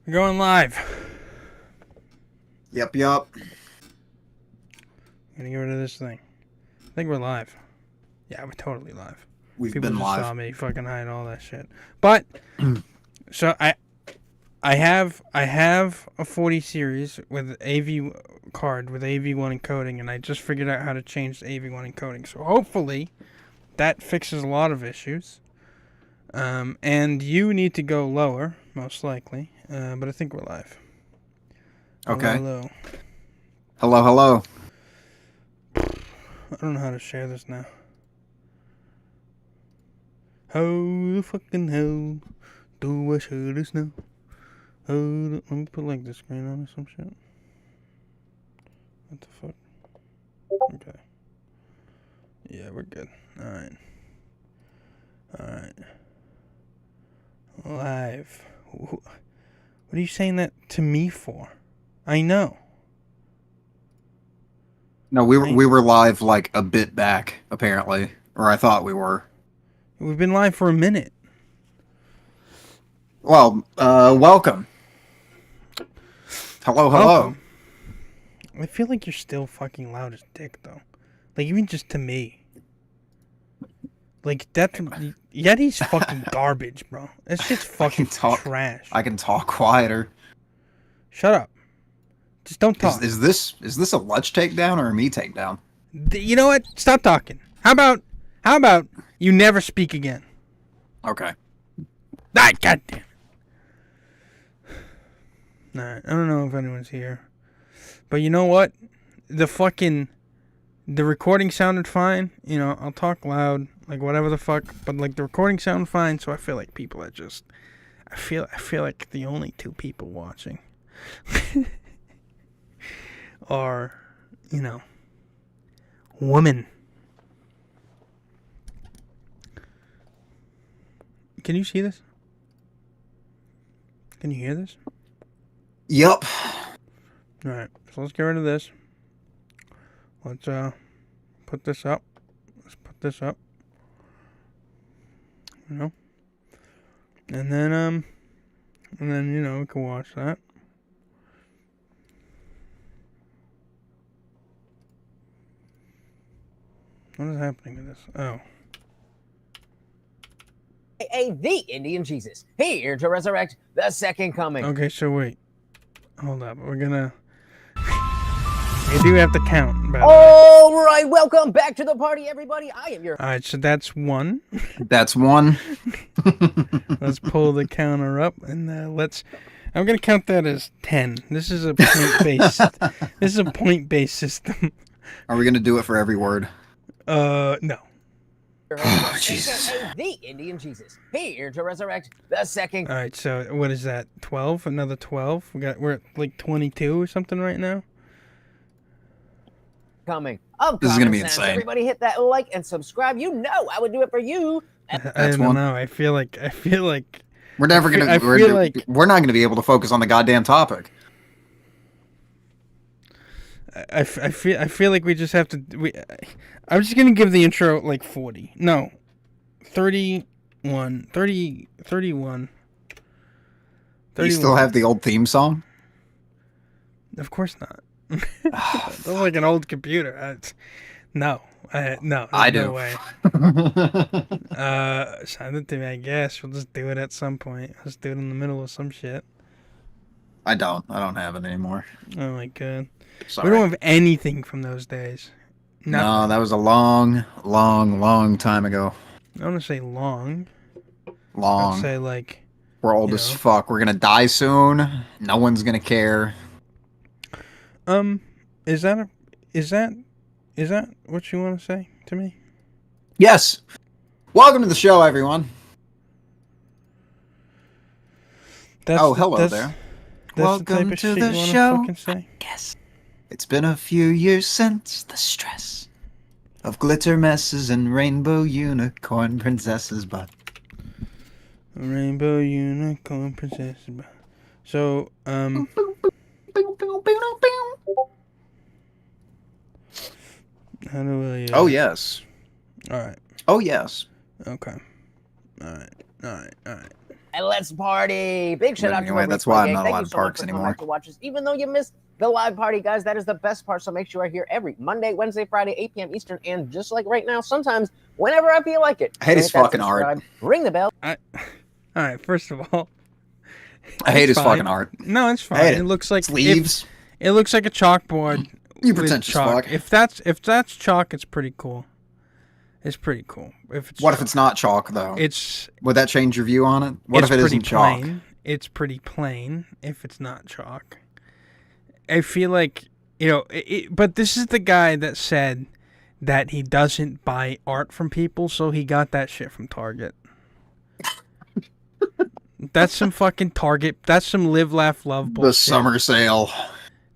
We're going live. Yep. I'm gonna get rid of this thing. I think we're live. Yeah, we're totally live. We've People been just live. saw me fucking hide all that shit. But so I have a 40 series with AV card with AV1 encoding, and I just figured out how to change the AV1 encoding. So hopefully that fixes a lot of issues. And you need to go lower, most likely. But I think we're live. Okay. Hello. Hello. I don't know how to share this now. How the fucking hell do I share this now? Let me put like the screen on or some shit. What the fuck? Okay. Yeah, we're good. Alright. Live. What are you saying that to me for? I know. No, we were live like a bit back, apparently. Or I thought we were. We've been live for a minute. Well, welcome. Hello. Welcome. I feel like you're still fucking loud as dick, though. Like, even just to me. Like, Yeti's fucking garbage, bro. That shit's fucking trash. I can talk quieter. Shut up. Just don't talk. Is this a Lutch takedown or a me takedown? You know what? Stop talking. How about you never speak again? Okay. Ah, goddamn. Alright, I don't know if anyone's here. But you know what? The recording sounded fine. You know, I'll talk loud, like whatever the fuck. But like the recording sounded fine, so I feel like people are just... I feel like the only two people watching are, you know, women. Can you see this? Can you hear this? Yup. Alright, so let's get rid of this. Let's put this up. You know? And then you know, we can watch that. What is happening to this? Oh. The Indian Jesus, here to resurrect the second coming. Okay, so wait. Hold up. We're gonna... We do have to count. All right, welcome back to the party, everybody. I am your... Alright, so that's one. That's one. Let's pull the counter up, and I'm gonna count that as 10. This is a point-based... This is a point-based system. Are we gonna do it for every word? No. Oh, Jesus. The Indian Jesus, here to resurrect the second... Alright, so what is that? 12? Another 12? We're at like 22 or something right now? coming. This is gonna be insane. Everybody hit that like and subscribe. You know I would do it for you. I don't know. I feel like we're never gonna. We're not gonna be able to focus on the goddamn topic. I feel like we just have to. I'm just gonna give the intro like 40. No, 31. 31. You still have the old theme song? Of course not. That's like an old computer. No. I do. No way. Send it to me, I guess. We'll just do it at some point. Let's do it in the middle of some shit. I don't have it anymore. Oh my god. Sorry. We don't have anything from those days. No, that was a long time ago. I don't want to say long. Long. I'd say like... We're old as fuck. We're gonna die soon. No one's gonna care. Is that what you want to say to me? Yes. Welcome to the show, everyone. Hello there. Welcome to the show. Yes. It's been a few years since the stress of glitter messes and rainbow unicorn princesses, but rainbow unicorn princesses. So, how do I... Oh, yes. Alright. Oh, yes. Okay. Alright. and let's party. Big shout out to anyway, my that's why I'm gang. not Thank allowed you in so parks much for coming anymore. back to watch us, even though you missed the live party, guys. That is the best part. So make sure I here every Monday, Wednesday, Friday, 8 p.m. Eastern, and just like right now, sometimes whenever I feel like it. I hate his fucking art. Ring the bell. All right, first of all, I hate his fucking art. No, it's fine. It looks like sleeves. It looks like a chalkboard. You pretentious chalk. fuck. If that's chalk, it's pretty cool. It's pretty cool. If it's not chalk though? Would that change your view on it? What if it isn't chalk? It's pretty plain if it's not chalk. I feel like, but this is the guy that said that he doesn't buy art from people, so he got that shit from Target. That's some fucking Target. That's some live, laugh, love bullshit. The summer sale.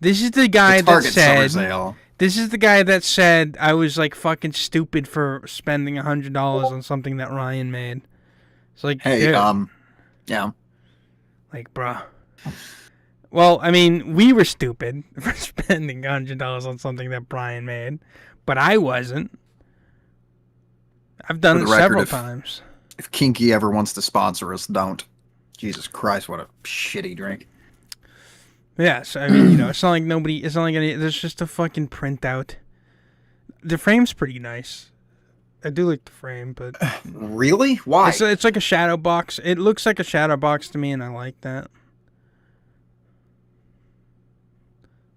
This is the guy that said. Summer sale. This is the guy that said I was like fucking stupid for spending $100 on something that Ryan made. It's like, hey, dude, yeah. Like, bruh. Well, I mean, we were stupid for spending $100 on something that Brian made, but I wasn't. I've done it several times. If Kinky ever wants to sponsor us, don't. Jesus Christ, what a shitty drink. Yes, I mean, it's not like there's just a fucking printout. The frame's pretty nice. I do like the frame, but... Really? Why? It's like a shadow box. It looks like a shadow box to me, and I like that.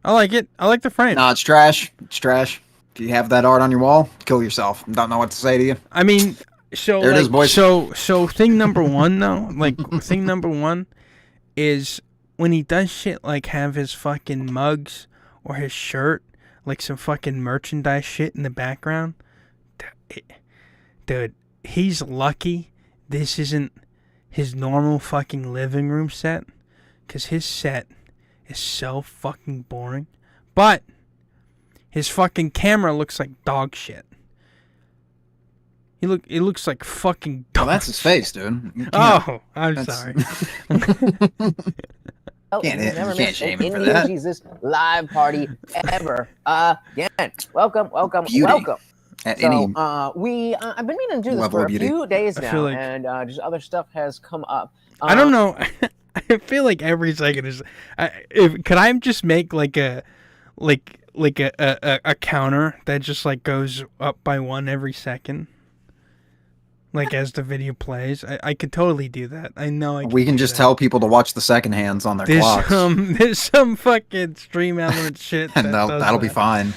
I like it. I like the frame. No, it's trash. It's trash. If you have that art on your wall, kill yourself. Don't know what to say to you. I mean, so there it is, boys. So thing number one, though, thing number one is when he does shit like have his fucking mugs or his shirt, like some fucking merchandise shit in the background. Dude, he's lucky this isn't his normal fucking living room set, because his set is so fucking boring. But his fucking camera looks like dog shit. It looks like fucking dog. Well, that's his face, dude. Oh, I'm sorry. Can't shame him for that. Jesus live party ever again. Welcome. At I've been meaning to do this for a few days now, and just other stuff has come up. I don't know. I feel like every second is. Could I just make like a counter that just like goes up by one every second? Like as the video plays, I could totally do that. I know. We can just tell people to watch the second hands on their clocks. There's some fucking stream element shit, and that'll be fine.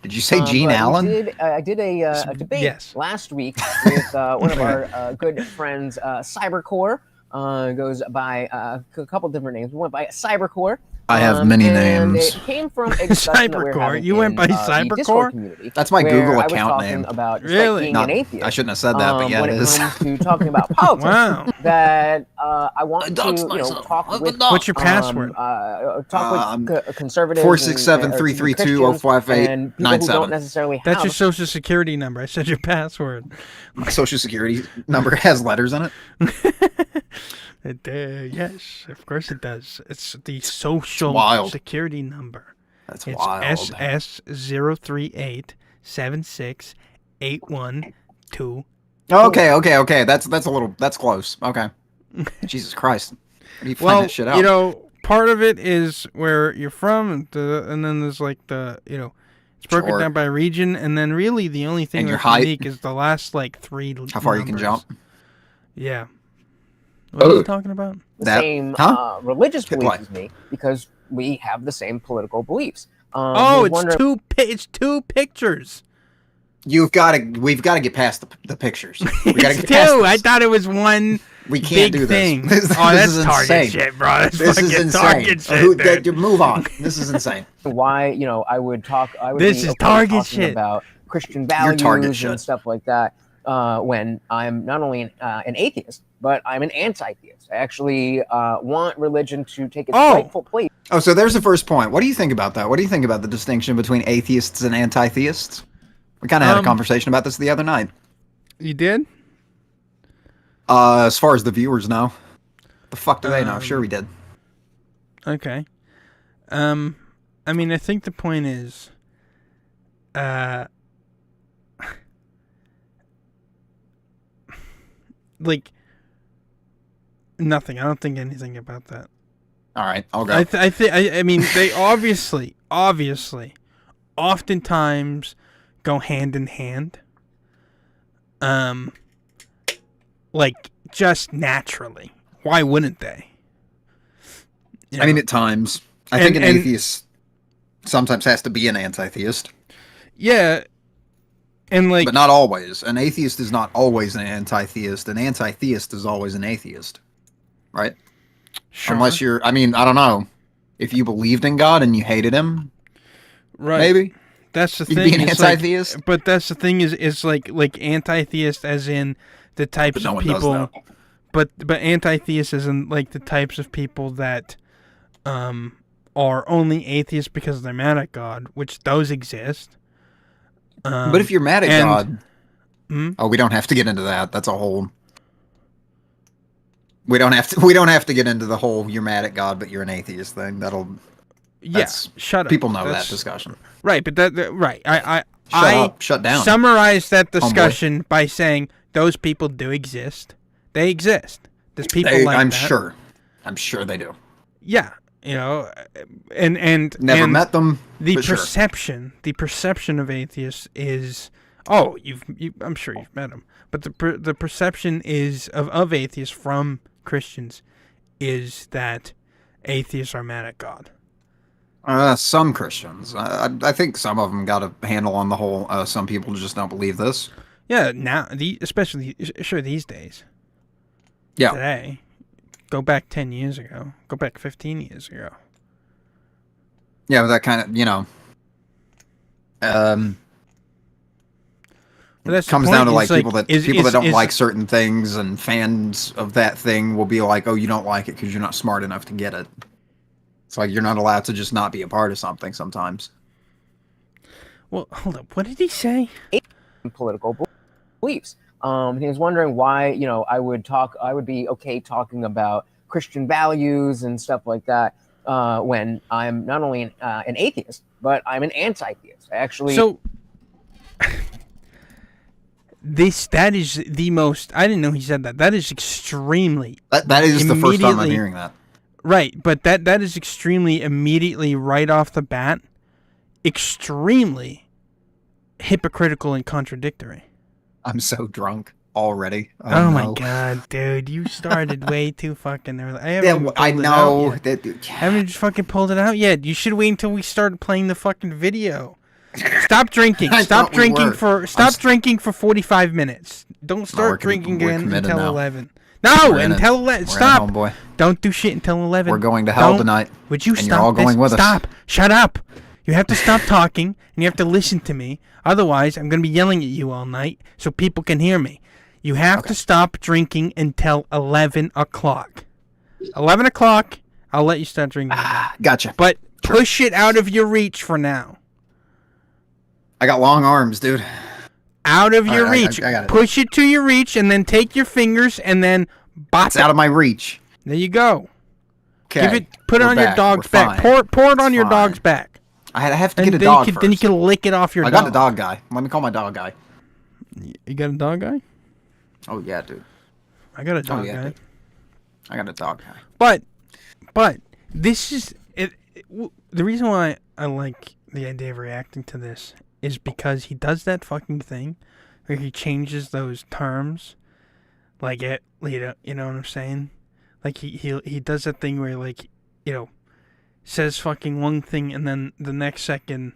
Did you say Gene Allen? I did a debate last week with one of our good friends, Cybercore. Goes by a couple different names. We went by Cybercore. I have many names. It came from a discussion that we were having you went by Cybercore? That's my Google account name. About really? Being an atheist. I shouldn't have said that, but yeah, it is. When it comes to talking about politics, wow. That I want to talk with. What's your password? Talk with conservatives. 467-332-058-97. And people who don't necessarily have. That's your social security number. I said your password. My social security number has letters in it. Yes, of course it does. It's the social security number. That's it's wild. SS038768122. Okay. That's close. Okay. Jesus Christ. How do you find that shit out? Part of it is where you're from, and then there's like it's broken down by region, and then really the only thing that's unique is the last like three. How far you can jump? Yeah. What are you talking about? The same religious beliefs as me, because we have the same political beliefs. It's two pictures. We've got to get past the pictures. We got to get past two. I thought it was one. We can't do thing. This. That's Target shit, bro. This is insane. Shit, move on. This is insane. Why, I would this is Target shit about Christian values and stuff like that. When I'm not only an atheist, but I'm an anti-theist. I actually want religion to take its rightful place. Oh, so there's the first point. What do you think about that? What do you think about the distinction between atheists and anti-theists? We kind of had a conversation about this the other night. You did? As far as the viewers know. The fuck do they know? Sure we did. Okay. I mean, I think the point is... like nothing. I don't think anything about that. All right, I'll go. I mean, they obviously, oftentimes go hand in hand. Like just naturally. Why wouldn't they? You know? I mean, at times, I think an atheist sometimes has to be an anti-theist. Yeah, and like, but not always. An atheist is not always an anti-theist. An anti-theist is always an atheist, right? Sure. Unless you're, I mean, I don't know. If you believed in God and you hated him, right? Maybe that's the you'd thing. Be an anti-theist. Like, but that's the thing is like anti-theist as in the types of people. But anti-theist is in like the types of people that are only atheists because they're mad at God, which does exist. But if you're mad at God, oh, we don't have to get into that. That's a whole. We don't have to get into the whole "you're mad at God, but you're an atheist" thing. Shut up. People know that discussion, right? But right. Shut down. Summarize that discussion by saying those people do exist. They exist. There's people like that. I'm sure they do. Yeah, you know, and never met them. The perception of atheists is, I'm sure you've met them, but the perception is of atheists from Christians is that atheists are mad at God. Some Christians, I think some of them got a handle on the whole. Some people just don't believe this. Yeah, now especially these days. Yeah. Today, go back 10 years ago. Go back 15 years ago. Yeah, but that kind of, it comes down to like people that don't like certain things, and fans of that thing will be like, "Oh, you don't like it because you're not smart enough to get it." It's like you're not allowed to just not be a part of something sometimes. Well, hold up. What did he say? Political beliefs. He was wondering why, I would be okay talking about Christian values and stuff like that when I'm not only an atheist, but I'm an anti-theist. I actually. So that is the most. I didn't know he said that. That is extremely. That is the first time I'm hearing that. Right, but that is extremely immediately right off the bat, extremely hypocritical and contradictory. I'm so drunk already. Oh my god, dude! You started way too fucking early. I know. Haven't you just fucking pulled it out yet? You should wait until we started playing the fucking video. Stop drinking. Stop drinking for 45 minutes. Don't start drinking again until 11. No, until 11. Stop. Homeboy. Don't do shit until 11. We're going to hell tonight. Would you stop? You're all going with us. Stop. Shut up. You have to stop talking, and you have to listen to me. Otherwise, I'm going to be yelling at you all night so people can hear me. You have to stop drinking until 11 o'clock. 11 o'clock, I'll let you start drinking. Gotcha. But push it out of your reach for now. I got long arms, dude. Out of your reach. I got it. Push it to your reach, and then take your fingers, and then bop it. It's out of my reach. There you go. Okay. Put it on your dog's back. Pour it on your dog's back. I have to get a dog first. Then you can lick it off your dog. I got a dog guy. Let me call my dog guy. You got a dog guy? Oh, yeah, dude. I got a dog guy. Dude. I got a dog guy. But this is... the reason why I like the idea of reacting to this is because he does that fucking thing where he changes those terms. Like, you know what I'm saying? Like, he does that thing where, like, says fucking one thing and then the next second,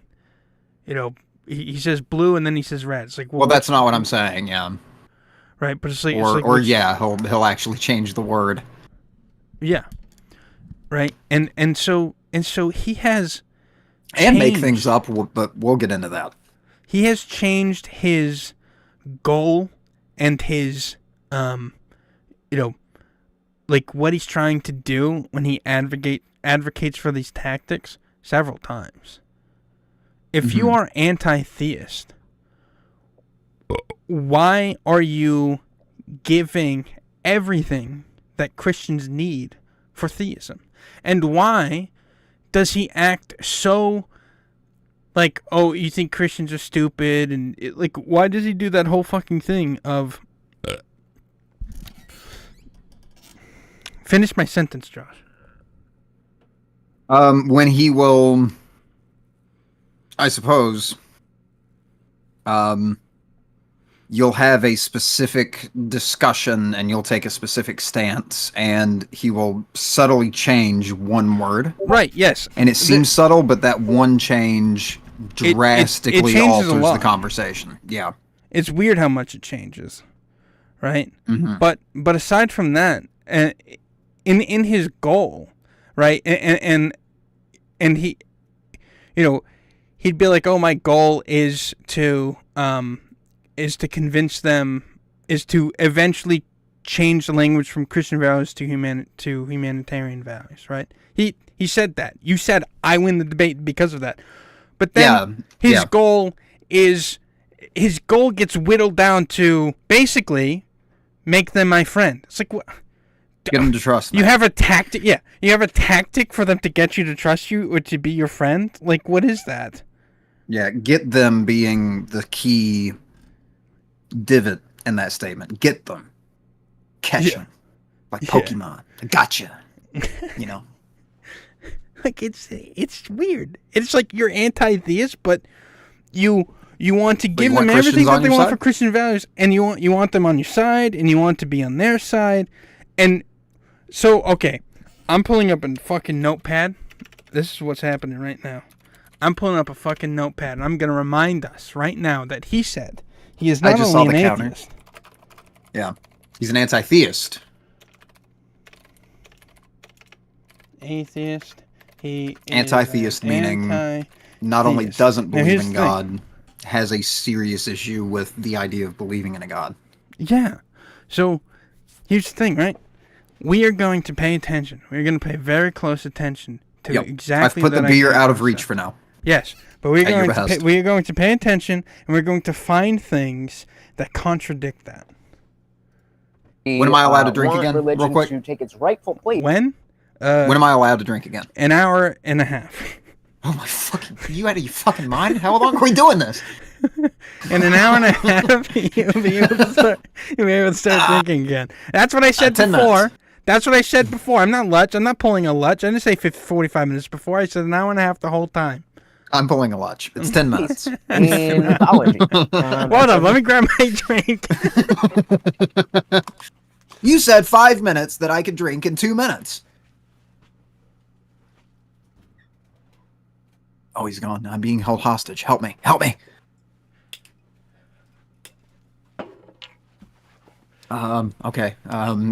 he says blue and then he says red. It's like, well that's not what I'm saying, yeah. Right, but it's like... he'll actually change the word. Yeah. Right, and so he has... And make things up, but we'll get into that. He has changed his goal and his, like what he's trying to do when he advocates for these tactics several times. If you are anti-theist, why are you giving everything that Christians need for theism? And why does he act so like, oh, you think Christians are stupid? And why does he do that whole fucking thing of Finish my sentence, Josh. When he will, I suppose, you'll have a specific discussion and you'll take a specific stance, and he will subtly change one word. Right, yes. And it seems subtle, but that one change drastically alters the conversation. Yeah. It's weird how much it changes, right? Mm-hmm. But aside from that, in his goal, right, and he, he'd be like, oh, my goal is to convince them, is to eventually change the language from Christian values to humanitarian values, right? He said that. You said I win the debate because of that. But then his goal gets whittled down to basically make them my friend. It's like, what? Get them to trust me. You have a tactic. Yeah, you have a tactic for them to get you to trust you or to be your friend. Like, what is that? Yeah, get them being the key divot in that statement. Get them. Catch them. Like Pokemon. I gotcha. Like, it's weird. It's like you're anti-theist, but you want to give them everything that they want for Christian values, and you want them on your side, and you want to be on their side. And so, okay, I'm pulling up a fucking notepad. This is what's happening right now. I'm pulling up a fucking notepad, and I'm going to remind us right now that he said he is not only an atheist. Yeah, he's an anti-theist. Atheist. He anti-theist meaning not only doesn't believe in God, has a serious issue with the idea of believing in a God. Yeah. So here's the thing, right? We are going to pay attention. We're going to pay very close attention to exactly. I've put the beer out of reach for now. Yes, but we are going to pay attention, and we're going to find things that contradict that. When am I allowed to drink again? Real quick. To take its rightful place. When? When am I allowed to drink again? An hour and a half. Oh my fucking! You out of your fucking mind? How long are we doing this? In an hour and a half, you'll be able to start drinking again. That's what I said before. Minutes. That's what I said before. I'm not Lutch. I'm not pulling a Lutch. I didn't say 45 minutes before. I said an hour and a half the whole time. I'm pulling a Lutch. It's 10 minutes. In mythology. Hold on. Let me grab my drink. You said 5 minutes that I could drink in 2 minutes. Oh, he's gone. I'm being held hostage. Help me. Help me. Okay.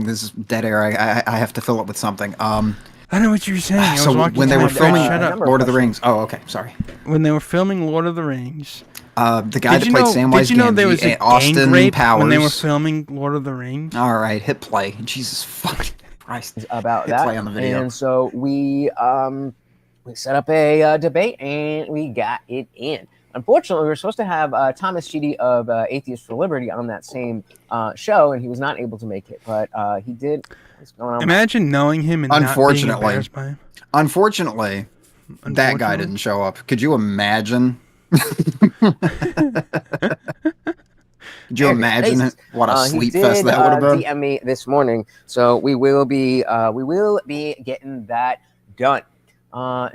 This is dead air. I have to fill it with something. I know what you're saying. So when they were filming Lord of the Rings. Oh, okay. Sorry. When they were filming Lord of the Rings. The guy that played Samwise Gamgee, did you know there was a Austin gang rape Powers. when they were filming Lord of the Rings? All right, hit play. Jesus fucking Christ. About hit that. Play on the video. And so we set up a debate and we got it in. Unfortunately, we were supposed to have Thomas Sheedy of Atheists for Liberty on that same show, and he was not able to make it, but he did. What's going on? Imagine knowing him and not being embarrassed by him. Unfortunately, that guy didn't show up. Could you imagine? Could you imagine what a sleep fest that would have been? DM me this morning, so we will be getting that done.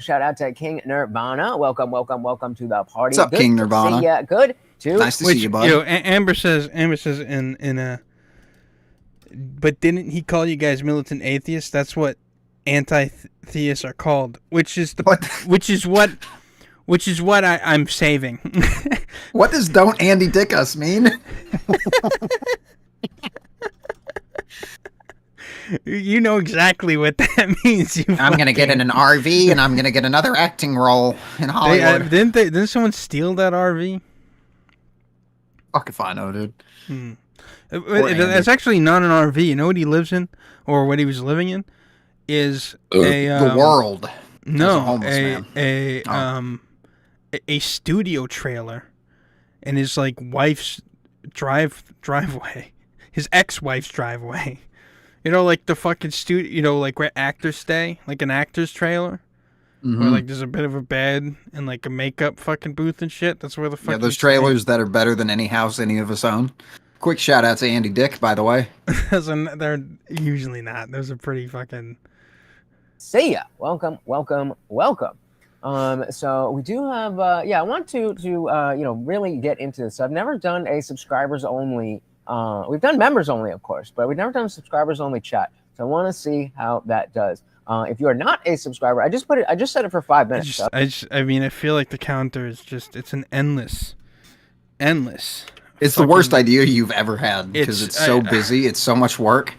Shout out to King Nirvana. Welcome to the party. What's up, King Nirvana? Yeah, good too. Nice to see you, bud. Amber says in a. But didn't he call you guys militant atheists? That's what anti-theists are called, which is what I'm saving. What does "don't Andy Dick us" mean? You know exactly what that means. I'm going to get in an RV and I'm going to get another acting role in Hollywood. Didn't someone steal that RV? Fuck if I know, dude. It's actually not an RV. You know what he lives in, or what he was living in, is the world. No, a studio trailer, in his wife's driveway, his ex-wife's driveway. You know, like the fucking studio. You know, like where actors stay, like an actor's trailer. Mm-hmm. Where there's a bit of a bed and a makeup fucking booth and shit. That's where the fuck. Yeah, those trailers that are better than any house any of us own. Quick shout out to Andy Dick, by the way. They're usually not. Those are pretty fucking... See ya. Welcome. So we do have, I want to really get into this. I've never done a subscribers only. We've done members only, of course, but we've never done a subscribers only chat. So I want to see how that does. If you are not a subscriber, I just set it for 5 minutes. I mean, I feel like the counter is it's an endless. It's the worst idea you've ever had because it's so busy. It's so much work.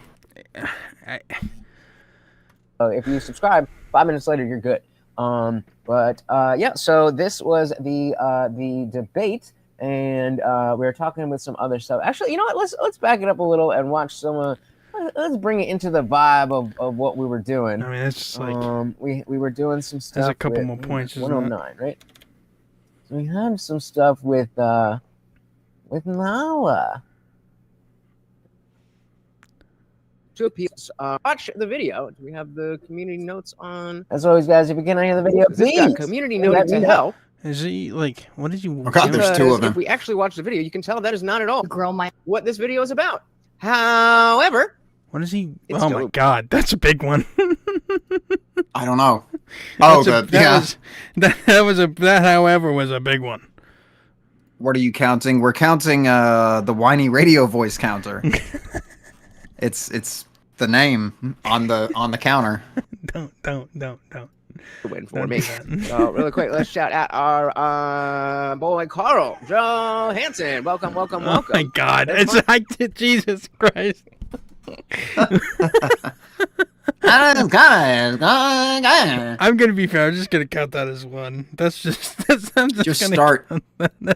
If you subscribe, 5 minutes later, you're good. So this was the debate, and we were talking with some other stuff. Actually, you know what? Let's back it up a little and watch some. Let's bring it into the vibe of what we were doing. I mean, it's just like we were doing some stuff. There's a couple more points. 109, right? So we have some stuff with Nala. To appeals. Watch the video. Do we have the community notes on? As always, guys, if you can't hear the video, please community note to hell. Is he like? What did you? Oh God, there's two of them. If we actually watch the video, you can tell that is not at all what this video is about. However, what is he? Oh my God, that's a big one. I don't know. That however was a big one. What are you counting? We're counting the whiny radio voice counter. It's the name on the counter. Don't. Waiting for me. So really quick, let's shout out our boy Carl Johansson. Welcome. Oh my God, Jesus Christ. I'm gonna be fair. I'm just gonna count that as one.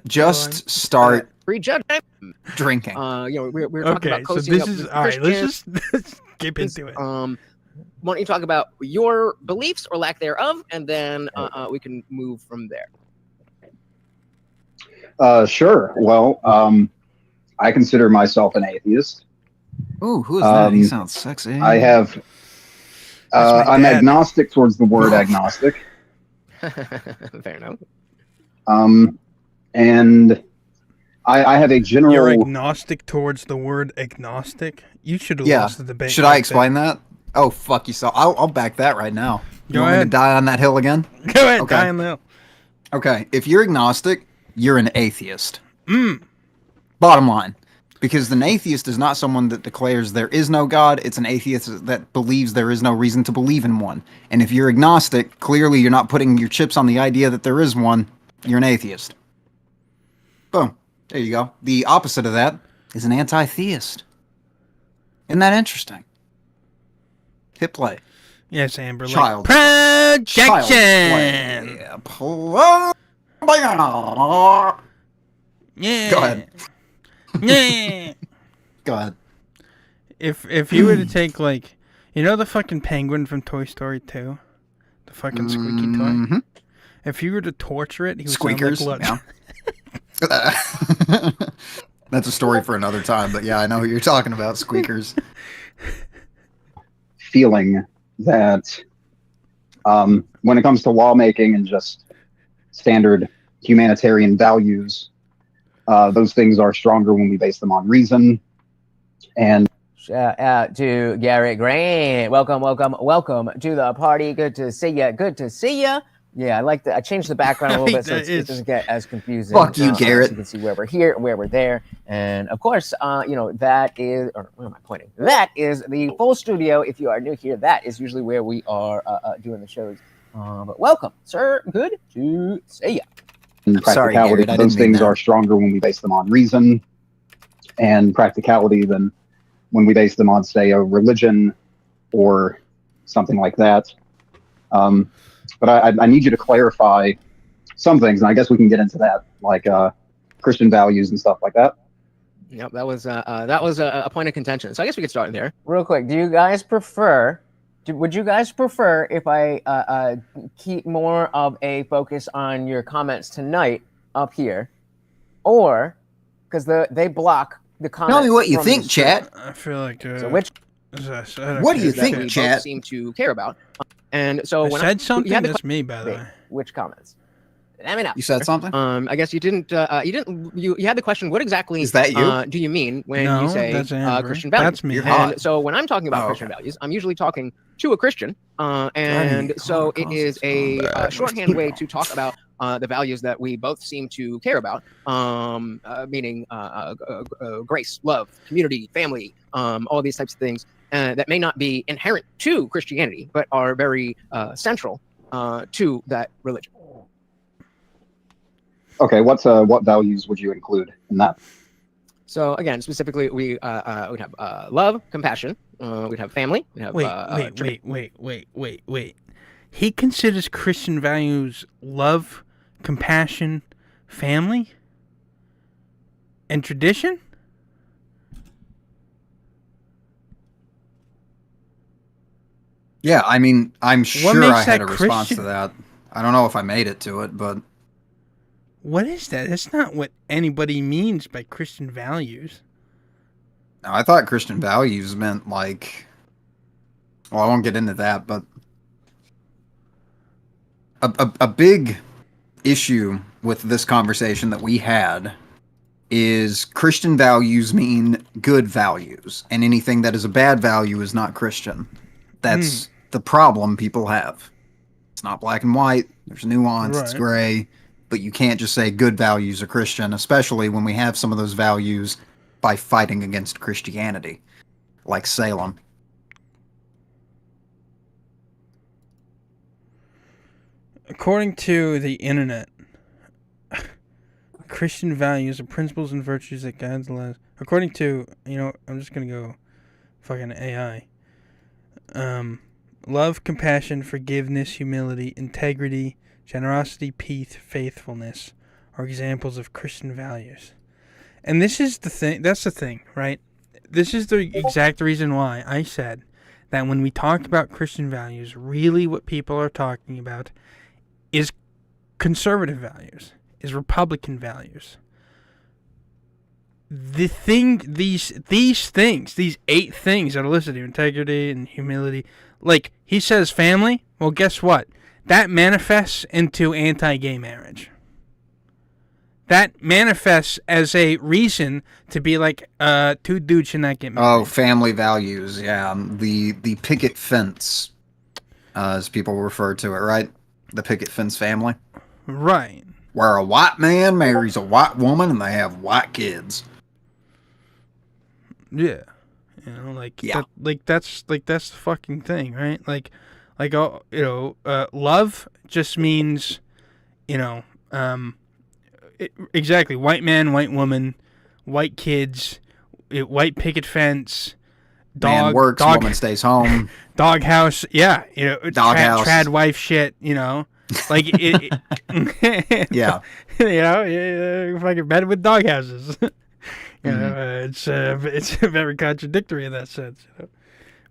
Just start prejudging drinking. We're talking about coasting up with all right. Let's skip into it. Why don't you talk about your beliefs or lack thereof, and then we can move from there. Sure. Well, I consider myself an atheist. Ooh, who is that? He sounds sexy. I have. I'm agnostic towards the word agnostic. Fair enough. And I have a general. You're agnostic towards the word agnostic. You should have lost the debate. Should I explain that? Oh fuck you! So I'll back that right now. You want me to die on that hill again? Go ahead, die on the hill. Okay, if you're agnostic, you're an atheist. Bottom line. Because an atheist is not someone that declares there is no God. It's an atheist that believes there is no reason to believe in one. And if you're agnostic, clearly you're not putting your chips on the idea that there is one. You're an atheist. Boom. There you go. The opposite of that is an anti-theist. Isn't that interesting? Hit play. Yes, Amber. Child. Projection. Yeah. Yeah. Go ahead. Yeah. Go ahead. If you were to take the fucking penguin from Toy Story 2, the fucking squeaky toy. If you were to torture it, he would Squeakers. sound like Yeah. That's a story for another time, but yeah, I know who you're talking about. Squeakers. Feeling that when it comes to lawmaking and just standard humanitarian values, those things are stronger when we base them on reason. And shout out to Garrett Grant. Welcome to the party. Good to see ya. Yeah, I like that. I changed the background a little bit so it doesn't get as confusing. Fuck you, Garrett. So you can see where we're here, where we're there, and of course, that is. Or where am I pointing? That is the full studio. If you are new here, that is usually where we are doing the shows. But welcome, sir. Good to see ya. And practicality, Garrett, those things are stronger when we base them on reason and practicality than when we base them on, say, a religion or something like that. But I need you to clarify some things, and I guess we can get into that, like Christian values and stuff like that. Yep, that was a point of contention. So I guess we could start there. Real quick, would you guys prefer if I keep more of a focus on your comments tonight up here, or because they block the comments? Tell me what you think, chat. I feel like. So which? What do you think, chat? Seem to care about. And so when I said something, that's me, by the way. Which comments? Let me know. You said something? I guess you didn't. You had the question. What exactly is that you? Do you mean when you say Christian values? That's me. And so when I'm talking about Christian values, I'm usually talking to a Christian, and so it is a shorthand way to talk about the values that we both seem to care about, meaning grace, love, community, family, all these types of things that may not be inherent to Christianity, but are very central to that religion. Okay, what values would you include in that? So again, specifically, we would have love, compassion. We'd have family. We'd have wait. He considers Christian values love, compassion, family, and tradition? Yeah, I mean, I'm sure I had a response to that. I don't know if I made it to it, but... What is that? That's not what anybody means by Christian values. No, I thought Christian values meant, like... Well, I won't get into that, but... A big issue with this conversation that we had is Christian values mean good values, and anything that is a bad value is not Christian. That's the problem people have. It's not black and white. There's nuance. Right. It's gray. But you can't just say good values are Christian, especially when we have some of those values by fighting against Christianity, like Salem. According to the internet, Christian values are principles and virtues that guide the lives. According to, I'm just going to go fucking AI. Love, compassion, forgiveness, humility, integrity, generosity, peace, faithfulness are examples of Christian values. And this is the thing, that's the thing, right? This is the exact reason why I said that when we talk about Christian values, really what people are talking about is conservative values, is Republican values. These 8 things that are listed here, integrity and humility, like he says family, well guess what? That manifests into anti-gay marriage. That manifests as a reason to be like, 2 dudes should not get married. Oh, family values, yeah. The picket fence, as people refer to it, right? The picket fence family. Right. Where a white man marries a white woman and they have white kids. Yeah. That's the fucking thing, right? Love just means, exactly, white man, white woman, white kids, white picket fence, dog, man works, woman stays home, doghouse, yeah, doghouse, trad wife shit, like yeah, fucking bed with doghouses. It's very contradictory in that sense,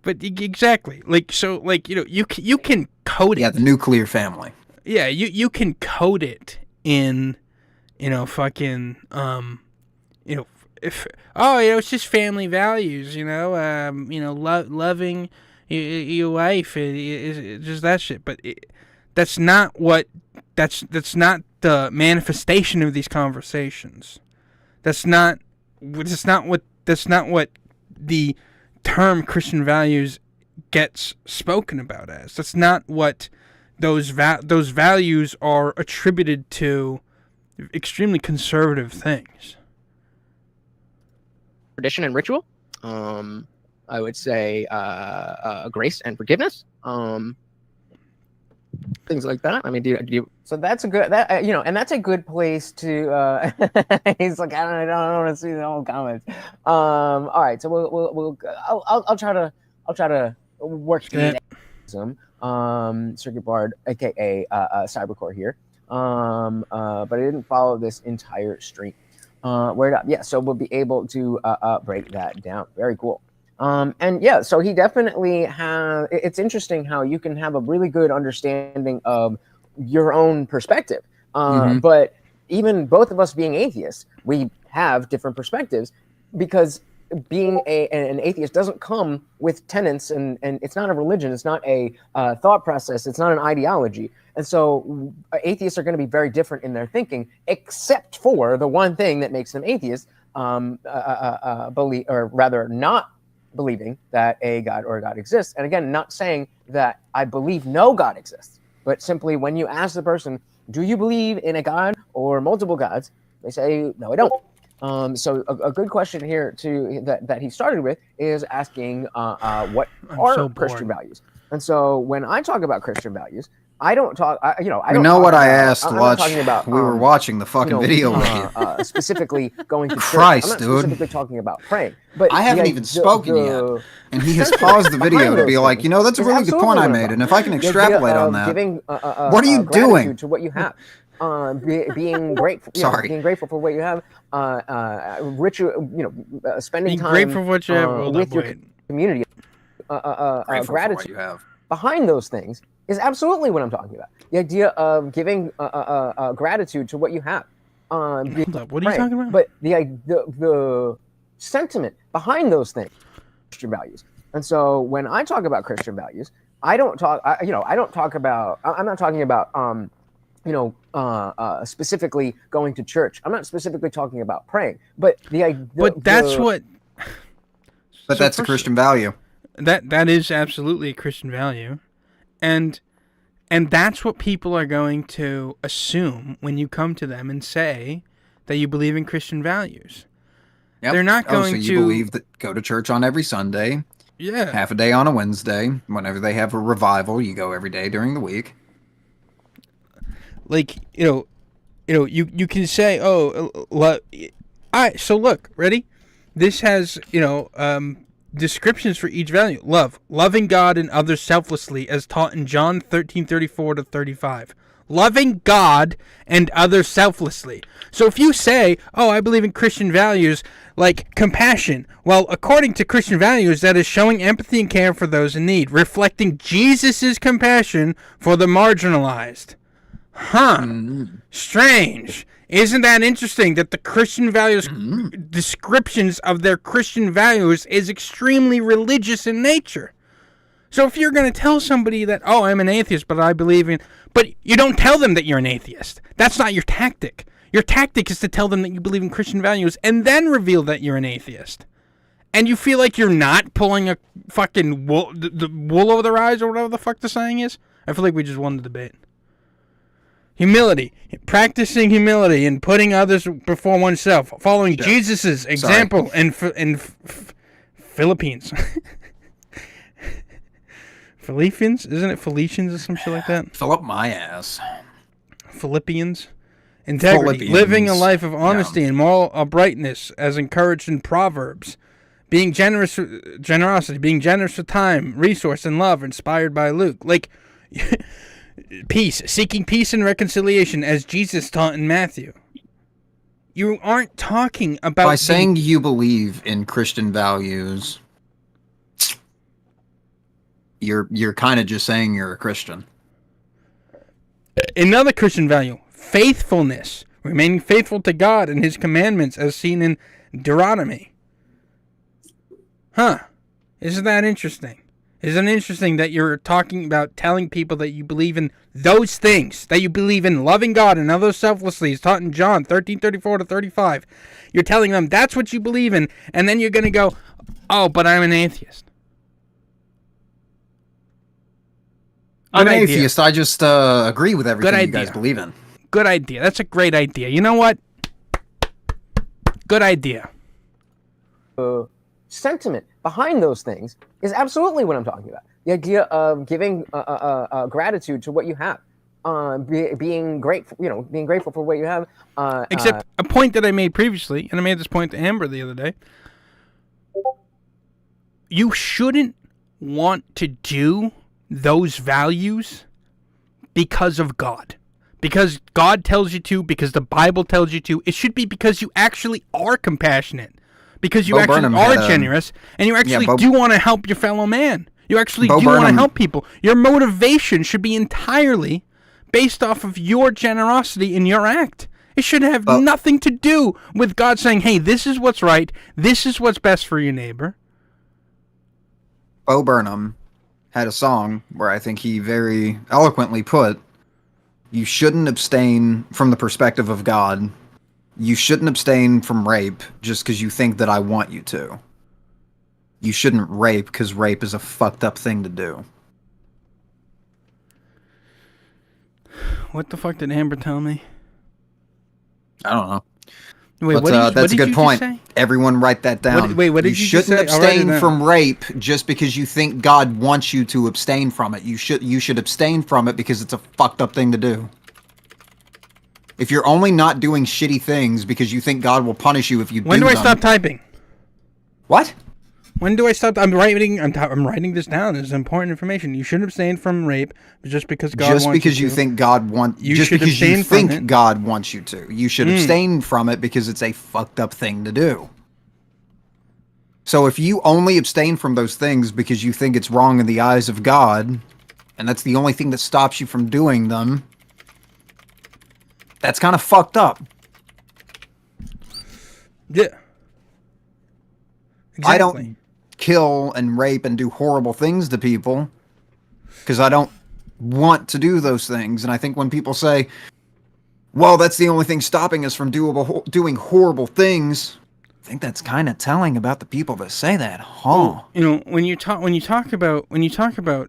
But exactly, you can code it. Yeah, the nuclear family. Yeah, you can code it in, fucking, it's just family values, loving your wife, it's just that shit. But that's not what, that's not the manifestation of these conversations. That's not what the term Christian values gets spoken about as. That's not what those values are attributed to extremely conservative things. Tradition and ritual. I would say grace and forgiveness. Things like that. I mean, do you? So that's a good and that's a good place to. He's like, I don't want to see the whole comments. All right, so I'll try to work through some CircuitBard, aka Cybercore here. But I didn't follow this entire stream. Word up, yeah. So we'll be able to break that down. Very cool. And yeah, so he definitely has. It's interesting how you can have a really good understanding of your own perspective. But even both of us being atheists, we have different perspectives because being an atheist doesn't come with tenets, and it's not a religion, it's not a thought process, it's not an ideology. And so atheists are going to be very different in their thinking, except for the one thing that makes them atheists, believe, or rather not believing that a God or a God exists. And again, not saying that I believe no God exists, but simply when you ask the person, do you believe in a God or multiple gods? They say, no, I don't. So a good question here that he started with is asking what are Christian values? And so when I talk about Christian values, I don't talk, I don't know what I about, asked, Lutch. We were watching the fucking video with you. Specifically going to Christ, church. I'm not dude. specifically talking about praying. But I haven't even spoken yet. And he has paused the video to be like, that's a really good point I made. And if I can extrapolate on that, giving, what are you doing? To what you have. Being grateful, being grateful for what you have, spending being time grateful for what you have with your community, gratitude you have. Behind those things is absolutely what I'm talking about. The idea of giving gratitude to what you have. Hold up, what are you talking about? But the sentiment behind those things, Christian values. And so when I talk about Christian values, I'm not talking about specifically going to church. I'm not specifically talking about praying, but that's a Christian value. That is absolutely a Christian value, and that's what people are going to assume when you come to them and say that you believe in Christian values. Yep. They're not going so you believe that go to church on every Sunday, half a day on a Wednesday. Whenever they have a revival, you go every day during the week. Like, you can say, so look, ready? This has, descriptions for each value. Love, loving God and others selflessly as taught in John 13:34-35. Loving God and others selflessly. So if you say, I believe in Christian values like compassion, well, according to Christian values, that is showing empathy and care for those in need, reflecting Jesus' compassion for the marginalized. Strange. Isn't that interesting that the Christian values descriptions of their Christian values is extremely religious in nature? So if you're going to tell somebody that, I'm an atheist, but I believe in... But you don't tell them that you're an atheist. That's not your tactic. Your tactic is to tell them that you believe in Christian values and then reveal that you're an atheist. And you feel like you're not pulling a fucking the wool over their eyes or whatever the fuck the saying is? I feel like we just won the debate. Humility, practicing humility and putting others before oneself, following Jesus' example in Philippines. Philippians? Isn't it Philippians or some shit like that? Fill up my ass. Philippians. Integrity, living a life of honesty and moral uprightness as encouraged in Proverbs. Being generosity, being generous with time, resource, and love, inspired by Luke. Like... Peace, seeking peace and reconciliation as Jesus taught in Matthew. You aren't talking about... By saying you believe in Christian values, you're kind of just saying you're a Christian. Another Christian value, faithfulness, remaining faithful to God and his commandments as seen in Deuteronomy. Isn't that interesting? Isn't it interesting that you're talking about telling people that you believe in those things, that you believe in loving God and others selflessly, as taught in John 13:34-35. You're telling them that's what you believe in, and then you're going to go, but I'm an atheist. I'm an atheist. I just agree with everything you guys believe in. Good idea. That's a great idea. You know what? Good idea. Sentiment behind those things is absolutely what I'm talking about. The idea of giving gratitude to what you have, being grateful, being grateful for what you have. Except a point that I made previously, and I made this point to Amber the other day. You shouldn't want to do those values because of God. Because God tells you to, because the Bible tells you to. It should be because you actually are compassionate. Because you actually are generous, and you actually do want to help your fellow man. You actually do want to help people. Your motivation should be entirely based off of your generosity in your act. It should have nothing to do with God saying, hey, this is what's right, this is what's best for your neighbor. Bo Burnham had a song where I think he very eloquently put, you shouldn't abstain from the perspective of God. You shouldn't abstain from rape just because you think that I want you to. You shouldn't rape because rape is a fucked up thing to do. What the fuck did Amber tell me? I don't know. Wait, but that's a good point. Everyone write that down. What did you shouldn't say? abstain from rape just because you think God wants you to abstain from it. You should abstain from it because it's a fucked up thing to do. If you're only not doing shitty things because you think God will punish you if you do them. When do I stop typing? What? When do I stop? I'm writing this down. This is important information. You shouldn't abstain from rape just because God wants you to. Just because you think God wants you. Just because you think God wants you to. You should abstain from it because it's a fucked up thing to do. So if you only abstain from those things because you think it's wrong in the eyes of God, and that's the only thing that stops you from doing them, that's kind of fucked up. Yeah. Exactly. I don't kill and rape and do horrible things to people because I don't want to do those things. And I think when people say, well, that's the only thing stopping us from doing horrible things, I think that's kind of telling about the people that say that, huh? Well, you know, when you talk about,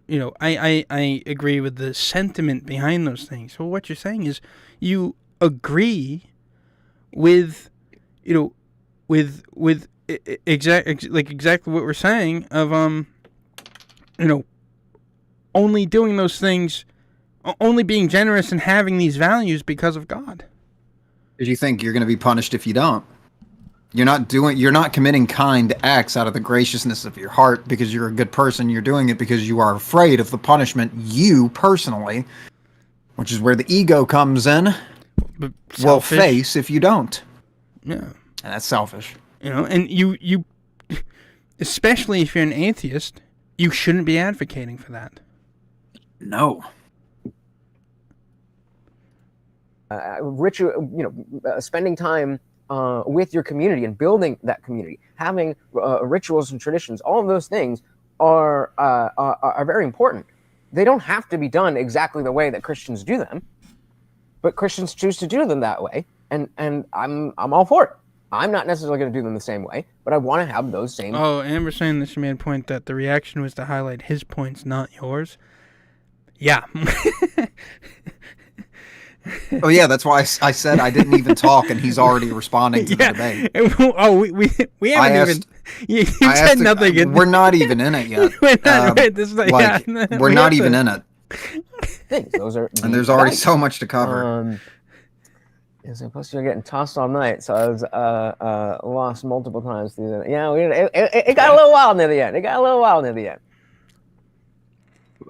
you know, I agree with the sentiment behind those things. So what you're saying is you agree with, you know, with exactly what we're saying of you know, only doing those things, only being generous and having these values because of God. Because you think you're going to be punished if you don't. You're not committing kind acts out of the graciousness of your heart because you're a good person. You're doing it because you are afraid of the punishment you personally, which is where the ego comes in, will face if you don't. Yeah. And that's selfish. You know, and you, especially if you're an atheist, you shouldn't be advocating for that. No. Ritual, you know, spending time with your community and building that community, having rituals and traditions, all of those things are very important. They don't have to be done exactly the way that Christians do them, but Christians choose to do them that way, and I'm all for it. I'm not necessarily going to do them the same way, but I want to have those same... Oh, Amber's saying that she made a point that the reaction was to highlight his points, not yours. Yeah. Oh, yeah, that's why I said I didn't even talk, and he's already responding to the debate. Oh, we haven't even... You said nothing. We're not even in it yet. We're not, right, this is like, we're not even in it. Things. Those are and there's already so much to cover. Plus, you're getting tossed all night, so I was lost multiple times. Yeah, it got a little wild near the end.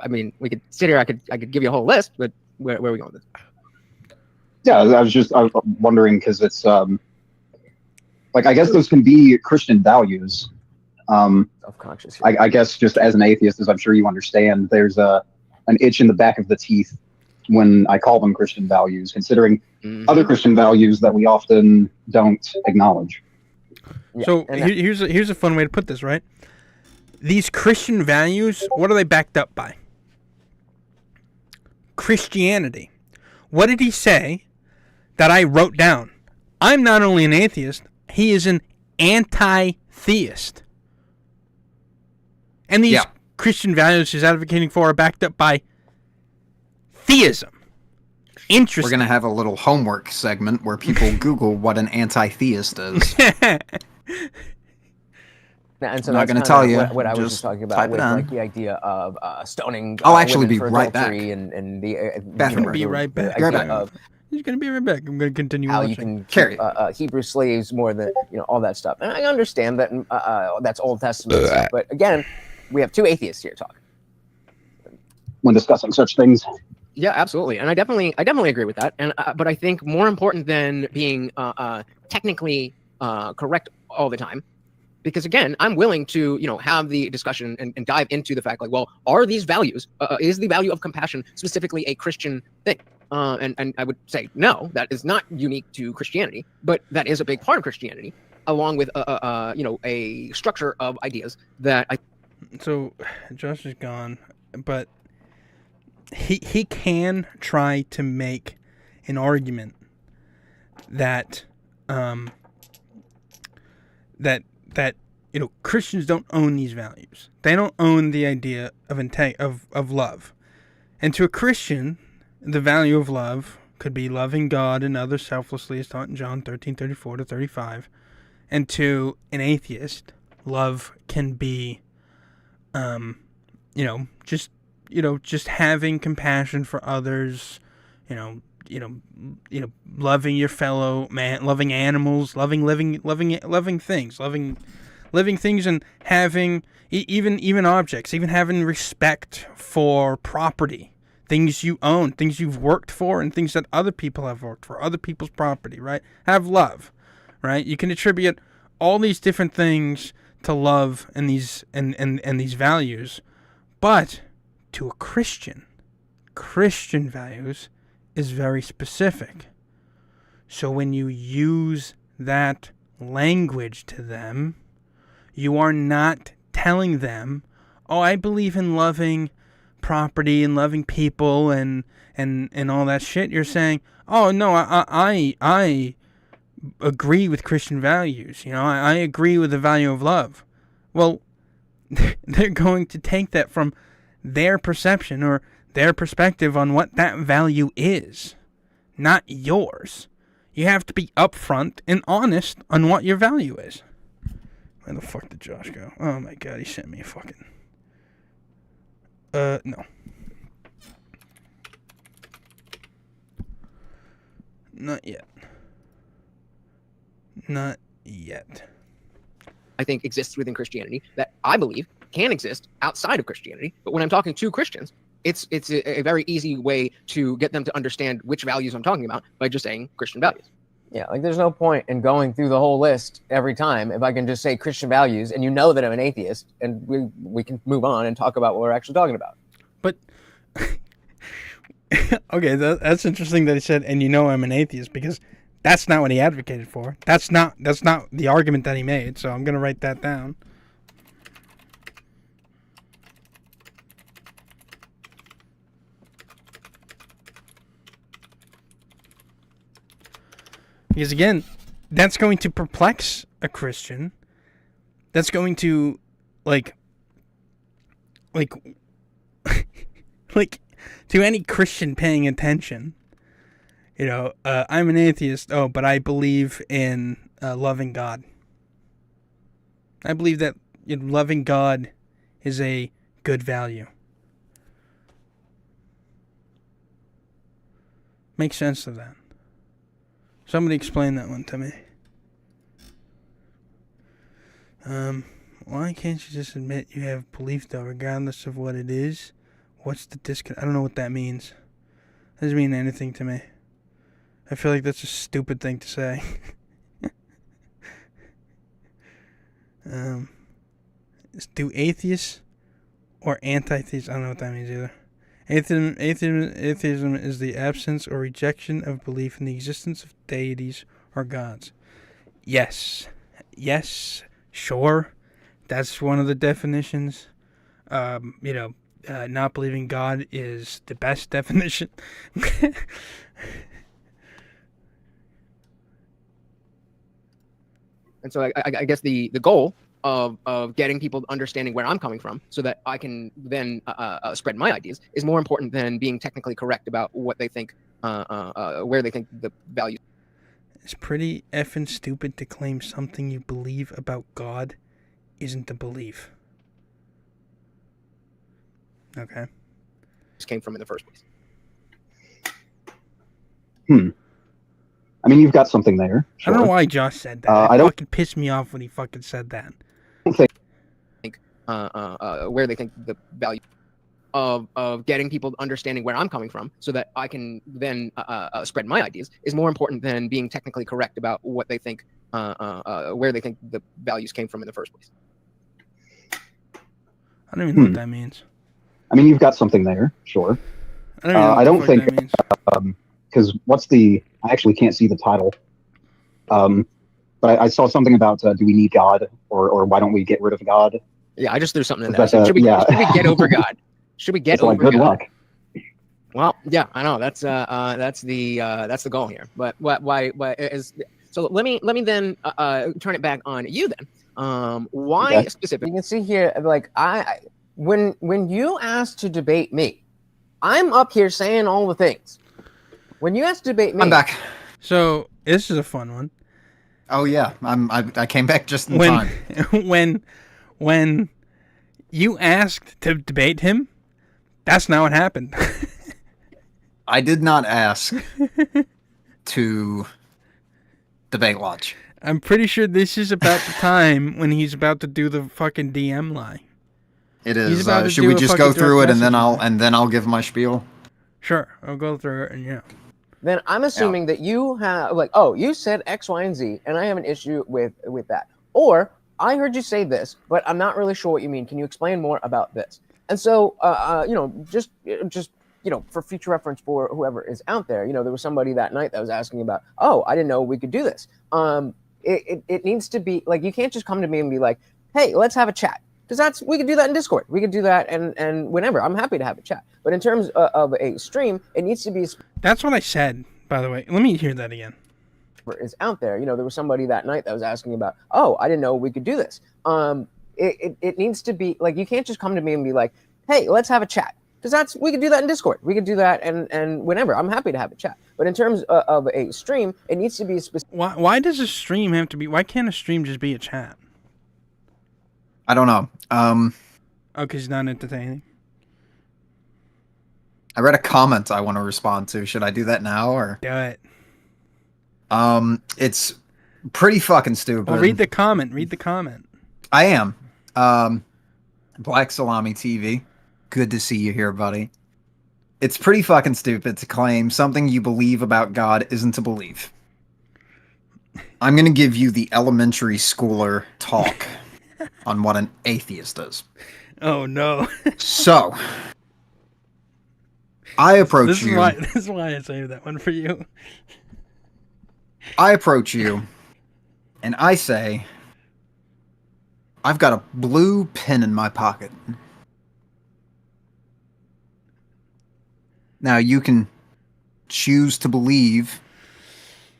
I mean, we could sit here. I could give you a whole list, but where are we going with this? Yeah, I was wondering because it's like, I guess those can be Christian values. Self-conscious. I guess just as an atheist, as I'm sure you understand, there's an itch in the back of the teeth when I call them Christian values, considering other Christian values that we often don't acknowledge. Yeah, so here's a fun way to put this, right? These Christian values, what are they backed up by? Christianity. What did he say that I wrote down? I'm not only an atheist, he is an anti-theist. And these Christian values he's advocating for are backed up by theism. Interesting. We're going to have a little homework segment where people Google what an anti-theist is. And so I'm not going to tell you. What I was just talking about with like the idea of stoning. I'll actually be for right back. And the bathroom. Be right back. He's going to be right back. I'm going to continue how watching. You can keep, Hebrew slaves more than, all that stuff. And I understand that that's Old Testament stuff. But again, we have two atheists here talking. When discussing such things. Yeah, absolutely, and I definitely agree with that. And but I think more important than being technically correct all the time, because again, I'm willing to have the discussion and dive into the fact, like, well, are these values? Is the value of compassion specifically a Christian thing? And I would say, no, that is not unique to Christianity, but that is a big part of Christianity, along with a structure of ideas that I. So Josh is gone, but he can try to make an argument that that Christians don't own these values. They don't own the idea of love. And to a Christian, the value of love could be loving God and others selflessly, as taught in John 13:34-35. And to an atheist, love can be, just having compassion for others, loving your fellow man, loving animals, loving things, living things, and having even objects, even having respect for property. Things you own, things you've worked for, and things that other people have worked for, other people's property, right? Have love, right? You can attribute all these different things to love and these values, but to a Christian values is very specific. So when you use that language to them, you are not telling them, "Oh, I believe in loving property and loving people and all that shit." You're saying, "Oh no, I agree with Christian values. I agree with the value of love." Well, they're going to take that from their perception or their perspective on what that value is, not yours. You have to be upfront and honest on what your value is. Where the fuck did Josh go? Oh my god, he sent me a fucking... No. Not yet. Not yet. I think exists within Christianity that I believe can exist outside of Christianity. But when I'm talking to Christians, it's a very easy way to get them to understand which values I'm talking about by just saying Christian values. Yeah, like there's no point in going through the whole list every time if I can just say Christian values and you know that I'm an atheist and we can move on and talk about what we're actually talking about. But okay, that's interesting that he said, "And I'm an atheist," because that's not what he advocated for. That's not the argument that he made. So I'm gonna write that down. Because again, that's going to perplex a Christian. That's going to like to any Christian paying attention. I'm an atheist. Oh, but I believe in loving God. I believe that loving God is a good value. Makes sense to that. Somebody explain that one to me. Why can't you just admit you have belief though, regardless of what it is? What's the disconnect? I don't know what that means. It doesn't mean anything to me. I feel like that's a stupid thing to say. Do atheists or anti-theists? I don't know what that means either. Atheism is the absence or rejection of belief in the existence of deities or gods. Yes, sure. That's one of the definitions. Not believing God is the best definition. And so I guess the goal of getting people understanding where I'm coming from so that I can then spread my ideas is more important than being technically correct about what they think, where they think the value. It's pretty effing stupid to claim something you believe about God isn't a belief. Okay. This came from in the first place. I mean, you've got something there. Sure. I don't know why Josh said that. It fucking pissed me off when he fucking said that. Where they think the value of getting people understanding where I'm coming from so that I can then spread my ideas is more important than being technically correct about what they think, where they think the values came from in the first place. I don't even know what that means. I mean, you've got something there, sure. I don't think because I actually can't see the title. But I saw something about do we need God or why don't we get rid of God? Yeah, I just threw something in there. Should we get over God? Should we get over good God? Luck. Well, yeah, I know that's the goal here. But why is so? Let me then turn it back on you then. Why specifically? You can see here, like when you asked to debate me, I'm up here saying all the things. When you asked to debate me, I'm back. So this is a fun one. Oh yeah, I came back just in time. When you asked to debate him, that's not what happened. I did not ask to debate Lutch. I'm pretty sure this is about the time when he's about to do the fucking DM lie. It is. Should we just go through it and then I'll give my spiel? Sure, I'll go through it and yeah. Then I'm assuming that you have you said X, Y, and Z, and I have an issue with that. Or I heard you say this, but I'm not really sure what you mean. Can you explain more about this? And so, just for future reference for whoever is out there, there was somebody that night that was asking about, I didn't know we could do this. It needs to be like, you can't just come to me and be like, hey, let's have a chat. Because we could do that in Discord. We could do that and whenever. I'm happy to have a chat. But in terms of a stream, it needs to be... That's what I said, by the way. Let me hear that again. Is out there. There was somebody that night that was asking about, I didn't know we could do this. It needs to be... Like, you can't just come to me and be like, hey, let's have a chat. Because we could do that in Discord. We could do that and whenever. I'm happy to have a chat. But in terms of a stream, it needs to be specific. Why does a stream have to be... Why can't a stream just be a chat? I don't know. Because it's not entertaining. I read a comment I want to respond to. Should I do that now or? Do it. It's pretty fucking stupid. Well, read the comment. Read the comment. I am. Black Salami TV. Good to see you here, buddy. It's pretty fucking stupid to claim something you believe about God isn't a belief. I'm going to give you the elementary schooler talk on what an atheist is. Oh, no. So, I approach you. This is why I saved that one for you. I approach you, and I say, I've got a blue pen in my pocket. Now, you can choose to believe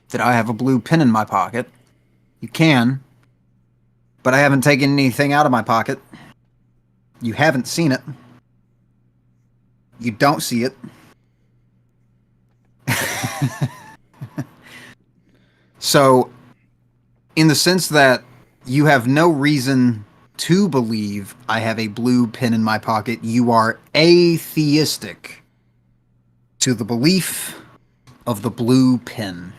that I have a blue pen in my pocket. You can. But I haven't taken anything out of my pocket. You haven't seen it. You don't see it. So, in the sense that you have no reason to believe I have a blue pen in my pocket, you are atheistic to the belief of the blue pen.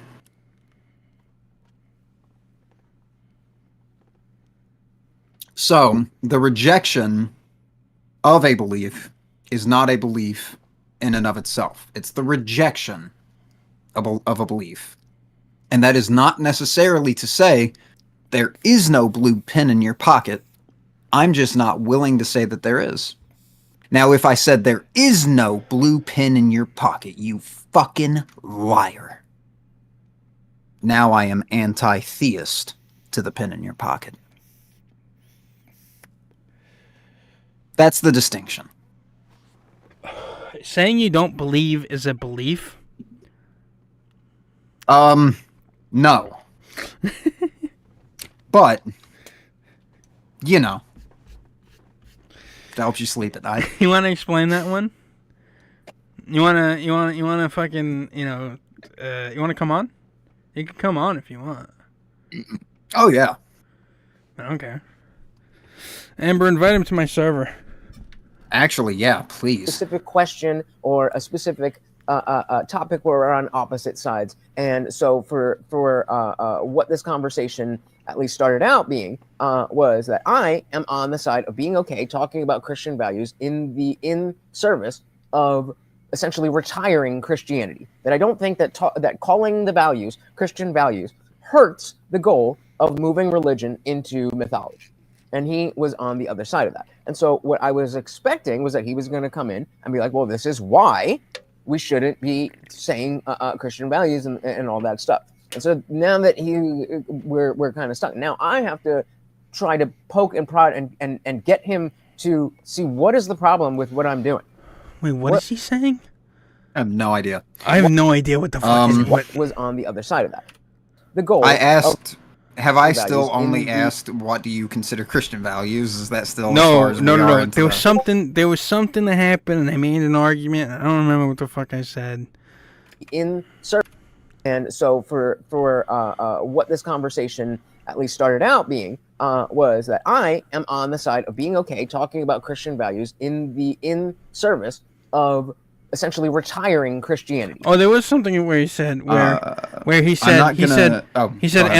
So, the rejection of a belief is not a belief in and of itself. It's the rejection of a belief. And that is not necessarily to say there is no blue pen in your pocket. I'm just not willing to say that there is. Now, if I said there is no blue pen in your pocket, you fucking liar. Now I am anti-theist to the pen in your pocket. That's the distinction. Saying you don't believe is a belief? No. But, it helps you sleep at night. You want to explain that one? You want to fucking, you want to come on? You can come on if you want. Oh, yeah. Okay. Amber, invite him to my server. Actually, yeah, please. Specific question or a specific topic where we're on opposite sides. And so for what this conversation at least started out being was that I am on the side of being okay talking about Christian values in service of essentially retiring Christianity. That I don't think that calling the values Christian values hurts the goal of moving religion into mythology. And he was on the other side of that. And so what I was expecting was that he was going to come in and be like, well, this is why we shouldn't be saying Christian values and all that stuff. And so now that we're kind of stuck. Now I have to try to poke and prod and get him to see what is the problem with what I'm doing. Wait, what is he saying? I have no idea. I have no idea what the fuck is it. What was on the other side of that? The goal. I asked. Have I still only asked what do you consider Christian values? Is that still no? There was something that happened, and I made an argument. I don't remember what the fuck I said. And so for what this conversation at least started out being was that I am on the side of being okay talking about Christian values in service of essentially retiring Christianity. Oh, there was something where he said and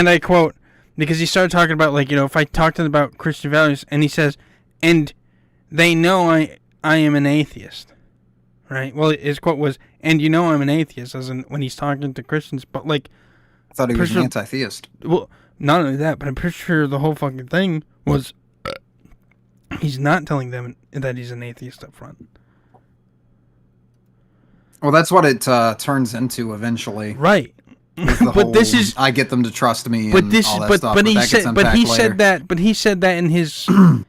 I quote, because he started talking about, like, if I talk to them about Christian values, and he says, and they know I am an atheist, right? Well, his quote was, and I'm an atheist, as in when he's talking to Christians, but like, I thought he was an anti-theist. Well, not only that, but I'm pretty sure the whole fucking thing was he's not telling them that he's an atheist up front. Well, that's what it turns into eventually, right? But this is I get them to trust me. But this, all that but stuff, but he said that in his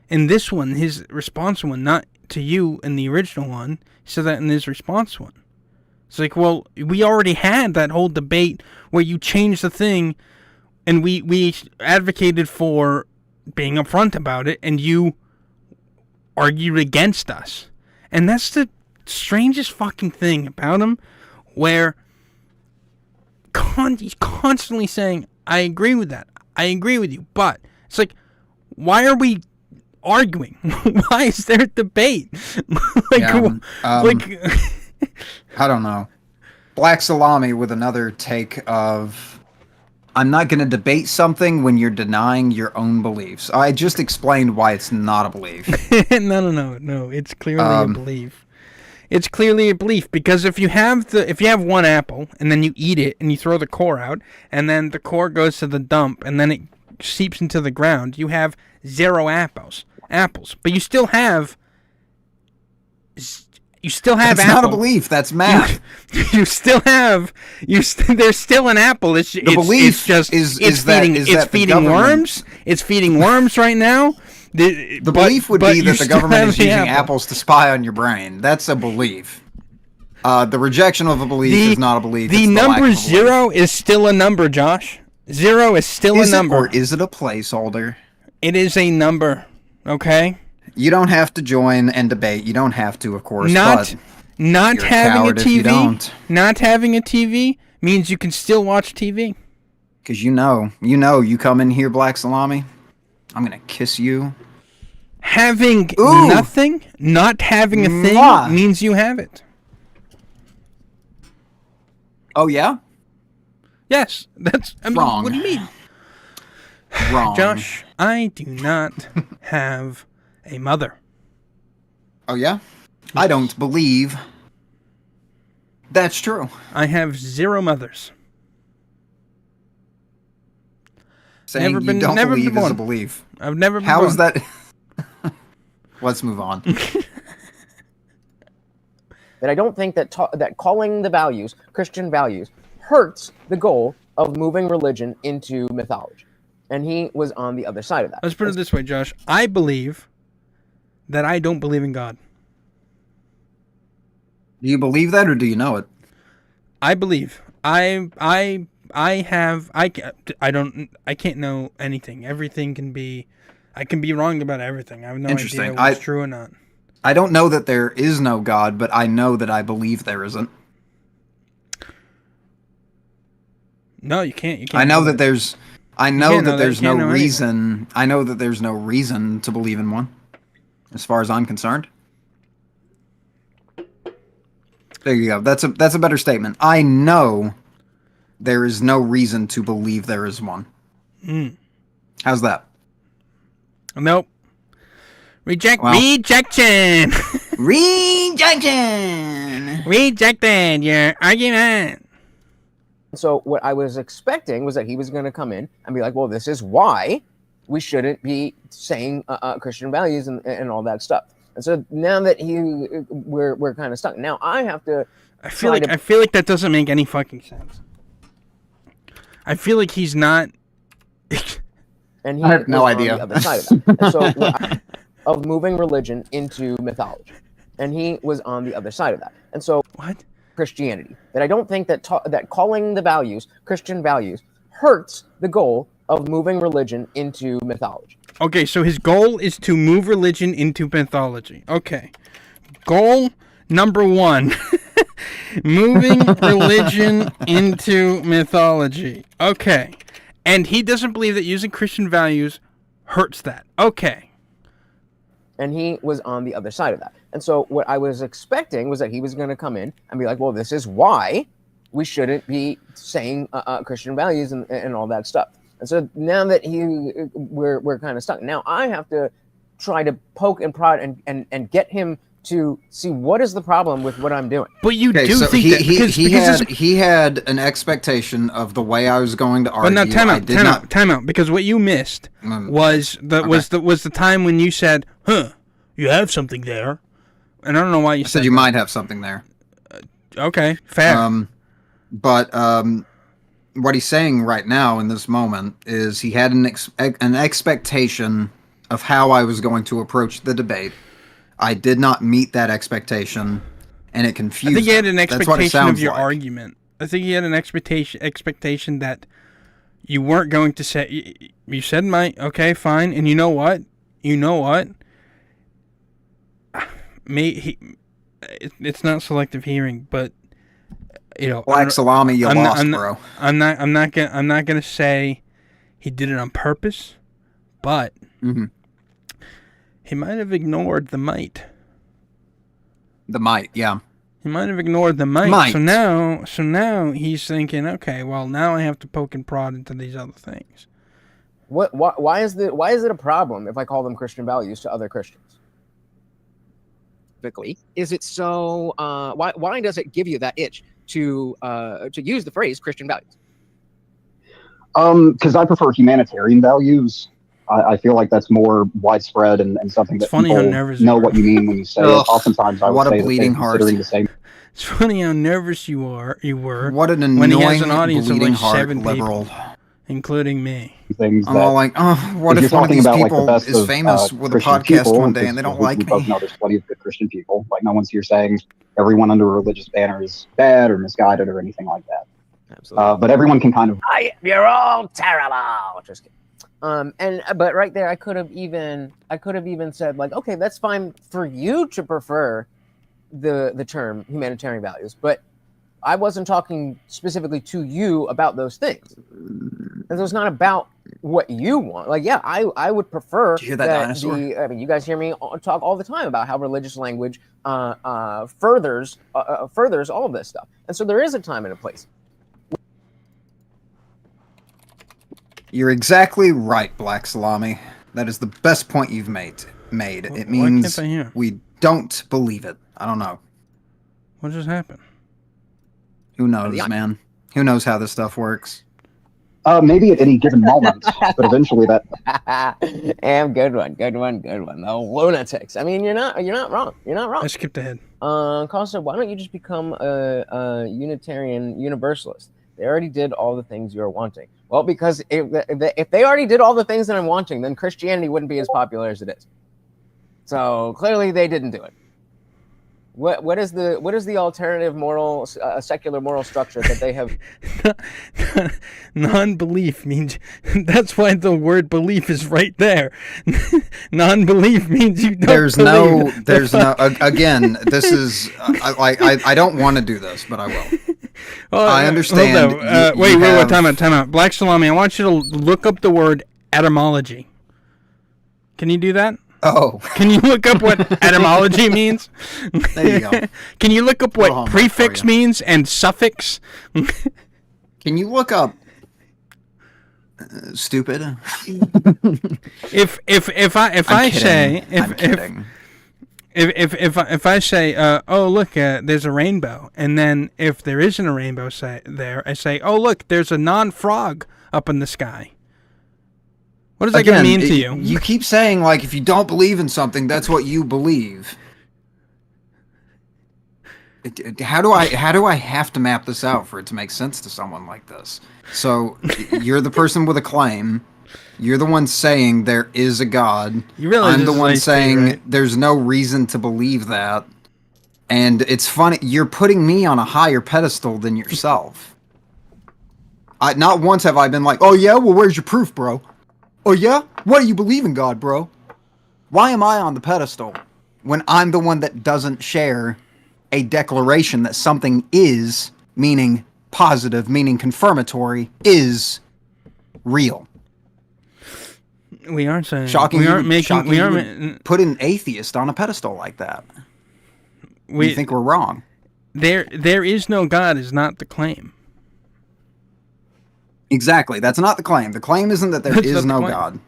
in this one, his response one, not to you in the original one. He said that in his response one. It's like, well, we already had that whole debate where you changed the thing, and we advocated for being upfront about it, and you argued against us, and that's the strangest fucking thing about him, where he's constantly saying, I agree with that, I agree with you, but it's like, why are we arguing? Why is there a debate? I don't know. Black Salami with another take of, I'm not going to debate something when you're denying your own beliefs. I just explained why it's not a belief. No, it's clearly a belief. It's clearly a belief, because if you have one apple and then you eat it and you throw the core out and then the core goes to the dump and then it seeps into the ground, you have 0 apples. But you still have That's not a belief. That's math. There's still an apple. It's feeding worms. It's feeding worms right now. The belief would be that the government is using apples to spy on your brain. That's a belief. The rejection of a belief is not a belief. The number 0 is still a number, Josh. 0 is still a number. Or is it a placeholder? It is a number. Okay. You don't have to join and debate. You don't have to, of course. Not having a TV. Not having a TV means you can still watch TV. Because you come in here, Black Salami, I'm gonna kiss you. Having nothing, not having a thing means you have it. Oh yeah? Yes, wrong. What do you mean? Wrong. Josh, I do not have a mother. Oh yeah? I don't believe that's true. I have 0 mothers. Saying you don't believe is a belief. I've never been born. How is that? Let's move on. That I don't think that calling the values Christian values hurts the goal of moving religion into mythology. And he was on the other side of that. Let's put it this way, Josh. I believe that I don't believe in God. Do you believe that, or do you know it? I believe. I can't know anything. Everything can be. I can be wrong about everything. I have no idea what's true or not. I don't know that there is no God, but I know that I believe there isn't. No, you can't. I know that there's. I know that there's no reason. I know that there's no reason to believe in one, as far as I'm concerned. There you go. That's a better statement. I know there is no reason to believe there is one. How's that? Nope. Rejection. Rejected your argument. So what I was expecting was that he was going to come in and be like, well, this is why we shouldn't be saying Christian values and all that stuff. And so now that we're kind of stuck. Now I have to I feel like that doesn't make any fucking sense. I feel like he's not. And he I have no was idea. on the other side of that. And so of moving religion into mythology, and he was on the other side of that. And so what? Christianity. That I don't think that that calling the values Christian values hurts the goal of moving religion into mythology. Okay, so his goal is to move religion into mythology. Okay. Goal number 1. Moving religion into mythology. Okay. And he doesn't believe that using Christian values hurts that. Okay. And he was on the other side of that. And so what I was expecting was that he was going to come in and be like, well, this is why we shouldn't be saying Christian values and all that stuff. And so now that we're kind of stuck. Now I have to try to poke and prod and get him to see what is the problem with what I'm doing. But you do think that he had an expectation of the way I was going to argue. But now time out, because what you missed was the time when you said, "Huh, you have something there," and I don't know why you said you might have something there. Okay, fair. But what he's saying right now in this moment is he had an expectation of how I was going to approach the debate. I did not meet that expectation, and it confused I think he had an expectation of your like. argument. I think he had an expectation that you weren't going to say. You said okay, fine, and you know what? It's not selective hearing, but Black salami, you lost, bro. I'm not gonna say he did it on purpose, but he might have ignored the might. The might, yeah. He might have ignored the might. So now he's thinking, okay, well now I have to poke and prod into these other things. Why is it a problem if I call them Christian values to other Christians? Is it so? Why does it give you that itch to use the phrase Christian values? Because I prefer humanitarian values. I feel like that's more widespread and something that people know what you mean when you say it. Oftentimes, I would say bleeding heart. The same. It's funny how nervous you were. What an annoying, when he has an audience bleeding of like heart 7 liberal. people, including me. Things I'm all like, what if one of these people is famous with a podcast one day and they don't like me? We both know there's plenty of good Christian people. Like, no one's here saying everyone under a religious banner is bad or misguided or anything like that. Absolutely. But everyone can kind of. You're all terrible. Just kidding. But right there, I could have even said like, okay, that's fine for you to prefer the term humanitarian values, but I wasn't talking specifically to you about those things. And so it's not about what you want. Like, yeah, I would prefer Did you hear that dinosaur? I mean, you guys hear me talk all the time about how religious language furthers all of this stuff. And so there is a time and a place. You're exactly right, Black Salami. That is the best point you've made. It means we don't believe it. I don't know. What just happened? Who knows, man? Who knows how this stuff works? Maybe at any given moment, but eventually that. Good one. The lunatics. I mean, you're not wrong. I skipped ahead. Costa, why don't you just become a Unitarian Universalist? They already did all the things you're wanting. Well, because if they already did all the things that I'm wanting, then Christianity wouldn't be as popular as it is. So clearly, they didn't do it. What is the alternative moral, secular moral structure that they have? Non-belief means that's why the word belief is right there. Non-belief means you don't. There's no. Again, this is I don't want to do this, but I will. I understand. Wait, time out. Black Salami, I want you to look up the word etymology. Can you do that? Oh. Can you look up what etymology means? There you go. Can you look up what prefix means and suffix? Can you look up stupid? If I say, oh look, there's a rainbow, and then if there isn't a rainbow I say, oh look, there's a non-frog up in the sky. What does that going to mean to you? You keep saying, like, if you don't believe in something, that's what you believe. How do I have to map this out for it to make sense to someone like this? So you're the person with a claim. You're the one saying there is a God. I'm the one saying right? There's no reason to believe that. And it's funny, you're putting me on a higher pedestal than yourself. Not once have I been like, oh yeah, well where's your proof, bro? Oh yeah? What do you believe in God, bro? Why am I on the pedestal when I'm the one that doesn't share a declaration that something is, meaning positive, meaning confirmatory, is real? We aren't saying shocking. We aren't making. We aren't put an atheist on a pedestal like that. We think we're wrong. There is no God is not the claim. Exactly. That's not the claim. The claim isn't that there is no God.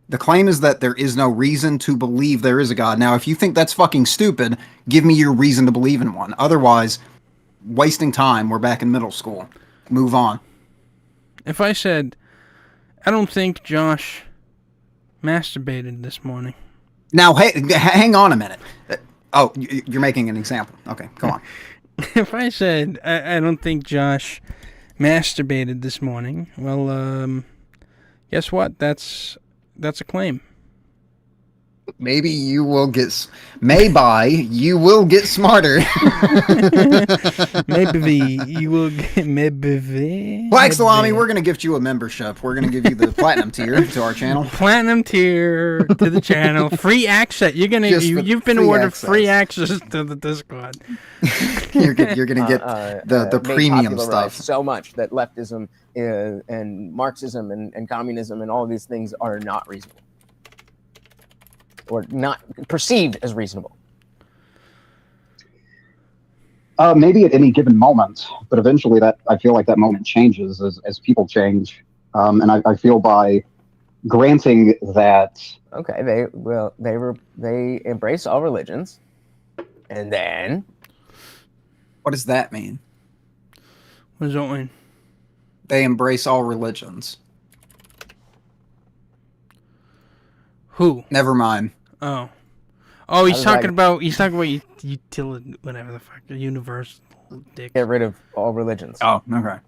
The claim is that there is no reason to believe there is a God. Now, if you think that's fucking stupid, give me your reason to believe in one. Otherwise, wasting time. We're back in middle school. Move on. If I said, I don't think Josh masturbated this morning. Now, hey, hang on a minute. Oh, you're making an example. Okay, go on. If I said, I don't think Josh masturbated this morning, well, guess what? That's a claim. Maybe you will get... you will get smarter. Maybe you will get... Maybe... Black Salami, we're going to gift you a membership. We're going to give you the platinum tier to our channel. Platinum tier to the channel. Free access. You've been awarded free access to the Discord. You're going to get the premium stuff. So much that leftism and Marxism and communism and all of these things are not reasonable. Or not perceived as reasonable. Maybe at any given moment, but eventually I feel like that moment changes as people change. And I feel by granting that... Okay, they embrace all religions. And then... What does that mean? What does that mean? They embrace all religions. Who? Never mind. Oh, he's talking about utility, whatever the fuck, universal dick. Get rid of all religions. Oh, okay.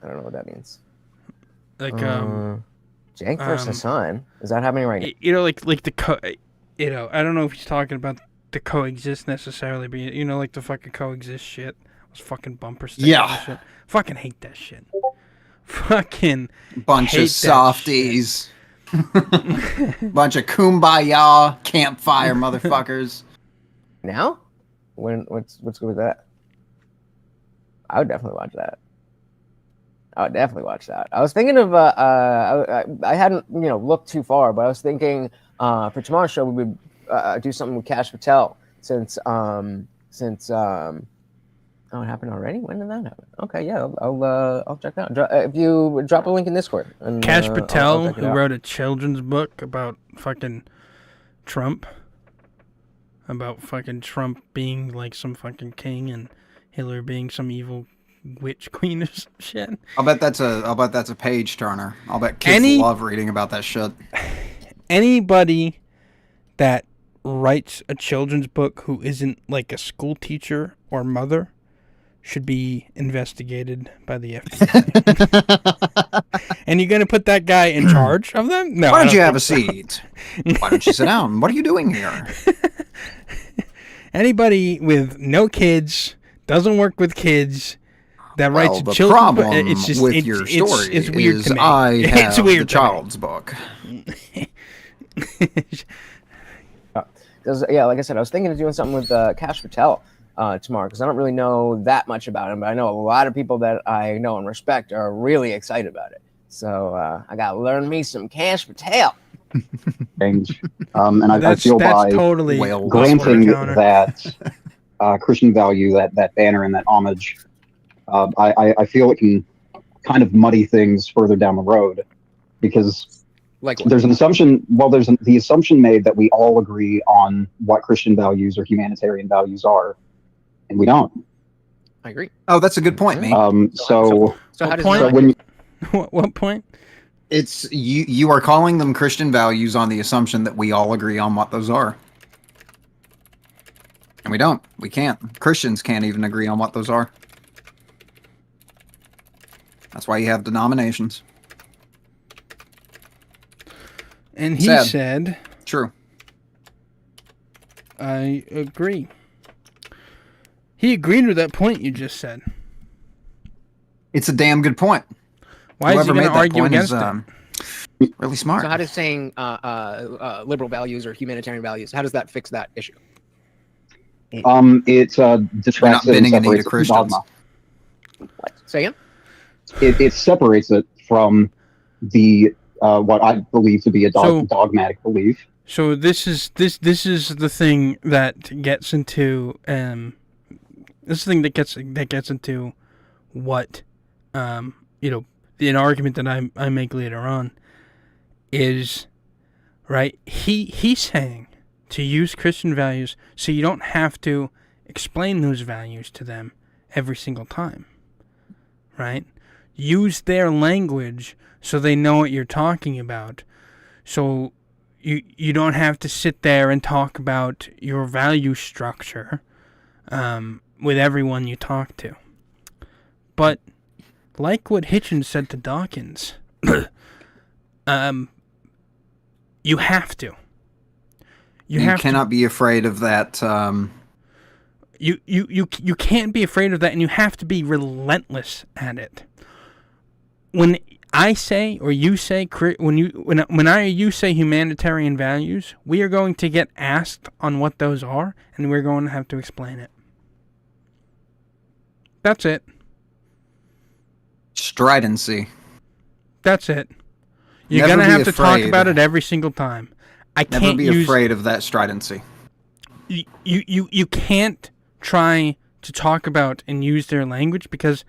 I don't know what that means. Like Jank versus Hassan. Is that happening right now? You know, like the I don't know if he's talking about the coexist necessarily, but like the fucking coexist shit. Those fucking bumper stickers. Yeah. And shit. Fucking hate that shit. Fucking bunch of softies. Bunch of kumbaya campfire motherfuckers. Now? What's good with that? I would definitely watch that. I was thinking of I hadn't looked too far, but I was thinking for tomorrow's show we would do something with Kash Patel since Oh, it happened already? When did that happen? Okay, yeah, I'll check that out. If you drop a link in Discord. And, Kash Patel, who wrote a children's book about fucking Trump. About fucking Trump being like some fucking king and Hillary being some evil witch queen or some shit. I'll bet that's a page turner. I'll bet kids love reading about that shit. Anybody that writes a children's book who isn't like a school teacher or mother should be investigated by the FBI. And you're going to put that guy in charge of them? No. Why don't you have a seat? Why don't you sit down? What are you doing here? Anybody with no kids, doesn't work with kids, that writes the children's problem book, with your story it's weird is to me. I have it's weird the child's book. Yeah, like I said, I was thinking of doing something with Kash Patel tomorrow because I don't really know that much about him, but I know a lot of people that I know and respect are really excited about it. So I got to learn me some Kash Patel. Change. And I feel by totally granting that Christian value, that banner and that homage, I feel it can kind of muddy things further down the road because there's an assumption. Well, there's the assumption made that we all agree on what Christian values or humanitarian values are, and we don't. I agree. Oh, that's a good point, mate. So how does what point? It's you are calling them Christian values on the assumption that we all agree on what those are. And we don't. We can't. Christians can't even agree on what those are. That's why you have denominations. And he said... True. I agree. He agreed with that point you just said. It's a damn good point. Why is he going to argue against it? Really smart. So how does saying liberal values or humanitarian values, how does that fix that issue? It detracts it and separates it from dogma. What? Say again? It separates it from the what I believe to be a dogmatic belief. So this is the thing that gets into what an argument that I make later on is, right, he's saying to use Christian values so you don't have to explain those values to them every single time, right? Use their language so they know what you're talking about, so you don't have to sit there and talk about your value structure with everyone you talk to. But like what Hitchens said to Dawkins, you have to. You cannot be afraid of that. You can't be afraid of that, and you have to be relentless at it. When I say, or you say, you say humanitarian values, we are going to get asked on what those are, and we're going to have to explain it. That's it. Stridency. That's it. You're going to have to talk about it every single time. Never be afraid of that stridency. You can't try to talk about and use their language because,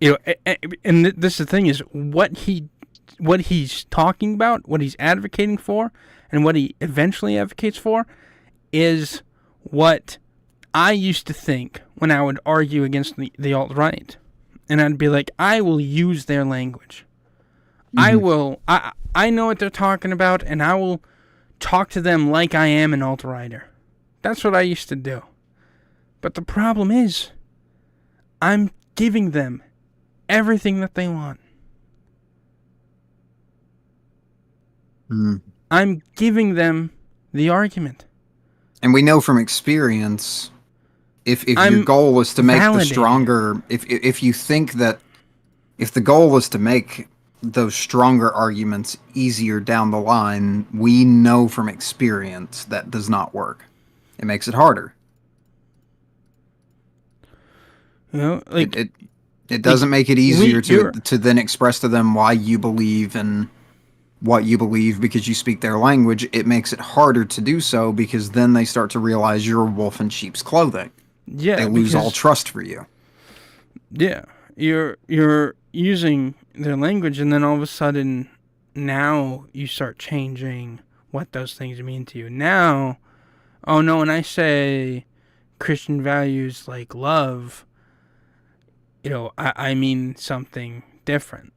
and this is the thing, is what he's talking about, what he's advocating for, and what he eventually advocates for is what I used to think when I would argue against the alt-right. And I'd be like, I will use their language. Mm-hmm. I know what they're talking about, and I will talk to them like I am an alt-righter. That's what I used to do. But the problem is, I'm giving them everything that they want. I'm giving them the argument. And we know from experience, if your goal is to make the stronger, if you think that, if the goal is to make those stronger arguments easier down the line, we know from experience that does not work. It makes it harder. It doesn't make it easier to then express to them why you believe and what you believe because you speak their language. It makes it harder to do so because then they start to realize you're a wolf in sheep's clothing. Yeah, they lose all trust for you. Yeah, you're using their language, and then all of a sudden, now you start changing what those things mean to you. Now, oh no, when I say Christian values like love, I mean something different.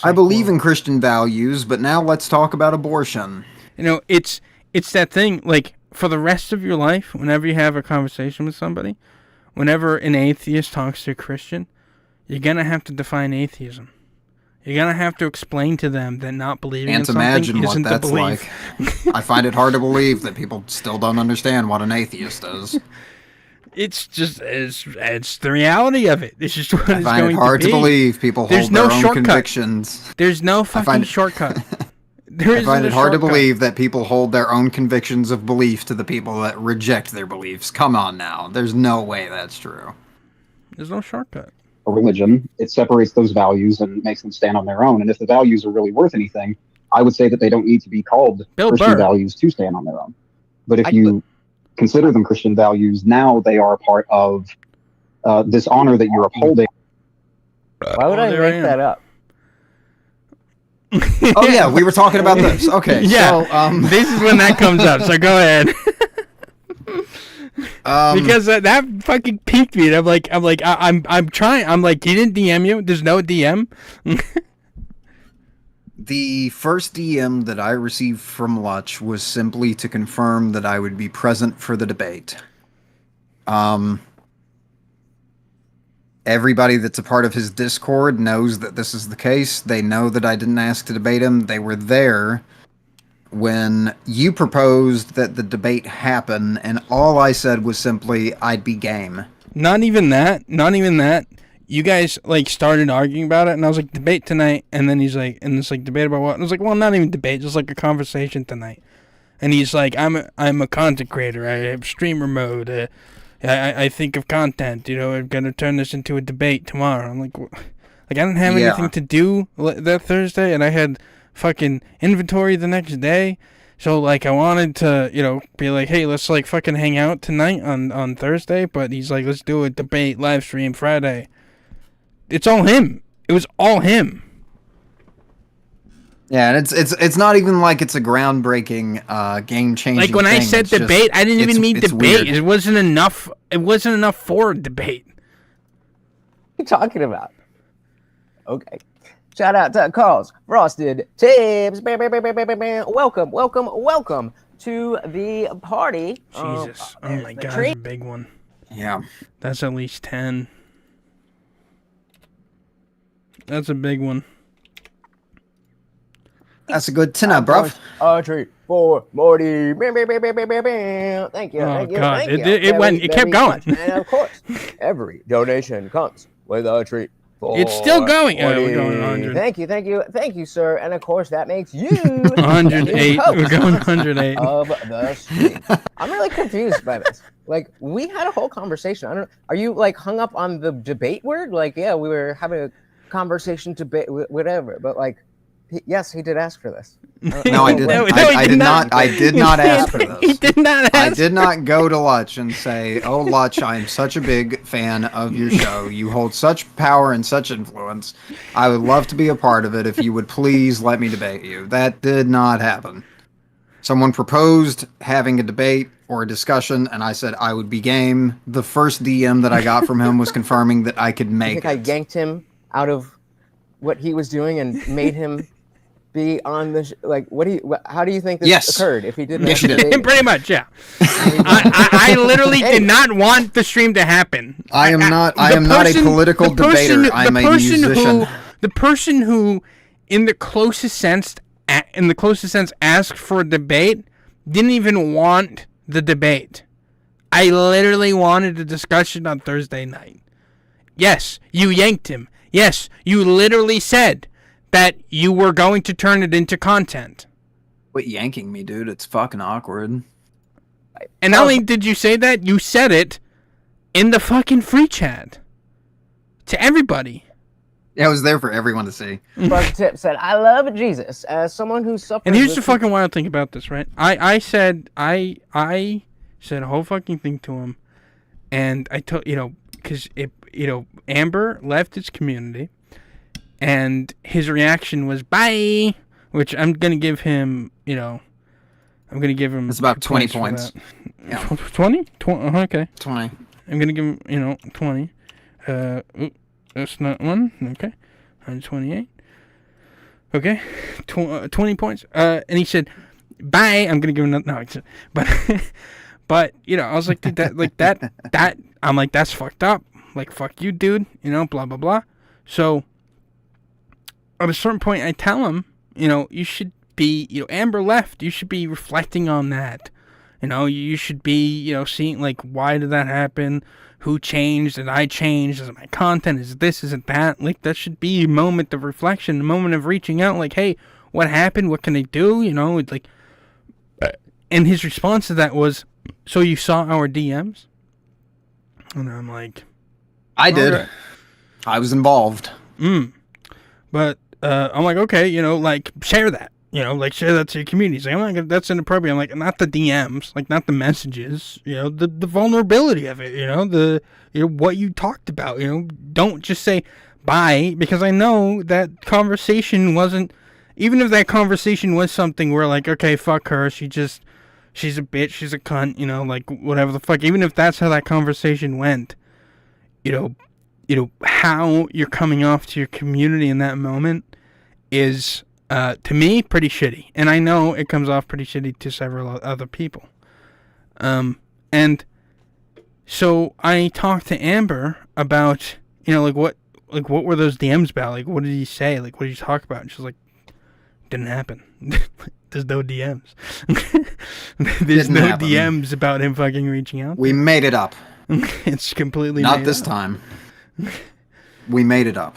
I believe in Christian values, but now let's talk about abortion. It's that thing, like, for the rest of your life, whenever you have a conversation with somebody, whenever an atheist talks to a Christian, you're going to have to define atheism. You're going to have to explain to them that not believing in something isn't a belief. Like. I find it hard to believe that people still don't understand what an atheist is. It's just, it's the reality of it. It's just what it's going to be. I find it hard to believe people hold their own convictions. There's no fucking shortcut. I find it hard to believe that people hold their own convictions of belief to the people that reject their beliefs. Come on now. There's no way that's true. There's no shortcut. A religion, it separates those values and makes them stand on their own. And if the values are really worth anything, I would say that they don't need to be called Christian values to stand on their own. But if you consider them Christian values, now they are a part of this honor that you're upholding. Why would I make that up? Oh yeah, we were talking about this. Okay, yeah. So, this is when that comes up. So go ahead. Because that fucking piqued me. And I'm trying. I'm like, he didn't DM you. There's no DM. The first DM that I received from Lutch was simply to confirm that I would be present for the debate. Everybody that's a part of his Discord knows that this is the case. They know that I didn't ask to debate him. They were there when you proposed that the debate happen, and all I said was simply, I'd be game. Not even that. You guys, like, started arguing about it, and I was like, debate tonight, and then he's like, and it's like, debate about what? And I was like, well, not even debate, just like a conversation tonight. And he's like, I'm a content creator. I have streamer mode. I think of content. I'm gonna turn this into a debate tomorrow. I'm like, I didn't have anything to do that Thursday, and I had fucking inventory the next day. So, like, I wanted to, be like, hey, let's, like, fucking hang out tonight on Thursday. But he's like, let's do a debate live stream Friday. It's all him. It was all him. Yeah, and it's not even like it's a groundbreaking, game-changing like, when thing. I said debate, I didn't even mean debate. Weird. It wasn't enough. It wasn't enough for a debate. What are you talking about? Okay. Shout out to Carl's Frosted Tips. Welcome to the party. Jesus. Oh my God, that's a big one. Yeah. That's at least 10. That's a big one. That's a good tenor, bruv. A treat for Morty. Thank you. Oh, thank you. God. Thank you. It kept going. And of course, every donation comes with a treat. It's still going. We're going 100. Thank you, sir. And of course, that makes you 108. We're going 108 of the stream. I'm really confused by this. Like, we had a whole conversation. I don't know. Are you like hung up on the debate word? Like, yeah, we were having a conversation, debate, whatever. But like, yes, he did ask for this. No, I didn't. I did not. I did not ask for this. He did not ask. I did not go to Lutch and say, "Oh, Lutch, I am such a big fan of your show. You hold such power and such influence. I would love to be a part of it. If you would please let me debate you." That did not happen. Someone proposed having a debate or a discussion, and I said I would be game. The first DM that I got from him was confirming that I could make it. I yanked him out of what he was doing and made him be on the how do you think this occurred if he didn't? Yes, you did. Pretty much, yeah. I literally did not want the stream to happen. I am not a political debater. I'm a musician. The person who, in the closest sense, asked for a debate, didn't even want the debate. I literally wanted a discussion on Thursday night. Yes, you yanked him. Yes, you literally said that you were going to turn it into content. Quit yanking me, dude. It's fucking awkward. And not only did you say that, you said it in the fucking free chat. To everybody. Yeah, it was there for everyone to see. Buck Tip said, I love Jesus. As someone who suffers... And here's the fucking wild thing about this, right? I said a whole fucking thing to him. And I told, because, Amber left his community. And his reaction was, bye, which I'm going to give him, It's about 20 points. Yeah. 20? Okay. 20. I'm going to give him, 20. That's not one. Okay. 128. Okay. 20 points. And he said, bye. I'm going to give him no. But, I was like, dude, that, I'm like, that's fucked up. Like, fuck you, dude. Blah, blah, blah. So, at a certain point, I tell him, you should be, Amber left. You should be reflecting on that. You should be, seeing, like, why did that happen? Who changed? Did I change? Is it my content? Is it this? Is it that? Like, that should be a moment of reflection, a moment of reaching out. Like, hey, what happened? What can I do? It's like, and his response to that was, so you saw our DMs? And I'm like, I did. Right. I was involved. But I'm like, okay, like, share that. Share that to your communities. Like, I'm like, that's inappropriate. I'm like, not the DMs, like, not the messages, the vulnerability of it, what you talked about, don't just say bye, because I know that conversation wasn't, even if that conversation was something where, like, okay, fuck her, she's a bitch, she's a cunt, like, whatever the fuck, even if that's how that conversation went, how you're coming off to your community in that moment is, to me, pretty shitty. And I know it comes off pretty shitty to several other people. And So I talked to Amber about, what were those DMs about? Like, what did he say? Like, what did you talk about? And she's like, didn't happen. There's no DMs. There's no DMs about him fucking reaching out. We made it up. It's completely not made this up. time. We made it up.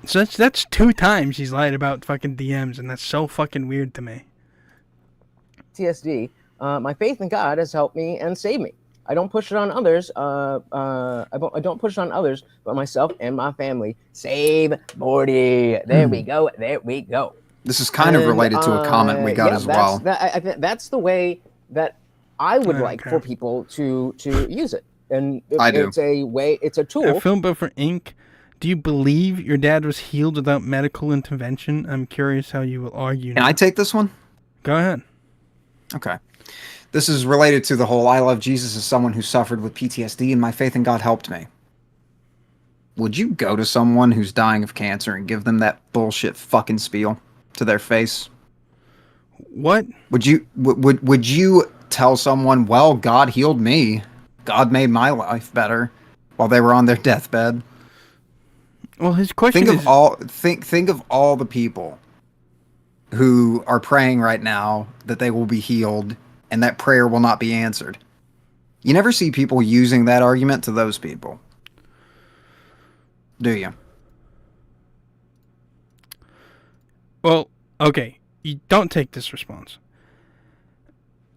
So that's 2 times he's lied about fucking DMs, and that's so fucking weird to me. PTSD. My faith in God has helped me and saved me. I don't push it on others. I don't push it on others, but myself and my family. Save Morty. There we go. There we go. This is kind of related to a comment we got as well. That's the way that I would like for people to use it. And it's a way. It's a tool. FilmBuffer Inc. Do you believe your dad was healed without medical intervention? I'm curious how you will argue. Can I take this one? Go ahead. Okay. This is related to the whole I love Jesus as someone who suffered with PTSD and my faith in God helped me. Would you go to someone who's dying of cancer and give them that bullshit fucking spiel to their face? What? Would you tell someone, well, God healed me. God made my life better while they were on their deathbed? Well, his question is... Think of all the people who are praying right now that they will be healed and that prayer will not be answered. You never see people using that argument to those people. Do you? Well, okay. You don't take this response.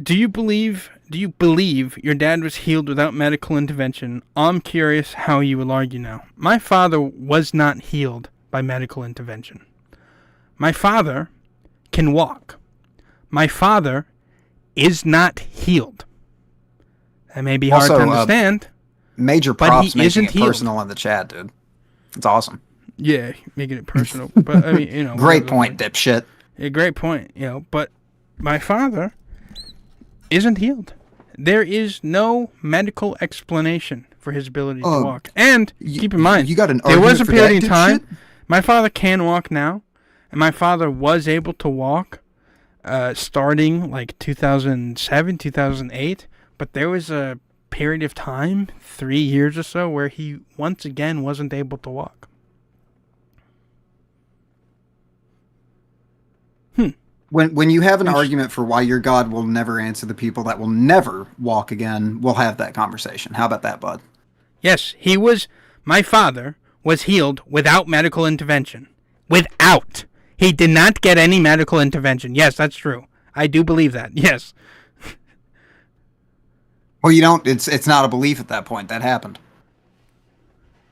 Do you believe your dad was healed without medical intervention? I'm curious how you will argue now. My father was not healed by medical intervention. My father can walk. My father is not healed. That may be hard to understand. Major props making it personal in the chat, dude. It's awesome. Yeah, making it personal. But I mean, great point, dipshit. Yeah, great point. But my father isn't healed. There is no medical explanation for his ability to walk. And keep in mind, there was a period in time. My father can walk now, and my father was able to walk starting like 2007, 2008. But there was a period of time, 3 years or so, where he once again wasn't able to walk. When you have an argument for why your God will never answer the people that will never walk again, we'll have that conversation. How about that, bud? Yes, my father was healed without medical intervention. Without. He did not get any medical intervention. Yes, that's true. I do believe that. Yes. Well, you don't, it's not a belief at that point. That happened.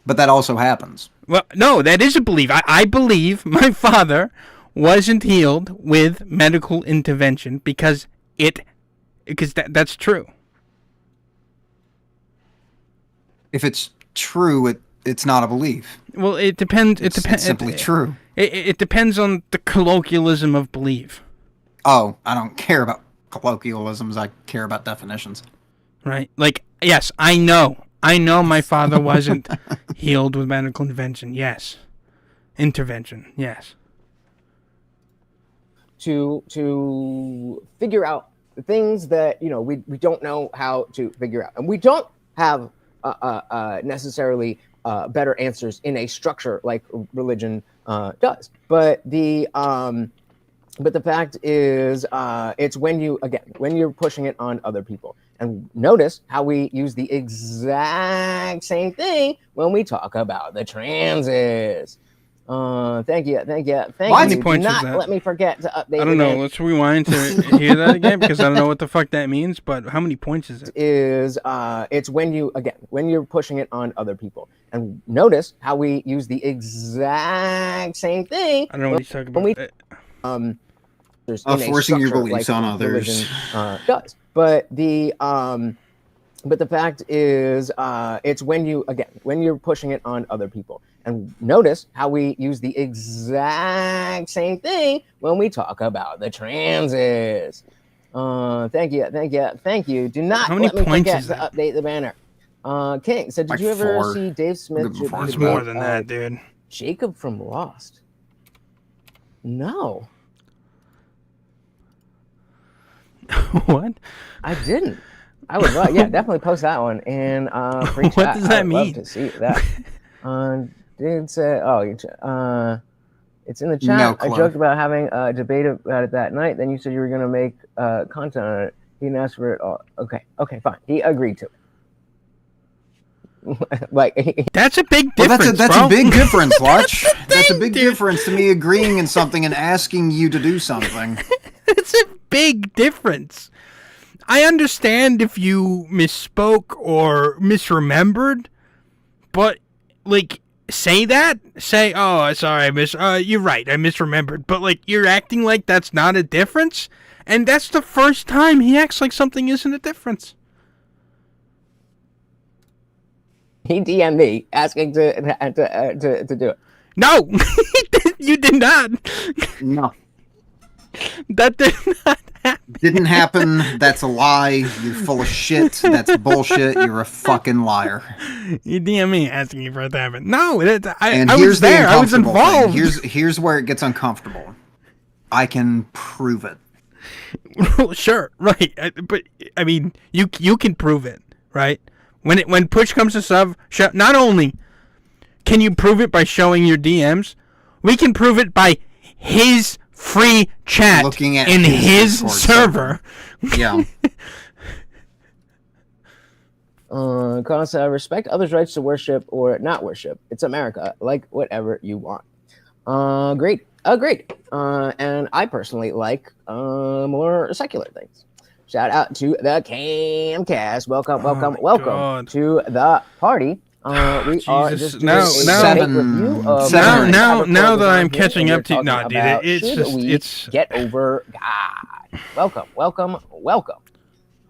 But that also happens. Well, no, that is a belief. I believe my father wasn't healed with medical intervention because that's true. If it's true, it's not a belief. Well, it depends. It's simply true. It depends on the colloquialism of belief. Oh, I don't care about colloquialisms. I care about definitions. Right? Like, yes, I know my father wasn't healed with medical intervention. Yes. Intervention. Yes. To figure out the things that we don't know how to figure out, and we don't have necessarily better answers in a structure like religion does. But the fact is, it's when you're pushing it on other people. And notice how we use the exact same thing when we talk about the transes. Thank you. How many points is that? Let me forget to update. I don't know. Let's rewind to hear that again because I don't know what the fuck that means. But how many points is it? It's when you're pushing it on other people. And notice how we use the exact same thing. I don't know what he's talking about. Forcing your beliefs on others does. But the fact is, it's when you're pushing it on other people. And notice how we use the exact same thing when we talk about the transes. Thank you. Do not let me forget to update the banner. King said, did you ever see Dave Smith? It's more than that, dude. Jacob from Lost. No. What? I didn't. I would love, yeah, definitely post that one in free chat. What does that mean? Love to see that. Did say, it's in the chat. No I clue. joked about having a debate about it that night. Then you said you were going to make content on it. He didn't ask for it all. Okay, fine. He agreed to it. Like that's a big difference. Well, that's bro. a big difference, Lutch. That's a big difference to me agreeing in something and asking you to do something. It's a big difference. I understand if you misspoke or misremembered, but like say, oh, sorry, you're right, I misremembered. But like you're acting like that's not a difference, and that's the first time he acts like something isn't a difference. he DM'd me asking to do it. No, you did not. No. That did not happen. Didn't happen. That's a lie. You're full of shit. That's bullshit. You're a fucking liar. You DM me asking you for it to happen. No, I here's was there. I was involved. Here's where it gets uncomfortable. I can prove it. Sure, right. But I mean, you can prove it, right? When push comes to shove, not only can you prove it by showing your DMs, we can prove it by his free chat looking at in his server. Yeah. Cause respect others' rights to worship or not worship. It's America. Like whatever you want. Great. And I personally like more secular things. Shout out to the Camcast. Welcome God. to the party. We are just doing now that I'm here, catching and up to, we're no, talking dude, about it's should just we it's get over God. Welcome.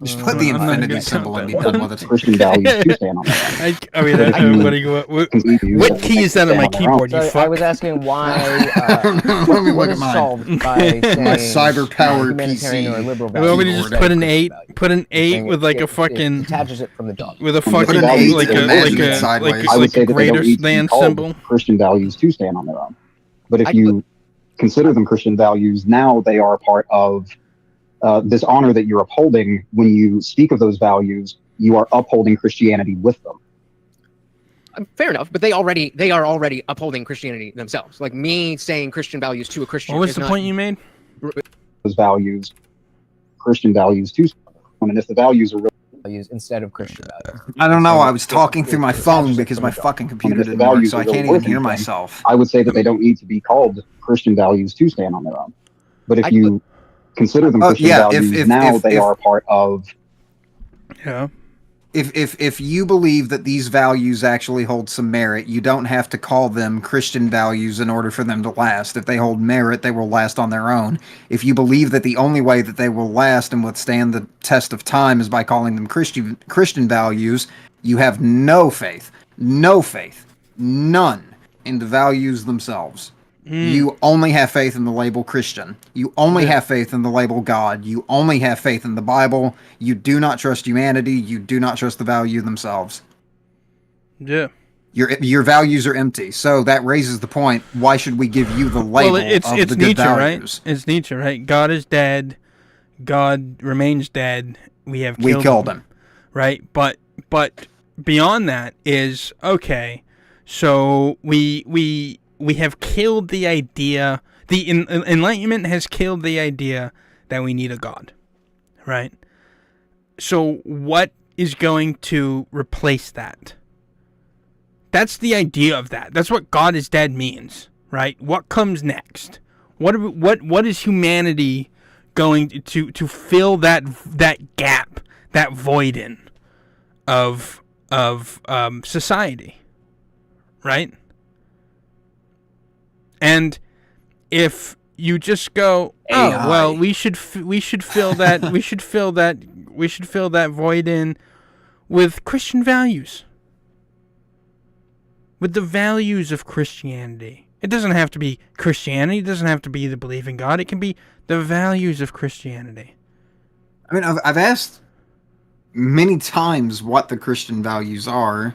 Just put the infinity symbol and be done with it. Christian values do stand on their own. I mean, everybody, what key is that on my keyboard? You Sorry, fuck. I was asking why. Let me what look at is mine. solved by saying My cyber-powered humanitarian PC. or liberal You want me to values just put an over 8? Put an 8 saying with like a it fucking detaches it from the dog. with a Put fucking an 8 like and imagine it sideways. I would say a that they don't greater need to be than called symbol. Christian values to stand on their own. But if you consider them Christian values, now they are part of this honor that you're upholding. When you speak of those values, you are upholding Christianity with them. Fair enough, but they are already upholding Christianity themselves. Like me saying Christian values to a Christian. What was the point you made? Those values, Christian values to someone, and if the values are really Values instead of Christian values. I don't know. I was talking through my phone because my fucking computer didn't work, so I can't even hear myself. I would say that they don't need to be called Christian values to stand on their own. But if you consider them Christian values, they are part of. Yeah. If you believe that these values actually hold some merit, you don't have to call them Christian values in order for them to last. If they hold merit, they will last on their own. If you believe that the only way that they will last and withstand the test of time is by calling them Christian values, you have no faith, none in the values themselves. You only have faith in the label Christian. You only have faith in the label God. You only have faith in the Bible. You do not trust humanity. You do not trust the value themselves. Yeah. Your values are empty. So that raises the point, why should we give you the label of the good Nietzsche, values? Right? It's Nietzsche, right? God is dead. God remains dead. We killed him. Right? But beyond that is, okay, so we have killed the idea, the Enlightenment has killed the idea that we need a God, right? So what is going to replace that? That's the idea of that. That's what God is dead means, right? What comes next? What is humanity going to fill that gap, that void in of society, right? And if you just go, oh well, we should fill that we should fill that void in with Christian values, with the values of Christianity. It doesn't have to be Christianity. It doesn't have to be the belief in God. It can be the values of Christianity. I mean, I've asked many times what the Christian values are.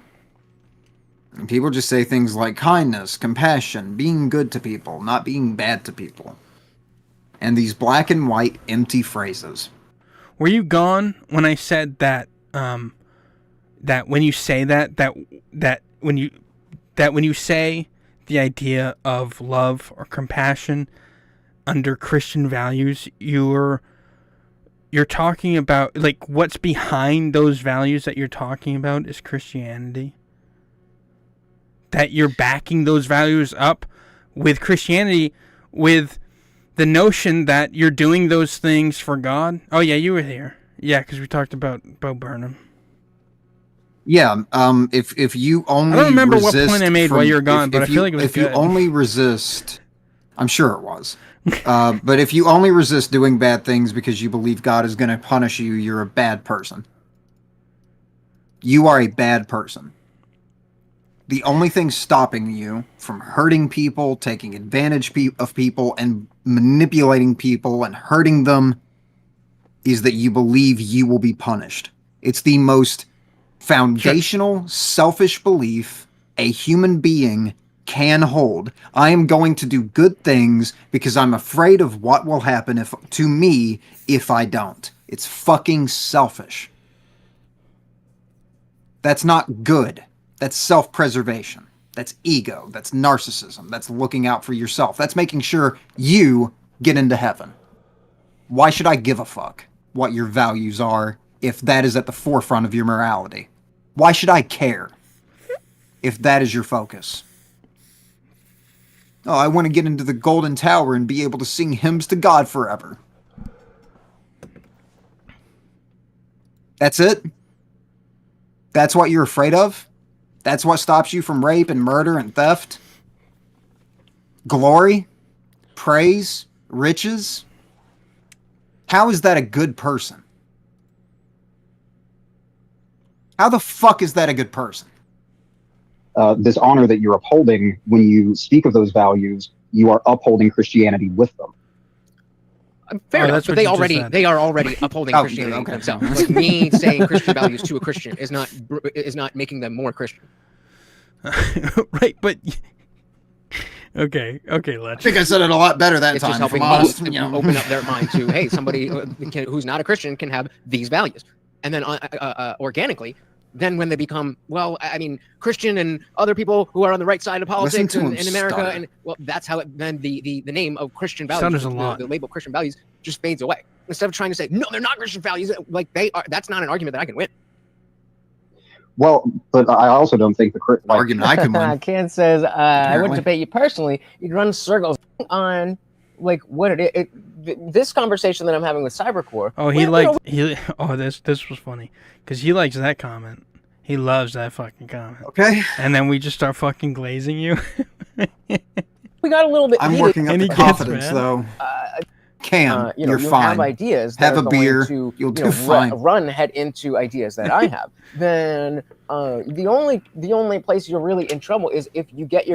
And people just say things like kindness, compassion, being good to people, not being bad to people. And these black and white empty phrases. Were you gone when I said that? That when you say that when you say the idea of love or compassion under Christian values, you're talking about, like, what's behind those values that you're talking about is Christianity. That you're backing those values up with Christianity, with the notion that you're doing those things for God. Oh yeah, you were here. Yeah, because we talked about Bo Burnham. Yeah, if you only I don't remember what point I made while you were gone, but I feel like it was good. If you only resist, I'm sure it was. But if you only resist doing bad things because you believe God is going to punish you, you're a bad person. You are a bad person. The only thing stopping you from hurting people, taking advantage of people, and manipulating people and hurting them is that you believe you will be punished. It's the most foundational, selfish belief a human being can hold. I am going to do good things because I'm afraid of what will happen to me if I don't. It's fucking selfish. That's not good. That's self-preservation. That's ego. That's narcissism. That's looking out for yourself. That's making sure you get into heaven. Why should I give a fuck what your values are if that is at the forefront of your morality? Why should I care if that is your focus? Oh, I want to get into the Golden Tower and be able to sing hymns to God forever. That's it? That's what you're afraid of? That's what stops you from rape and murder and theft? Glory? Praise? Riches? How is that a good person? How the fuck is that a good person? This honor that you're upholding, when you speak of those values, you are upholding Christianity with them. Fair enough, but they are already upholding Christianity themselves. Like, me saying Christian values to a Christian is not making them more Christian. Right, but okay, Lutch. I think I said it a lot better that time. It's just helping me open up their mind to, hey, somebody who's not a Christian can have these values, and then organically. Then when they become, well, I mean, Christian and other people who are on the right side of politics in America, and well, that's how then the name of Christian values, the label Christian values, just fades away. Instead of trying to say, no, they're not Christian values, like they are. That's not an argument that I can win. Well, but I also don't think the argument I can win. Ken says, I wouldn't debate you personally. You'd run circles on like what this conversation that I'm having with Cybercore. Oh, this was funny because he likes that comment. He loves that fucking comment. Okay. And then we just start fucking glazing you. We got a little bit. I'm working up the confidence though. Cam, you're fine. You have ideas. That have a beer. You'll do fine. Head into ideas that I have. Then the only place you're really in trouble is if you get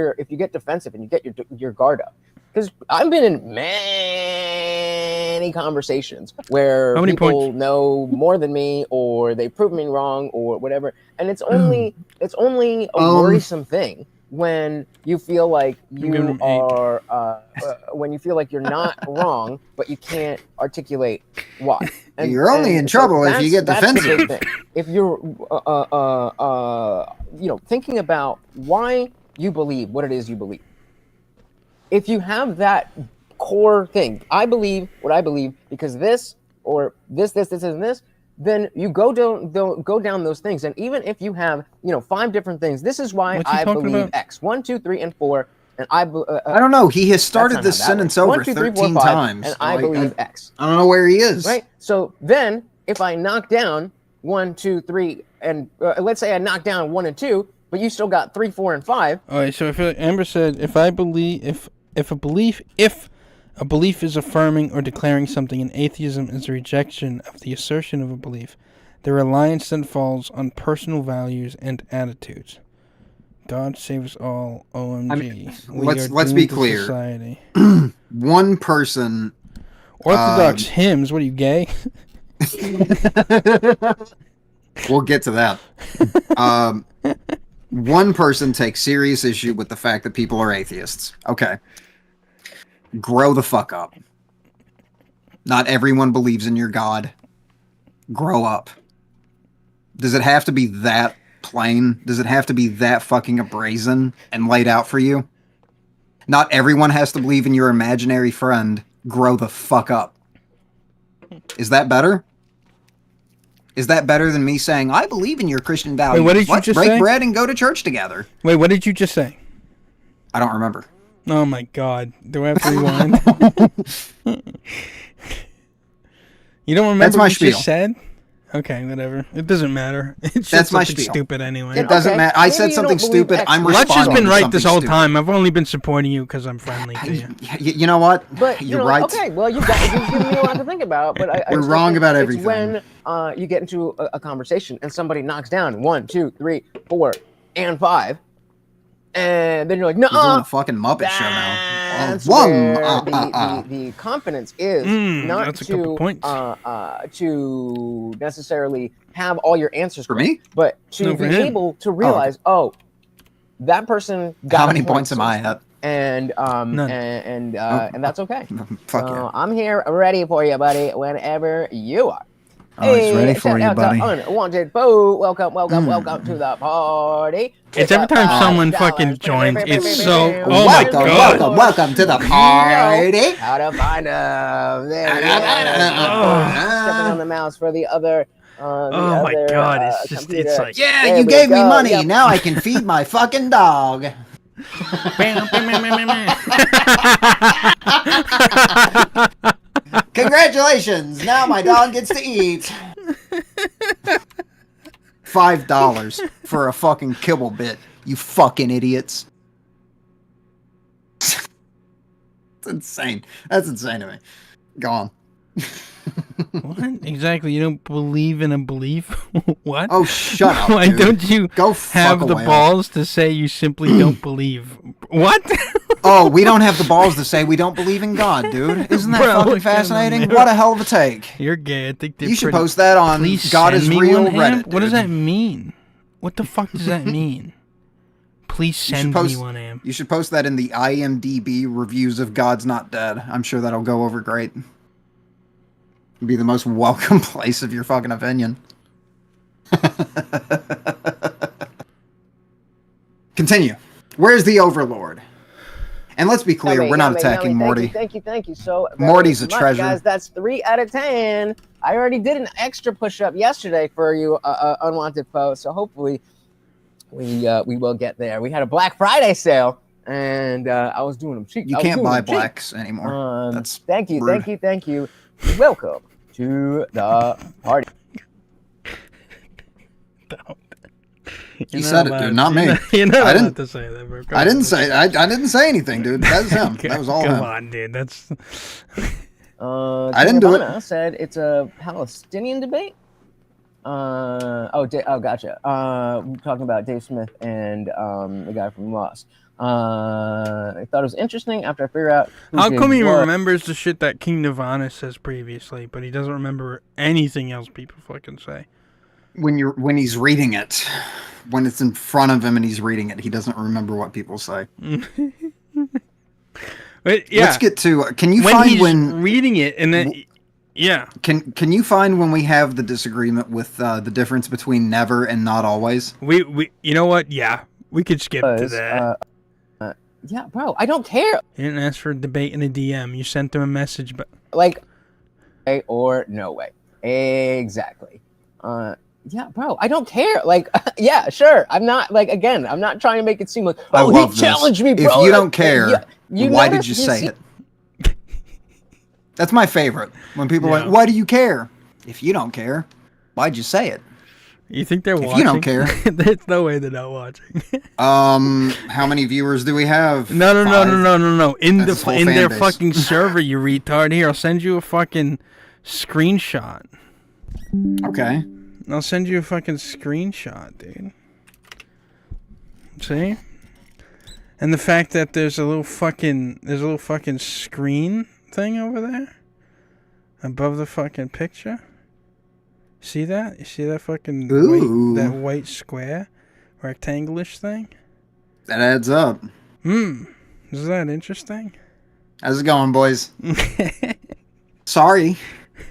defensive and you get your guard up. Because I've been in many conversations where people know more than me, or they prove me wrong, or whatever, and it's only a worrisome thing when you feel like you are when you feel like you're not wrong, but you can't articulate why. And you're only in trouble if you get defensive. If you're thinking about why you believe what it is you believe. If you have that core thing, I believe what I believe because this or this, and this, then you go down those things. And even if you have, 5 different things, this is why I believe about? X. 1, 2, 3, and 4. And I don't know. He has started this sentence over 1, 2, 3, 4, 13 times. And I believe X. I don't know where he is. Right? So then if I knock down 1, 2, 3, and let's say I knock down 1 and 2, but you still got 3, 4, and 5. All right. So if Amber said, if a belief is affirming or declaring something, and atheism is a rejection of the assertion of a belief, the reliance then falls on personal values and attitudes. God save us all, OMG. Let's be clear. Society. One person. Orthodox hymns. What are you, gay? We'll get to that. One person takes serious issue with the fact that people are atheists. Okay. Grow the fuck up. Not everyone believes in your God. Grow up. Does it have to be that plain? Does it have to be that fucking brazen and laid out for you? Not everyone has to believe in your imaginary friend. Grow the fuck up. Is that better? Is that better than me saying, I believe in your Christian values? Wait, what did you Let's just break say? bread and go to church together. Wait, what did you just say? I don't remember. Oh my god. Do I have to rewind? You don't remember what you just said? Okay, whatever. It doesn't matter. It's That's my something spiel. stupid anyway. It doesn't matter. I said something stupid. I'm responding. Lutch has been right this whole stupid. time. I've only been supporting you because I'm friendly to you. You know what? But You're right. Okay, well, you've given me a lot to think about. But You're wrong about everything. It's when you get into a conversation and somebody knocks down 1, 2, 3, 4, and 5, and then you're like, no, You're doing a fucking Muppet show now. That's where the confidence is not to necessarily have all your answers for me, but to be able to realize, that person got how many points am I at? And that's okay. Fuck yeah. I'm here ready for you, buddy, whenever you are. Oh, he's ready for you, buddy. Unwanted boo. Welcome to the party. It's every time someone fucking joins, it's so. Oh my god! Welcome to the party. How to find them? Stepping on the mouse for the other. Oh my god! It's just. It's like. Yeah, you gave me money. Yep. Now I can feed my fucking dog. Congratulations! Now my dog gets to eat. $5 for a fucking kibble bit. You fucking idiots. That's insane. That's insane to me. Go on. What exactly? You don't believe in a belief? What? Oh, shut up. Why dude. don't you have the balls to say you simply don't believe? What? Oh, we don't have the balls to say we don't believe in God, dude. Isn't that fucking fascinating? What a hell of a take. You're gay. I think you should post that on God is Real Reddit. What does that mean? What the fuck does that mean? Please send me one, Am. You should post that in the IMDb reviews of God's Not Dead. I'm sure that'll go over great. It'd be the most welcome place of your fucking opinion. Continue. Where's the Overlord? And let's be clear, we're not attacking Morty. Thank you. So Morty's a treasure. Guys, that's 3 out of 10. I already did an extra push-up yesterday for you, unwanted foe. So hopefully we will get there. We had a Black Friday sale, and I was doing them cheap. You can't buy blacks anymore. That's thank you. Welcome to the party. He said it, dude, not me. You're not allowed to say that, bro. I didn't say anything, dude. That was him. That was all him. Come on, dude. That's. I didn't do it. Said it's a Palestinian debate. Gotcha. We're talking about Dave Smith and the guy from Lost. I thought it was interesting after I figured out. How come he remembers the shit that King Nirvana says previously, but he doesn't remember anything else people fucking say? When he's reading it, when it's in front of him and he's reading it, he doesn't remember what people say. But, yeah. Let's get to. Can you find when reading it and then? Yeah. Can you find when we have the disagreement with the difference between never and not always? We you know what? Yeah, we could skip to that. Yeah, bro, I don't care. You didn't ask for a debate in a DM. You sent them a message, but like, way or no way. Exactly. Yeah, bro, I don't care. Like, yeah, sure. I'm not I'm not trying to make it seem like, he challenged me, bro. If you don't care, why did you say it? That's my favorite. When people are like, why do you care? If you don't care, why'd you say it? You think they're watching? If you don't care. There's no way they're not watching. How many viewers do we have? No. In their fucking server, you retard. Here, I'll send you a fucking screenshot. Okay. I'll send you a fucking screenshot, dude. See? And the fact that there's a little fucking screen thing over there above the fucking picture. See that? You see that fucking white square rectangle-ish thing? That adds up. Isn't that interesting? How's it going, boys? Sorry.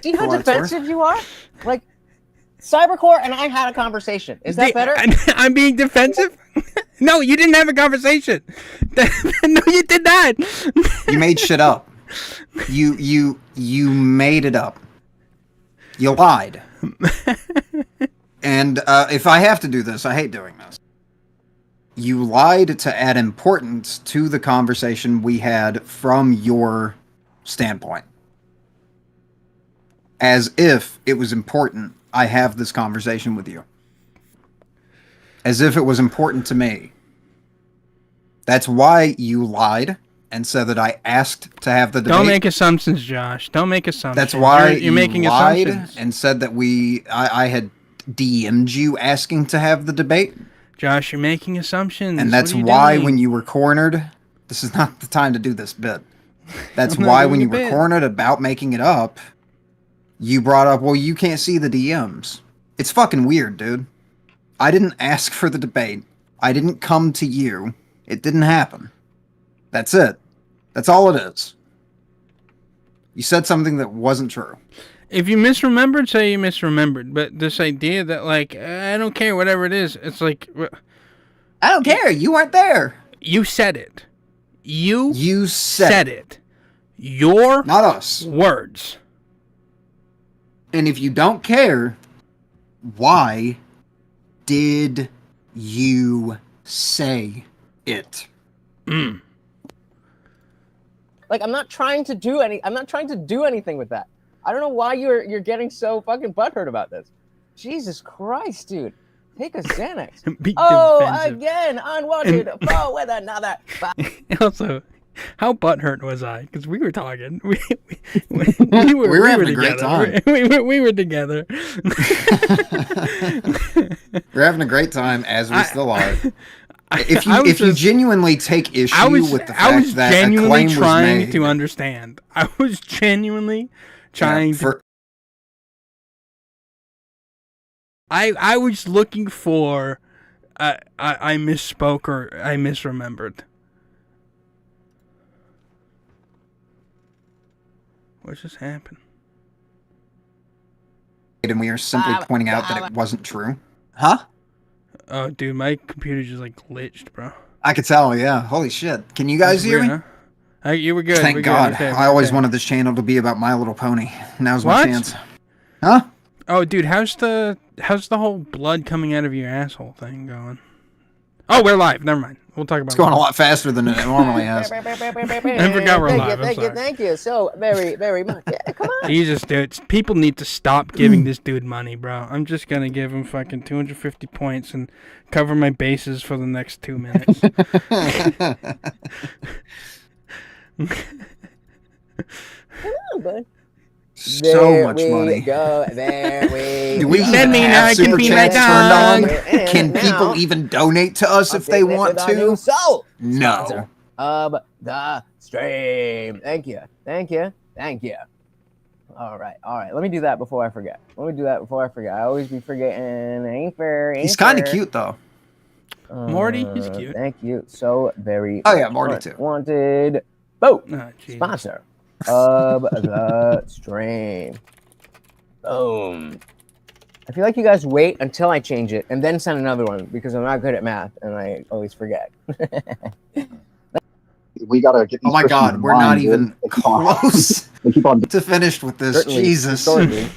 See how defensive you are? Like, Cybercore and I had a conversation. Is that better? I'm being defensive? No, you didn't have a conversation. No, you did not. You made shit up. You made it up. You lied. And if I have to do this, I hate doing this. You lied to add importance to the conversation we had from your standpoint. As if it was important I have this conversation with you. As if it was important to me. That's why you lied and said that I asked to have the debate. Don't make assumptions, Josh. Don't make assumptions. That's why you're making lied assumptions. And said that I had DM'd you asking to have the debate. Josh, you're making assumptions. And that's why when you were cornered, this is not the time to do this bit. That's why when you were cornered about making it up, you brought up, well, you can't see the DMs. It's fucking weird, dude. I didn't ask for the debate. I didn't come to you. It didn't happen. That's it. That's all it is. You said something that wasn't true. If you misremembered, say you misremembered. But this idea that, like, I don't care, whatever it is, it's like... I don't care. You weren't there. You said it. You said it. Your... Not us. Words. And if you don't care, why did you say it? Like, I'm not trying to do anything with that. I don't know why you're getting so fucking butthurt about this. Jesus Christ, dude. Take a Xanax. Defensive. Again, unwanted foe with another. Also, how butthurt was I? Because we were talking. We were having a great time. We were together. We're having a great time, as we still are. If you genuinely take issue with the fact that a claim was made... I was genuinely trying to understand. I was genuinely trying to... I was looking for... I misspoke or I misremembered. What just happened? And we are simply pointing out that it wasn't true. Huh? Oh, dude, my computer just like glitched, bro. I could tell, yeah. Holy shit. Can you guys hear me? Huh? You were good. Thank God. I always wanted this channel to be about My Little Pony. Now's my chance. Huh? Oh, dude, how's the whole blood coming out of your asshole thing going? Oh, we're live. Never mind. We'll talk about it. It's going a lot faster than it normally has. I forgot we're live. Thank you so very, very much. Yeah, come on. Jesus, dude. People need to stop giving this dude money, bro. I'm just going to give him fucking 250 points and cover my bases for the next 2 minutes. Come on, bud. So much money. Do we send me now? I can be my dog. Can people even donate to us if they want to? No. Of the stream. Thank you. All right. Let me do that before I forget. I always be forgetting. Ain't fair. He's kind of cute though. Morty, he's cute. Thank you so very. Oh yeah, Morty too. Wanted. Boat. Oh, sponsor of the stream. Boom. I feel like you guys wait until I change it and then send another one because I'm not good at math and I always forget. We gotta get these my God, we're not even close they keep on to finished with this. Certainly, Jesus.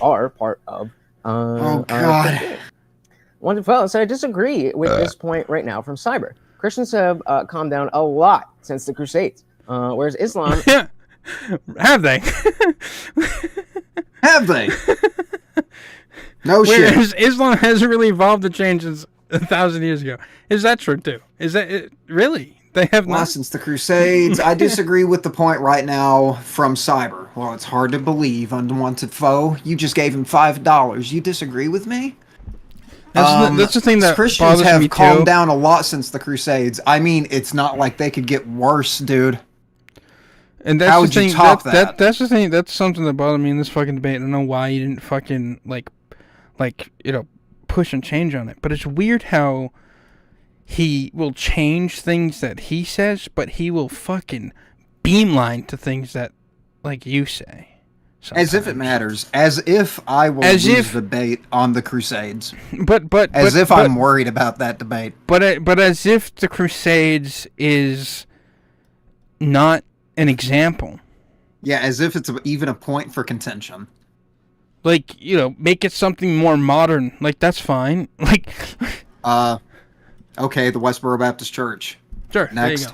Are part of. Oh God. Wonderful. So I disagree with this point right now from Cyber. Christians have calmed down a lot since the Crusades, whereas Islam. Have they? Have they? No shit. Whereas Islam hasn't really evolved to change since 1,000 years ago. Is that true too? Is that it? Really? They have not since the Crusades. I disagree with the point right now from Cyber. Well, it's hard to believe, unwanted foe. You just gave him $5. You disagree with me? That's the thing that Christians bothers have me calmed too. down a lot since the Crusades. I mean, it's not like they could get worse, dude. And that's How the would you thing, top that? That's the thing. That's something that bothered me in this fucking debate. I don't know why you didn't fucking like push and change on it. But it's weird how he will change things that he says, but he will fucking beamline to things that like you say. As if it matters. As if I will lose the debate on the Crusades. But I'm worried about that debate. But as if the Crusades is not an example. Yeah, as if it's even a point for contention. Like, make it something more modern. Like, that's fine. Like, okay, the Westboro Baptist Church. Sure. Next. There you go.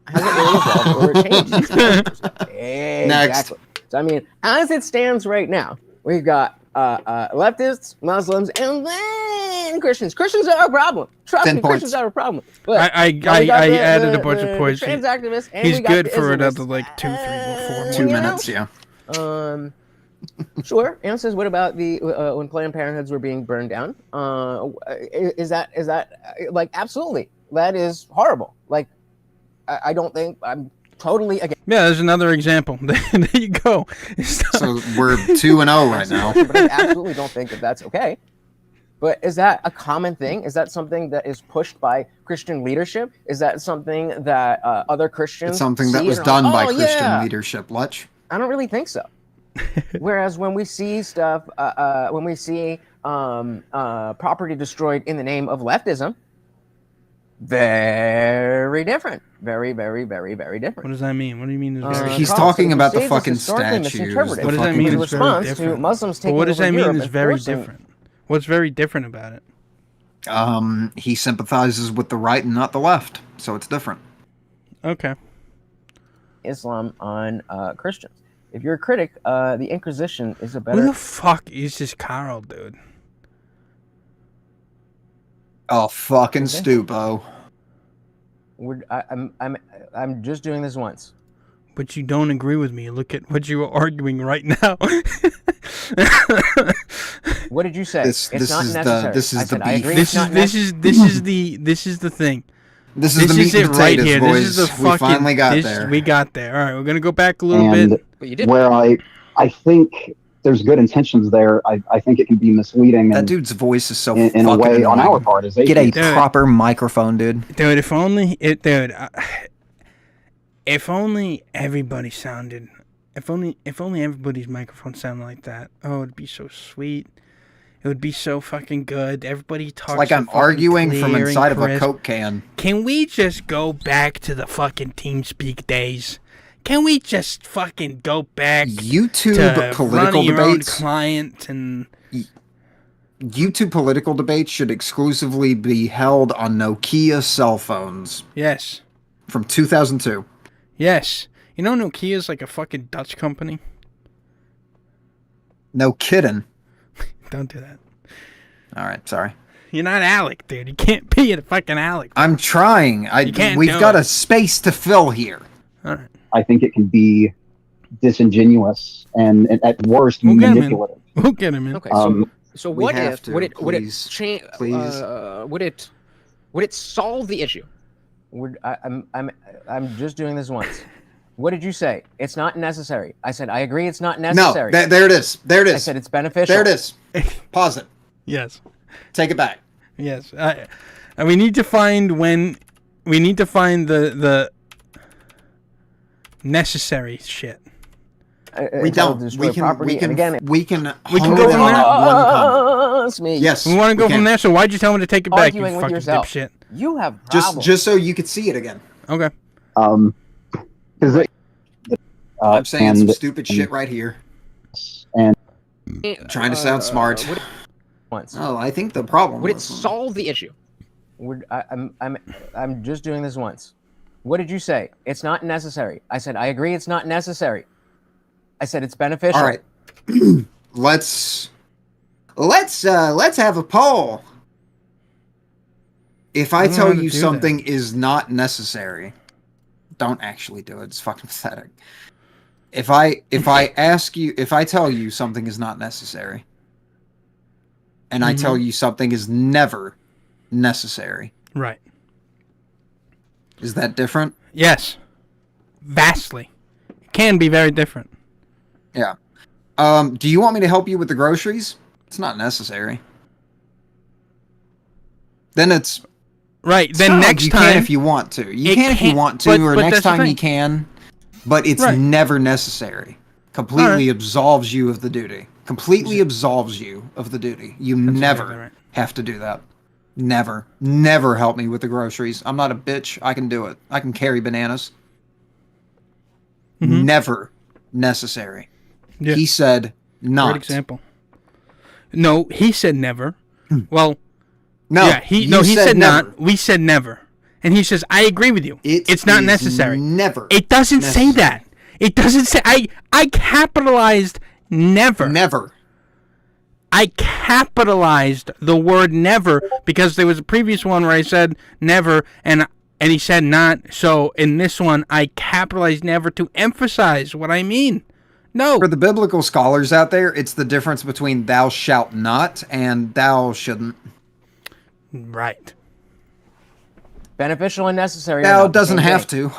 Hasn't really evolved or changed. Exactly. Next. So, I mean, as it stands right now, we've got leftists, Muslims, and then Christians. Christians are a problem. Trust me, Christians are a problem. But I added a bunch of points. Trans activists, and he's we got good the for Islamists. another 2, 3, or 4 2 minutes, yeah. Sure. And says, what about the when Planned Parenthoods were being burned down? Is that like absolutely? That is horrible. Like, I don't think I'm totally against. Yeah, there's another example. There you go. So we're 2-0 right now. But I absolutely don't think that that's okay. But is that a common thing? Is that something that is pushed by Christian leadership? Is that something that other Christians? It's something that was done by Christian leadership, Lutch. I don't really think so. Whereas when we see stuff, when we see property destroyed in the name of leftism, very different. Very, very, very, very different. What does that mean? What do you mean? He's talking about the fucking statues. What does that mean? It's very different. Muslims taking what does that mean? Europe Is very different. What's very different about it? He sympathizes with the right and not the left, so it's different. Okay. Islam on Christians. If you're a critic, the Inquisition is a better. Who the fuck is this Carl, dude? Oh, fucking stupo. I'm just doing this once. But you don't agree with me. Look at what you are arguing right now. What did you say? This is the beef. This is the thing. This is the meat and potatoes, right here. boys. This is the fucking. We finally got there. We got there. All right, we're gonna go back a little bit. But you did. Where I think there's good intentions there. I think it can be misleading. That dude's voice is so in a way on our part. Get a proper microphone, dude. Dude, if only everybody sounded. If only everybody's microphone sounded like that. Oh, it'd be so sweet. It would be so fucking good. Everybody talks it's like I'm arguing from inside of a Coke can. Can we just go back to the fucking TeamSpeak days? Can we just fucking go back YouTube to political running your own debates? Client and YouTube political debates should exclusively be held on Nokia cell phones. Yes. From 2002. Yes. You know Nokia's like a fucking Dutch company? No kidding. Don't do that. All right, sorry. You're not Alec, dude. You can't be a fucking Alec. I'm trying. We've got a space to fill here. All right. I think it can be disingenuous and at worst manipulative. We'll get him in. Okay, so what if would it solve the issue? I'm just doing this once. What did you say? It's not necessary. I said I agree. It's not necessary. No, there it is. There it is. I said it's beneficial. There it is. Pause it. Yes. Take it back. Yes. And we need to find the necessary shit. We don't. We can hone in on one comment. Yes. We want to go from there. So why'd you tell me to take it back? You fucking dipshit. You have problems. Just so you could see it again. Okay. Because I'm saying some stupid shit right here. And trying to sound smart. I think the problem would it solve the issue? I'm just doing this once. What did you say? It's not necessary. I said I agree. It's not necessary. I said it's beneficial. All right. let's have a poll. If I tell you something is not necessary, don't actually do it. It's fucking pathetic. If I tell you something is not necessary, and I tell you something is never necessary, right? Is that different? Yes, vastly. It can be very different. Yeah. Do you want me to help you with the groceries? It's not necessary. Then it's right. Then next you time, can if you want to. You can if you want to, or next time you can. But it's never necessary completely absolves you of the duty. Completely absolves you of the duty. You never have to do that. Never. Never help me with the groceries. I'm not a bitch. I can do it. I can carry bananas. Mm-hmm. Never necessary. Yeah. He said not. Great example. No, he said never. Well, no. Yeah, he said not. We said never. And he says, I agree with you. It's not necessary. Never. It doesn't say that. It doesn't say. I capitalized never. Never. I capitalized the word never because there was a previous one where I said never and he said not. So in this one, I capitalized never to emphasize what I mean. No. For the biblical scholars out there, it's the difference between thou shalt not and thou shouldn't. Right. Beneficial and necessary. Thou doesn't have to.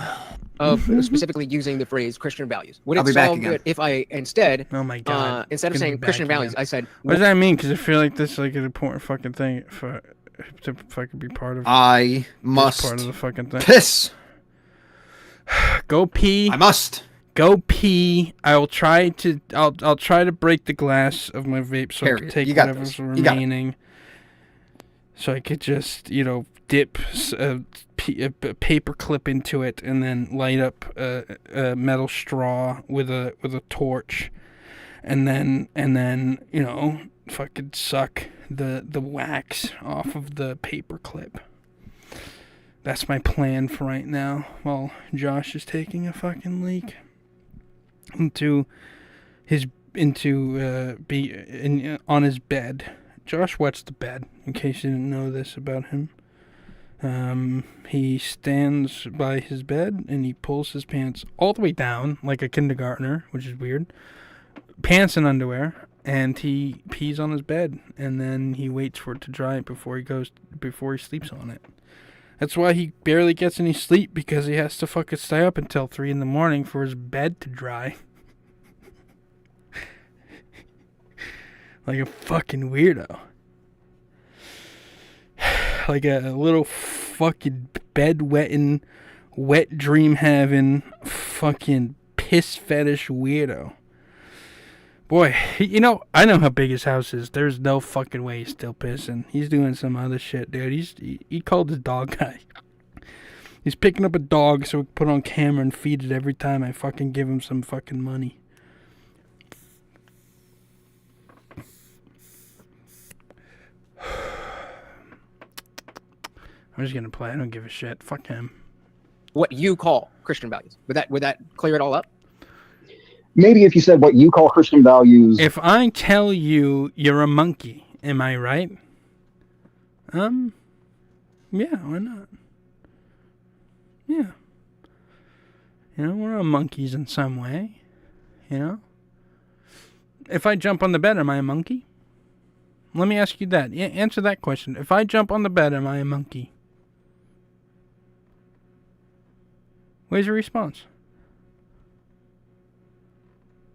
Of specifically using the phrase Christian values. Would I'll it be back solve again. it if I instead, Oh my God. instead of saying Christian values, I said, What does that mean? Because I feel like this is like an important fucking thing to fucking be part of. I must part of the fucking thing. piss. Go pee. I must. Go pee. I'll try to break the glass of my vape so I can take whatever's remaining. So I could just, dip a paper clip into it and then light up a metal straw with a torch, and then fucking suck the wax off of the paper clip. That's my plan for right now. While Josh is taking a fucking leak on his bed. Josh wets the bed, in case you didn't know this about him. He stands by his bed and he pulls his pants all the way down like a kindergartner, which is weird. Pants and underwear, and he pees on his bed, and then he waits for it to dry before he sleeps on it. That's why he barely gets any sleep, because he has to fucking stay up until 3 a.m. for his bed to dry. Like a fucking weirdo. Like a little fucking bedwetting, wet dream having, fucking piss fetish weirdo. Boy, I know how big his house is. There's no fucking way he's still pissing. He's doing some other shit, dude. He called his dog guy. He's picking up a dog so we can put on camera and feed it every time I fucking give him some fucking money. I'm just gonna play. I don't give a shit. Fuck him. what you call Christian values. Would that clear it all up? Maybe if you said what you call Christian values. If I tell you you're a monkey, am I right? Yeah, why not? Yeah. We're all monkeys in some way. If I jump on the bed, am I a monkey? Let me ask you that. Yeah, answer that question. If I jump on the bed, am I a monkey? Where's your response?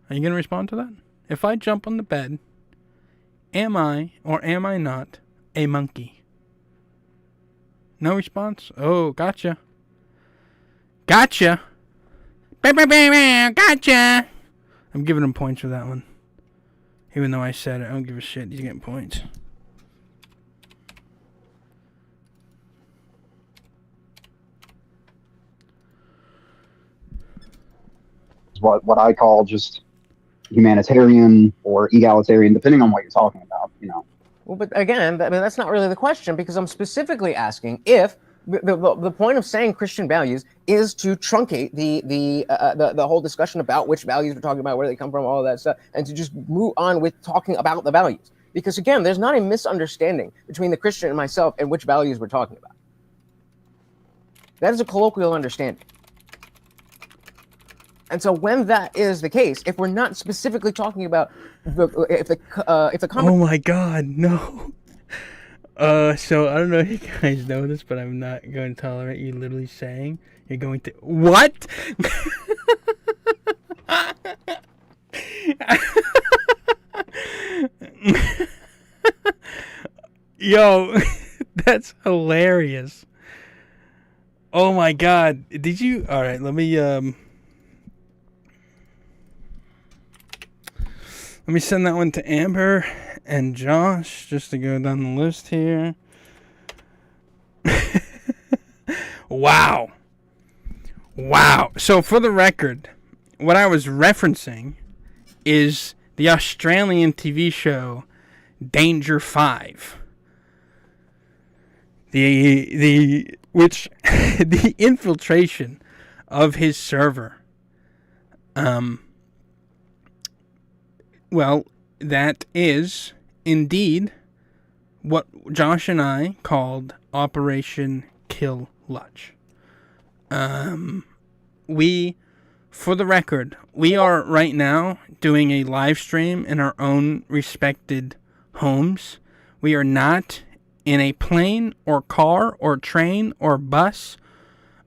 Are you going to respond to that? If I jump on the bed, am I or am I not a monkey? No response? Oh, gotcha. Gotcha. Gotcha. I'm giving him points for that one. Even though I said it, I don't give a shit. He's getting points. What I call just humanitarian or egalitarian, depending on what you're talking about, Well, but again, that's not really the question, because I'm specifically asking if the point of saying Christian values is to truncate the whole discussion about which values we're talking about, where they come from, all of that stuff, and to just move on with talking about the values. Because again, there's not a misunderstanding between the Christian and myself and which values we're talking about. That is a colloquial understanding. And so when that is the case, if we're not specifically talking about if the comment. Oh my God, no. So I don't know if you guys know this, but I'm not going to tolerate you literally saying you're going to what? Yo, that's hilarious. Oh my God, did you? All right, let me Let me send that one to Amber and Josh, just to go down the list here. Wow. So for the record, what I was referencing is the Australian TV show Danger 5. The infiltration of his server. Well, that is indeed what Josh and I called Operation Kill Lutch. For the record, we are right now doing a live stream in our own respected homes. We are not in a plane or car or train or bus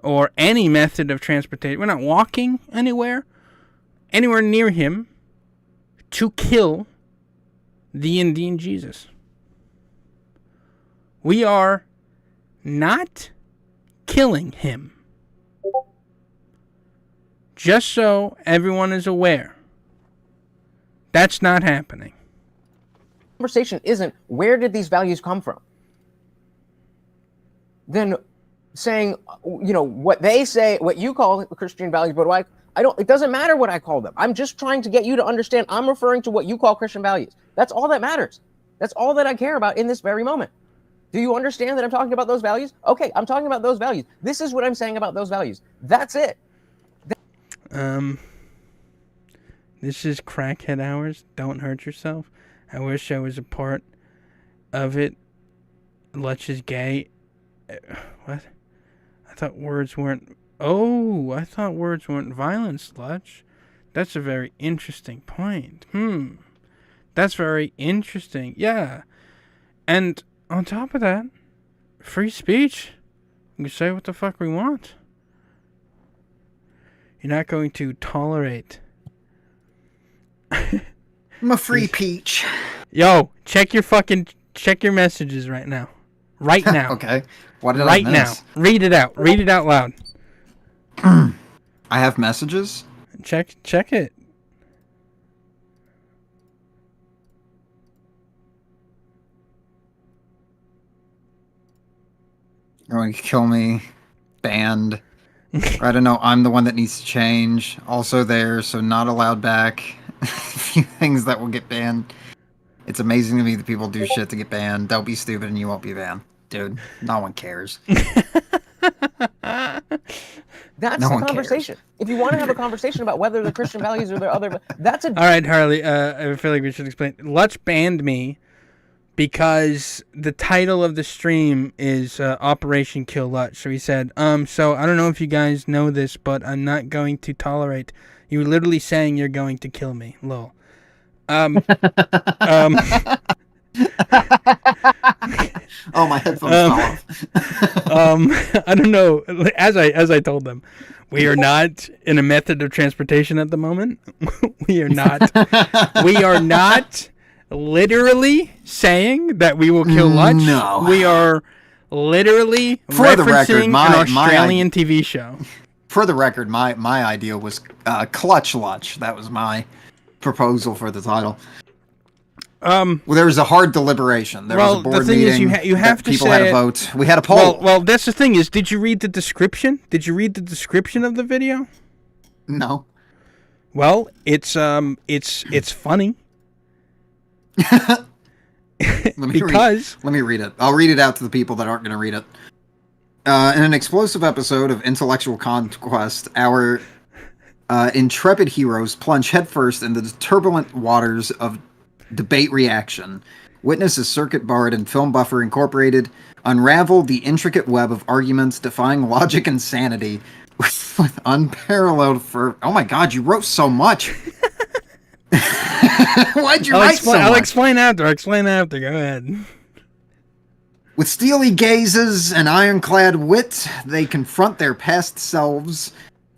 or any method of transportation. We're not walking anywhere near him to kill the Indian Jesus. We are not killing him. Just so everyone is aware. That's not happening. Conversation isn't where did these values come from? Then saying, what they say, what you call Christian values, but it doesn't matter what I call them. I'm just trying to get you to understand I'm referring to what you call Christian values. That's all that matters. That's all that I care about in this very moment. Do you understand that I'm talking about those values? Okay, I'm talking about those values. This is what I'm saying about those values. That's it. This is Crackhead Hours. Don't hurt yourself. I wish I was a part of it. Lutch is gay. What? I thought words weren't violence, Lutch. That's a very interesting point. That's very interesting. Yeah. And on top of that, free speech. We can say what the fuck we want. You're not going to tolerate. I'm a free peach. Yo, check your messages right now. Right now. Okay. What did I miss? Now. Read it out. Read it out loud. I have messages? Check it. You're going to kill me. Banned. I don't know. I'm the one that needs to change. Also there, so not allowed back. A few things that will get banned. It's amazing to me that people do shit to get banned. Don't be stupid and you won't be banned. Dude, no one cares. That's the conversation. If you want to have a conversation about whether the Christian values or their other... That's a... All right, Harley, I feel like we should explain. Lutch banned me because the title of the stream is Operation Kill Lutch. So he said, so I don't know if you guys know this, but I'm not going to tolerate... You were literally saying you're going to kill me. Lol. Oh, my headphones fell off. I don't know. As I told them, we are not in a method of transportation at the moment. We are not literally saying that we will kill Lutch. No. We are literally referencing an Australian TV show. For the record, my idea was Clutch Lutch. That was my proposal for the title. Well, there was a hard deliberation. There was a board meeting. You have to people had a vote. We had a poll. Well, that's the thing is, did you read the description? Did you read the description of the video? No. Well, it's funny. Let me read it. I'll read it out to the people that aren't going to read it. In an explosive episode of intellectual conquest, our intrepid heroes plunge headfirst into the turbulent waters of debate reaction. Witness as CircuitBard and FilmBuffer Inc. unravel the intricate web of arguments defying logic and sanity with unparalleled fervor. Oh my god, you wrote so much! Why'd you write so much? I'll explain after. Go ahead. With steely gazes and ironclad wit, they confront their past selves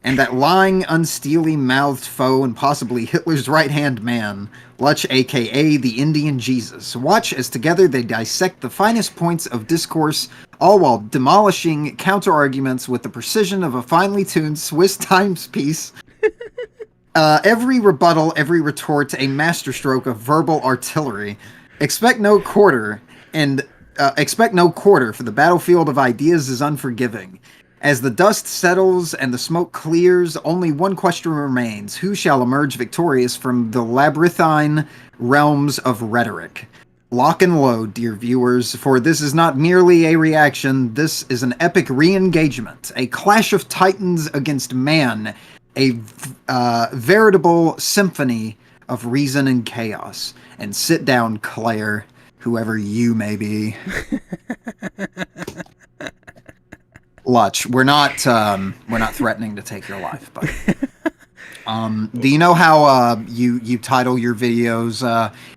and that lying, unsteely-mouthed foe and possibly Hitler's right-hand man, Lutch aka the Indian Jesus. Watch as together they dissect the finest points of discourse, all while demolishing counterarguments with the precision of a finely tuned Swiss timepiece. Every rebuttal, every retort, a masterstroke of verbal artillery. Expect no quarter, for the battlefield of ideas is unforgiving. As the dust settles and the smoke clears, only one question remains. Who shall emerge victorious from the labyrinthine realms of rhetoric? Lock and load, dear viewers, for this is not merely a reaction, this is an epic re-engagement, a clash of titans against man, a veritable symphony of reason and chaos. And sit down, Claire, whoever you may be. Lutch, we're not threatening to take your life, but do you know how you title your videos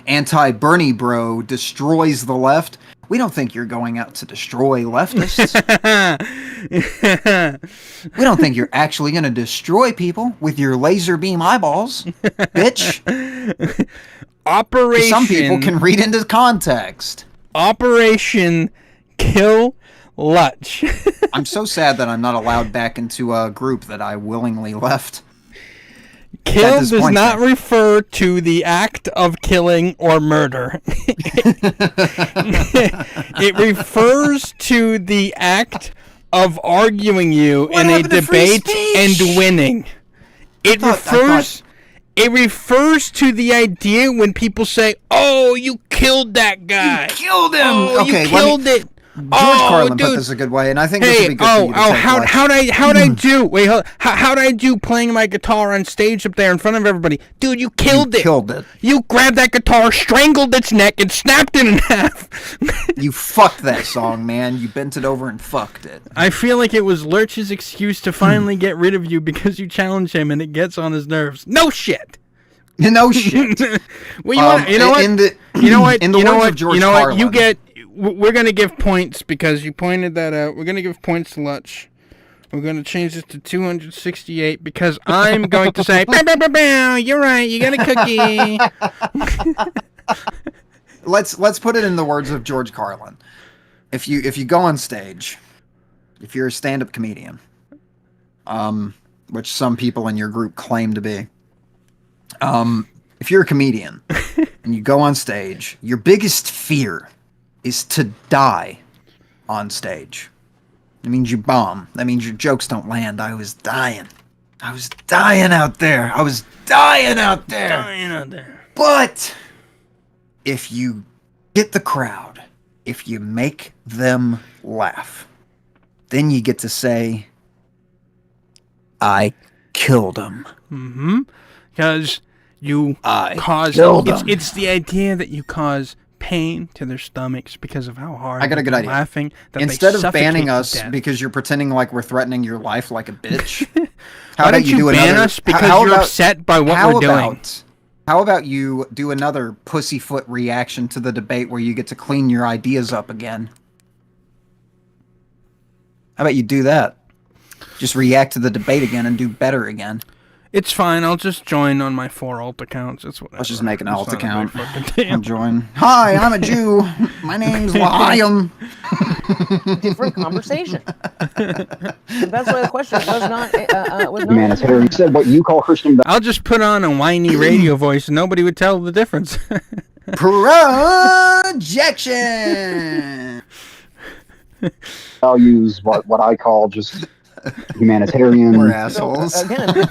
Anti-Bernie Bro Destroys the Left? We don't think you're going out to destroy leftists. We don't think you're actually going to destroy people with your laser beam eyeballs, bitch. Operation. Some people can read into context. Operation Kill Lutch. I'm so sad that I'm not allowed back into a group that I willingly left. Kill does not refer to the act of killing or murder. It refers to the act of arguing you in a debate and winning. It refers to the idea when people say, "Oh, you killed that guy. You killed him." Oh, okay, you killed it. George Carlin put this a good way, and I think this would be good for you to take. How'd I do? Wait, how'd I do playing my guitar on stage up there in front of everybody? Dude, you killed it. Killed it. You grabbed that guitar, strangled its neck, and snapped it in half. You fucked that song, man. You bent it over and fucked it. I feel like it was Lurch's excuse to finally get rid of you because you challenge him and it gets on his nerves. No shit. No shit. Well, you know what? In the words of George Carlin, you get. We're going to give points because you pointed that out. We're going to give points to Lutch. We're going to change this to 268 because I'm going to say, bow, bow, bow, bow, you're right, you got a cookie. Let's put it in the words of George Carlin. If you go on stage, if you're a stand-up comedian, which some people in your group claim to be, if you're a comedian and you go on stage, your biggest fear is to die on stage. That means you bomb. That means your jokes don't land. I was dying out there. But if you get the crowd, if you make them laugh, then you get to say, I killed him. Mm-hmm. Because you cause... It's the idea that you cause pain to their stomachs because of how hard I got a good idea. Laughing. Instead of banning us because you're pretending like we're threatening your life like a bitch, why don't you ban us because you're upset by what we're doing? How about you do another pussyfoot reaction to the debate where you get to clean your ideas up again? How about you do that? Just react to the debate again and do better again. It's fine. I'll just join on my 4 alt accounts. It's whatever. Let's just make an alt account. I'll join. Hi, I'm a Jew. My name's Liam. Different conversation. That's why the question was not. Humanitarian said what you call Christian. I'll just put on a whiny radio voice and nobody would tell the difference. Projection. I'll use what I call just humanitarian. We're assholes. So, again, the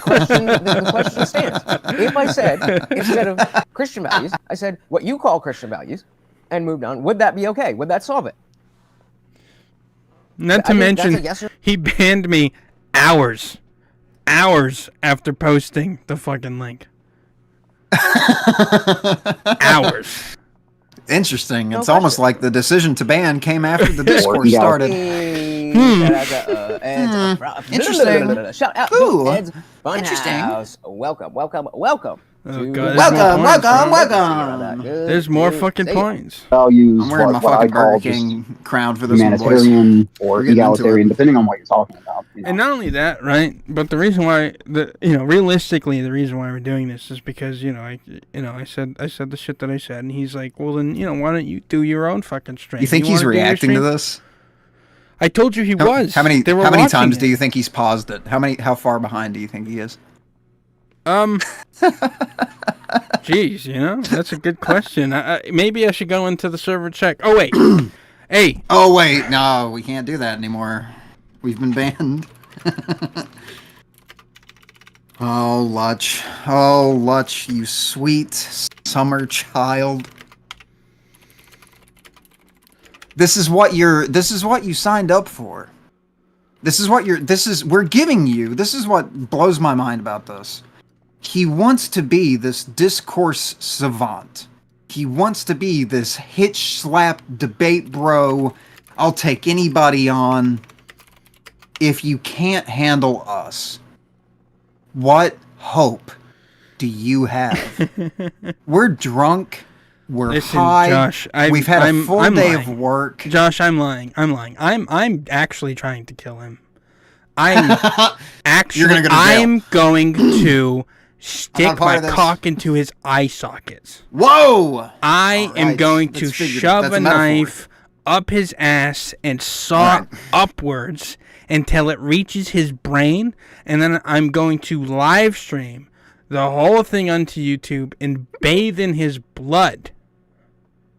question stands. If I said, instead of Christian values, I said what you call Christian values and moved on, would that be okay? Would that solve it? Not to mention, he banned me hours after posting the fucking link. Hours. Interesting. It's almost like the decision to ban came after the discourse started. Interesting. Shout out to Ed's Funhouse. Welcome. Oh, God, welcome. There's more fucking points. I'll use I'm wearing my what I fucking call Burger King crown for this one, boys. humanitarian or egalitarian, depending on what you're talking about. You know. And not only that, right? But the reason why, realistically, the reason why we're doing this is because, I said the shit that I said, and he's like, well, then, why don't you do your own fucking stream? You think he's reacting to this? I told you he was. How many times do you think he's paused it? How far behind do you think he is? Jeez, that's a good question. Maybe I should go into the server check. Oh, wait. Hey. Oh, wait. No, we can't do that anymore. We've been banned. Oh, Lutch. Oh, Lutch, you sweet summer child. This is what you signed up for. We're giving you, this is what blows my mind about this. He wants to be this discourse savant. He wants to be this hitch-slap debate bro. I'll take anybody on. If you can't handle us, what hope do you have? We're drunk. We're high. Josh, we've had a full day of work. Josh, I'm lying. I'm actually trying to kill him. I'm going to stick my cock into his eye sockets. Whoa! I am going to shove a knife up his ass and saw upwards until it reaches his brain, and then I'm going to live stream the whole thing onto YouTube and bathe in his blood.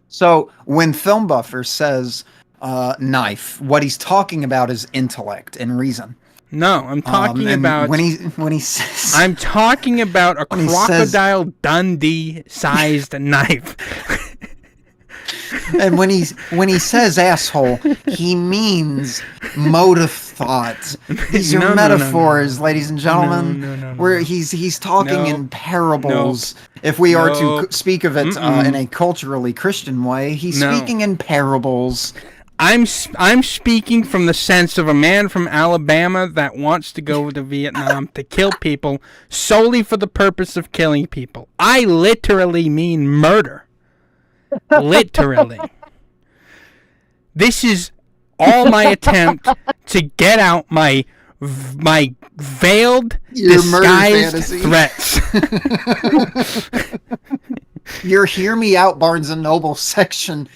So when FilmBuffer says knife, what he's talking about is intellect and reason. No, I'm talking about when he says I'm talking about a Crocodile Dundee sized knife. And when he says asshole, he means mode of thought. These are metaphors, ladies and gentlemen. Where he's talking in parables. If we are to speak of it in a culturally Christian way, he's speaking in parables. I'm speaking from the sense of a man from Alabama that wants to go to Vietnam to kill people solely for the purpose of killing people. I literally mean murder. Literally. This is all my attempt to get out my veiled, disguised threats. Your hear me out, Barnes and Noble section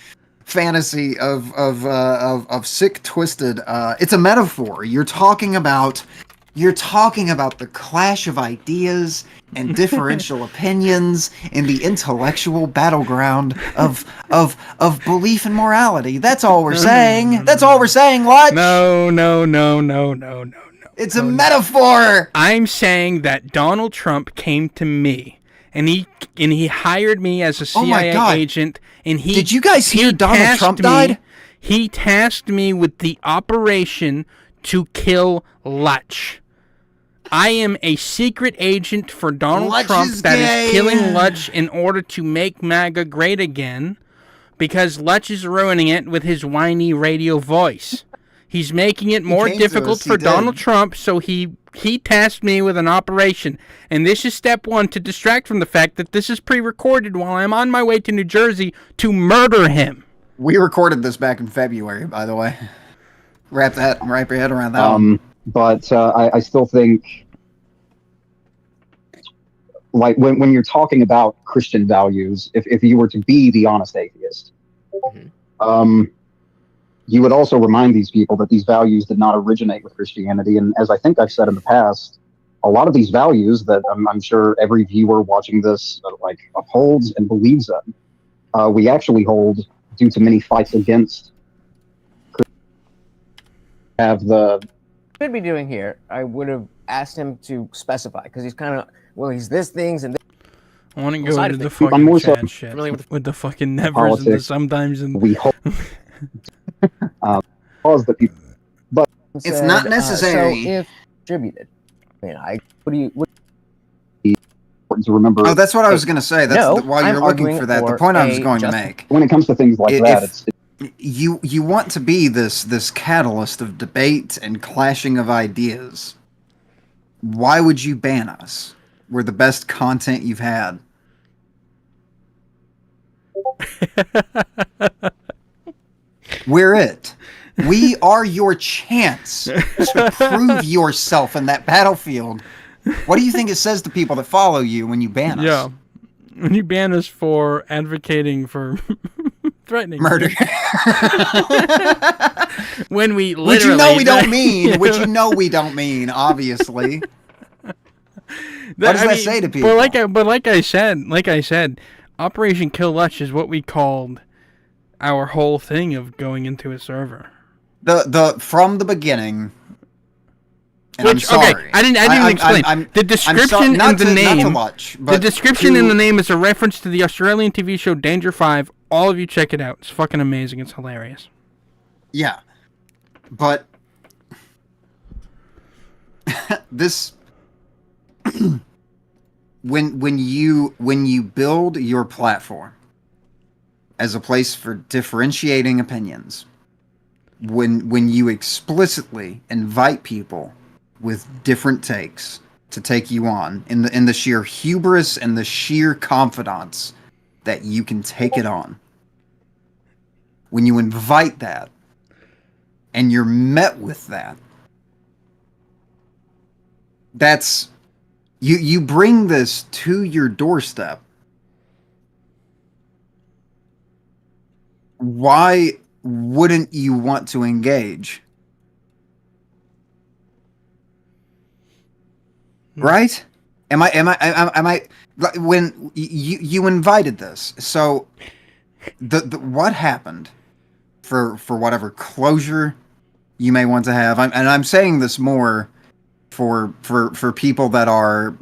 fantasy of sick, twisted. It's a metaphor. You're talking about the clash of ideas and differential opinions in the intellectual battleground of belief and morality. That's all we're saying. That's all we're saying, Lutch. No. It's a metaphor. I'm saying that Donald Trump came to me and he hired me as a CIA agent. And did you guys hear Donald Trump died? He tasked me with the operation to kill Lutch. I am a secret agent for Donald Trump that is killing Lutch in order to make MAGA great again, because Lutch is ruining it with his whiny radio voice. He's making it more difficult for Donald Trump, so he tasked me with an operation. And this is step one, to distract from the fact that this is pre-recorded while I'm on my way to New Jersey to murder him. We recorded this back in February, by the way. Wrap your head around that one. But I still think, like, when you're talking about Christian values, if you were to be the honest atheist, you would also remind these people that these values did not originate with Christianity. And as I think I've said in the past, a lot of these values that I'm sure every viewer watching this upholds and believes in, we actually hold due to many fights against should be doing here. I would have asked him to specify, because he's kind of, he's this things and this. I want to go into the fucking chat shit with the fucking nevers and the sometimes and we hope cause the people, but it's not necessary. So if distributed, what do you to remember? Oh, that's what I was going to say. That's while you're looking for that. The point I was going to make. When it comes to things like that, you want to be this catalyst of debate and clashing of ideas. Why would you ban us? We're the best content you've had. We're it. We are your chance to prove yourself in that battlefield. What do you think it says to people that follow you when you ban us? Yeah. When you ban us for advocating for threatening murder. When we literally... Which you know we don't mean, obviously. What does that say to people? But like I said, Operation Kill Lutch is what we called our whole thing of going into a server. The from the beginning. And Which, I'm sorry. okay, I didn't explain. The description in the name. The description in the name is a reference to the Australian TV show Danger 5. All of you check it out. It's fucking amazing. It's hilarious. Yeah, but this when you build your platform as a place for differentiating opinions, when you explicitly invite people with different takes to take you on in the sheer hubris and the sheer confidence that you can take it on, when you invite that and you're met with that, that's you bring this to your doorstep. Why wouldn't you want to engage? Right? Am I when you invited this? So the what happened for whatever closure you may want to have, and I'm saying this more for people that are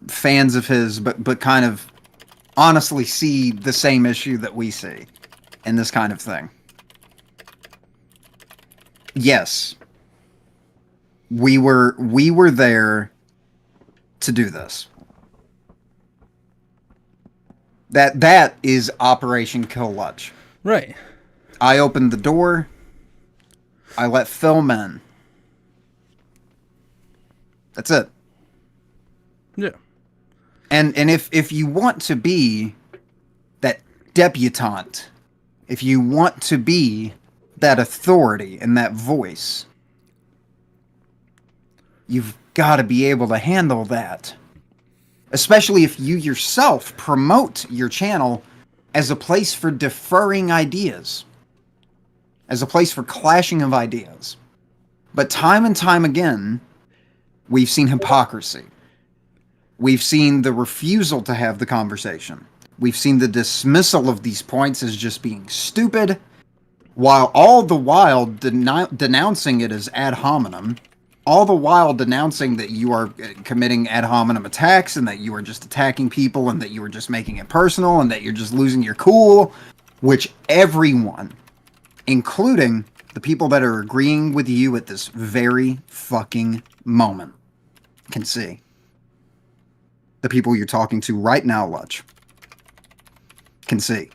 fans of his, but kind of honestly see the same issue that we see in this kind of thing. Yes, we were there to do this. That is Operation Kill Lutch. Right. I opened the door. I let film in. That's it. Yeah. And if you want to be that debutante, if you want to be that authority and that voice, you've got to be able to handle that. Especially if you yourself promote your channel as a place for deferring ideas, as a place for clashing of ideas. But time and time again, we've seen hypocrisy. We've seen the refusal to have the conversation. We've seen the dismissal of these points as just being stupid, while all the while denouncing it as ad hominem, all the while denouncing that you are committing ad hominem attacks and that you are just attacking people and that you are just making it personal and that you're just losing your cool, which everyone, including the people that are agreeing with you at this very fucking moment, can see. The people you're talking to right now, Lutch, can see.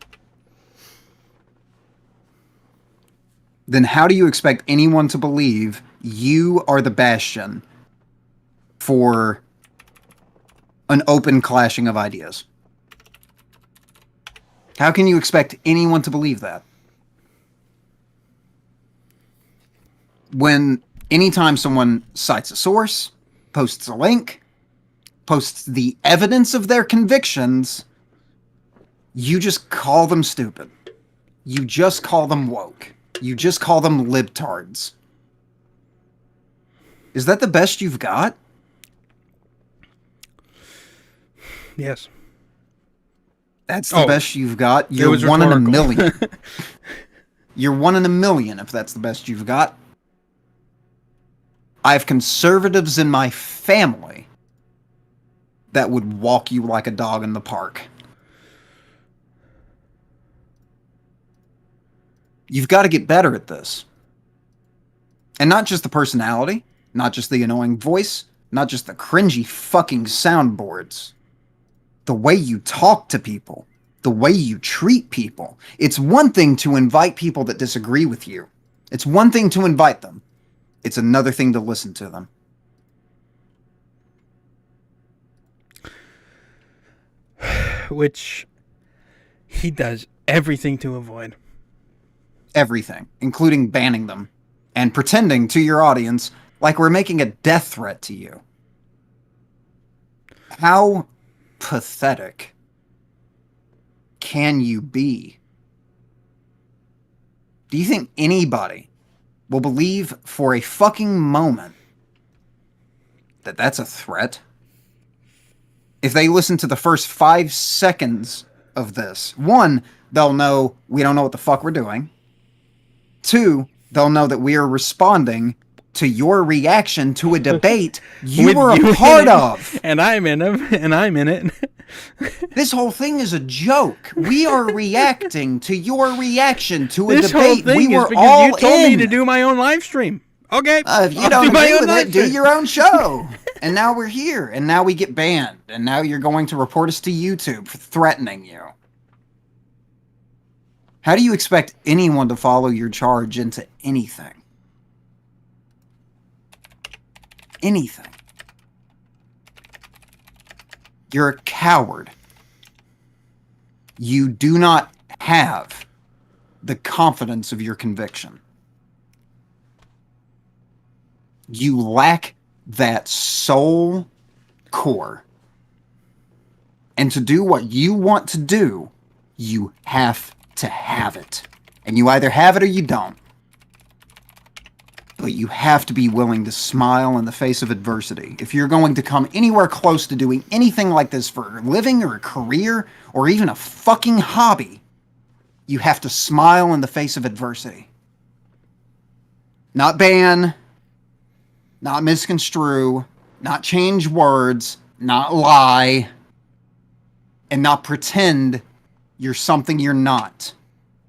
Then how do you expect anyone to believe you are the bastion for an open clashing of ideas? How can you expect anyone to believe that? When anytime someone cites a source, posts a link, posts the evidence of their convictions, you just call them stupid. You just call them woke. You just call them libtards. Is that the best you've got? Yes. That's the best you've got? You're one in a million. You're one in a million if that's the best you've got. I have conservatives in my family that would walk you like a dog in the park. You've got to get better at this. And not just the personality, not just the annoying voice, not just the cringy fucking soundboards. The way you talk to people, the way you treat people. It's one thing to invite people that disagree with you. It's one thing to invite them. It's another thing to listen to them. Which he does everything to avoid. Everything, including banning them and pretending to your audience like we're making a death threat to you. How pathetic can you be? Do you think anybody will believe for a fucking moment that that's a threat. If they listen to the first 5 seconds of this, 1, they'll know we don't know what the fuck we're doing. 2, they'll know that we are responding to your reaction to a debate you were a part of. And I'm in it. This whole thing is a joke. We are reacting to your reaction to a debate we were all in. You told me to do my own live stream. Okay. If you don't agree with it, do your own show. And now we're here. And now we get banned. And now you're going to report us to YouTube for threatening you. How do you expect anyone to follow your charge into anything? Anything. You're a coward. You do not have the confidence of your conviction. You lack that soul core. And to do what you want to do, you have to have it. And you either have it or you don't. But you have to be willing to smile in the face of adversity. If you're going to come anywhere close to doing anything like this for a living or a career or even a fucking hobby, you have to smile in the face of adversity. Not ban, not misconstrue, not change words, not lie, and not pretend you're something you're not,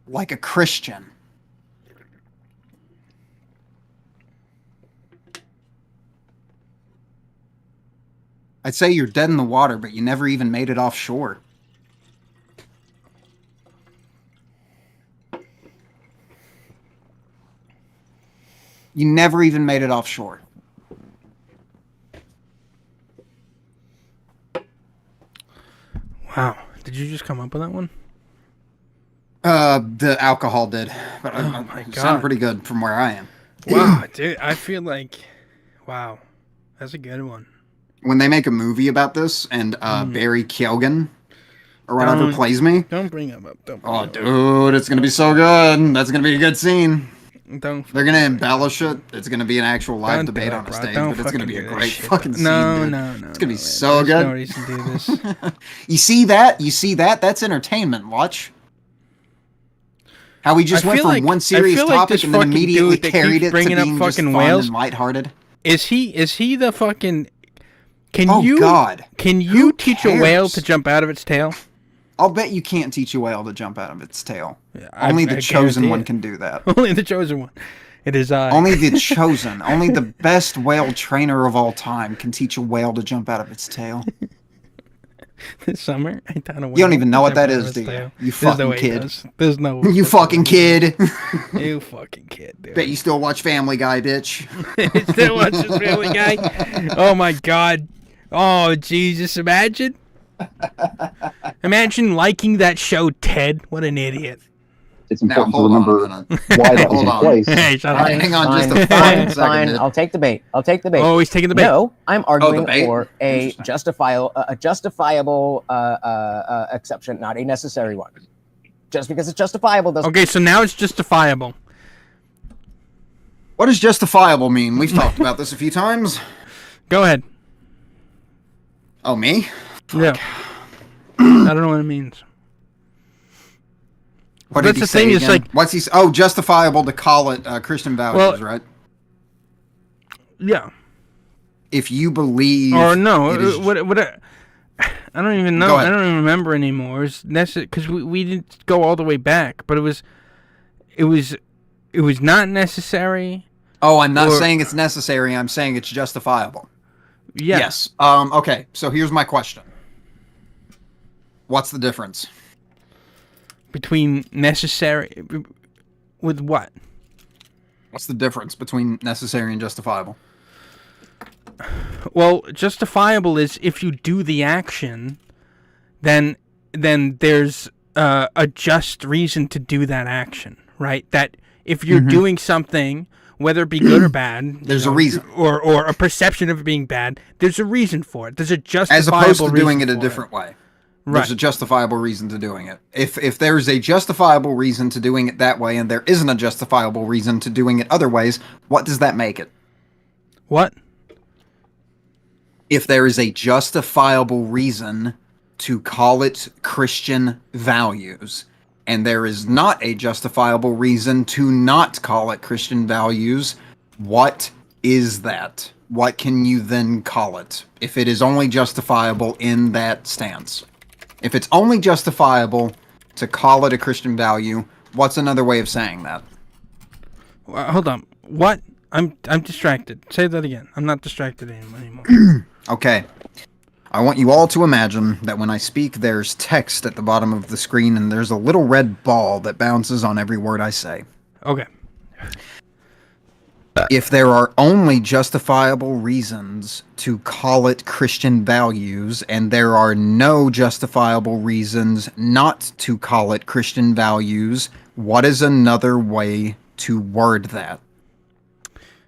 like a Christian. I'd say you're dead in the water, but you never even made it offshore. You never even made it offshore. Wow. Did you just come up with that one? The alcohol did. But oh my God. Sound pretty good from where I am. Wow, dude. I feel like... Wow. That's a good one. When they make a movie about this, and Barry Keoghan, or whatever, plays me... Don't bring him up. Oh, dude, it's going to be so good. That's going to be a good scene. They're going to embellish it. It's going to be an actual live debate on a stage, but it's going to be a great fucking scene. No. It's going to be so good. No reason to do this. You see that? That's entertainment, Lutch. How we just went from one serious topic and then immediately carried it to being just fun and lighthearted. Is he the fucking... Can you teach a whale to jump out of its tail? I'll bet you can't teach a whale to jump out of its tail. Yeah, only the chosen one can do that. Only the chosen one. It is I. Only the chosen. Only the best whale trainer of all time can teach a whale to jump out of its tail. This summer, I taught a whale. You don't even know what that is, do you? You fucking kid. There's no. You fucking kid. You fucking kid, dude. Bet you still watch Family Guy, bitch. Still watches Family Guy? Oh my God. Oh Jesus! Imagine liking that show, Ted. What an idiot! It's important to remember why that was in place. Hey, shut up. Hang on, just a fine. I'll take the bait. Oh, he's taking the bait. No, I'm arguing for a justifiable exception, not a necessary one. Just because it's justifiable doesn't. Okay, so now it's justifiable. What does justifiable mean? We've talked about this a few times. Go ahead. Oh, me? Fuck. Yeah. I don't know what it means. What did he say again? Like, what's he? Oh, justifiable to call it Christian values, right? Yeah. If you believe, or no, I don't even know. I don't even remember anymore. It's necessary because we didn't go all the way back, but it was not necessary. Oh, I'm not saying it's necessary. I'm saying it's justifiable. Yeah. Yes. Okay. So here's my question. What's the difference between necessary with what? What's the difference between necessary and justifiable? Well, justifiable is if you do the action, then there's a just reason to do that action, right? That if you're doing something, whether it be good or bad, there's a reason, or a perception of it being bad, there's a reason for it. There's a justifiable reason, as opposed to doing it a different different way. Right. There's a justifiable reason to doing it. If there's a justifiable reason to doing it that way, and there isn't a justifiable reason to doing it other ways, what does that make it? What? if there is a justifiable reason to call it Christian values, and there is not a justifiable reason to not call it Christian values, what is that? What can you then call it if it is only justifiable in that stance? If it's only justifiable to call it a Christian value, what's another way of saying that? Hold on. What? I'm distracted. Say that again. I'm not distracted anymore. Okay. I want you all to imagine that when I speak, there's text at the bottom of the screen, and there's a little red ball that bounces on every word I say. Okay. If there are only justifiable reasons to call it Christian values, and there are no justifiable reasons not to call it Christian values, what is another way to word that?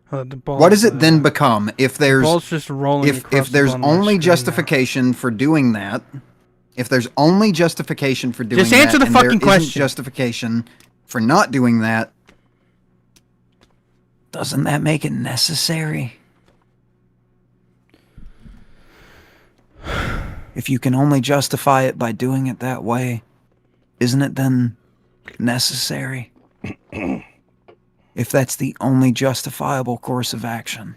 What does it then become if there's just rolling if there's only justification for doing that? If there's only justification for doing that, just answer the fucking question. Isn't justification for not doing that, doesn't that make it necessary? If you can only justify it by doing it that way, isn't it then necessary? If that's the only justifiable course of action.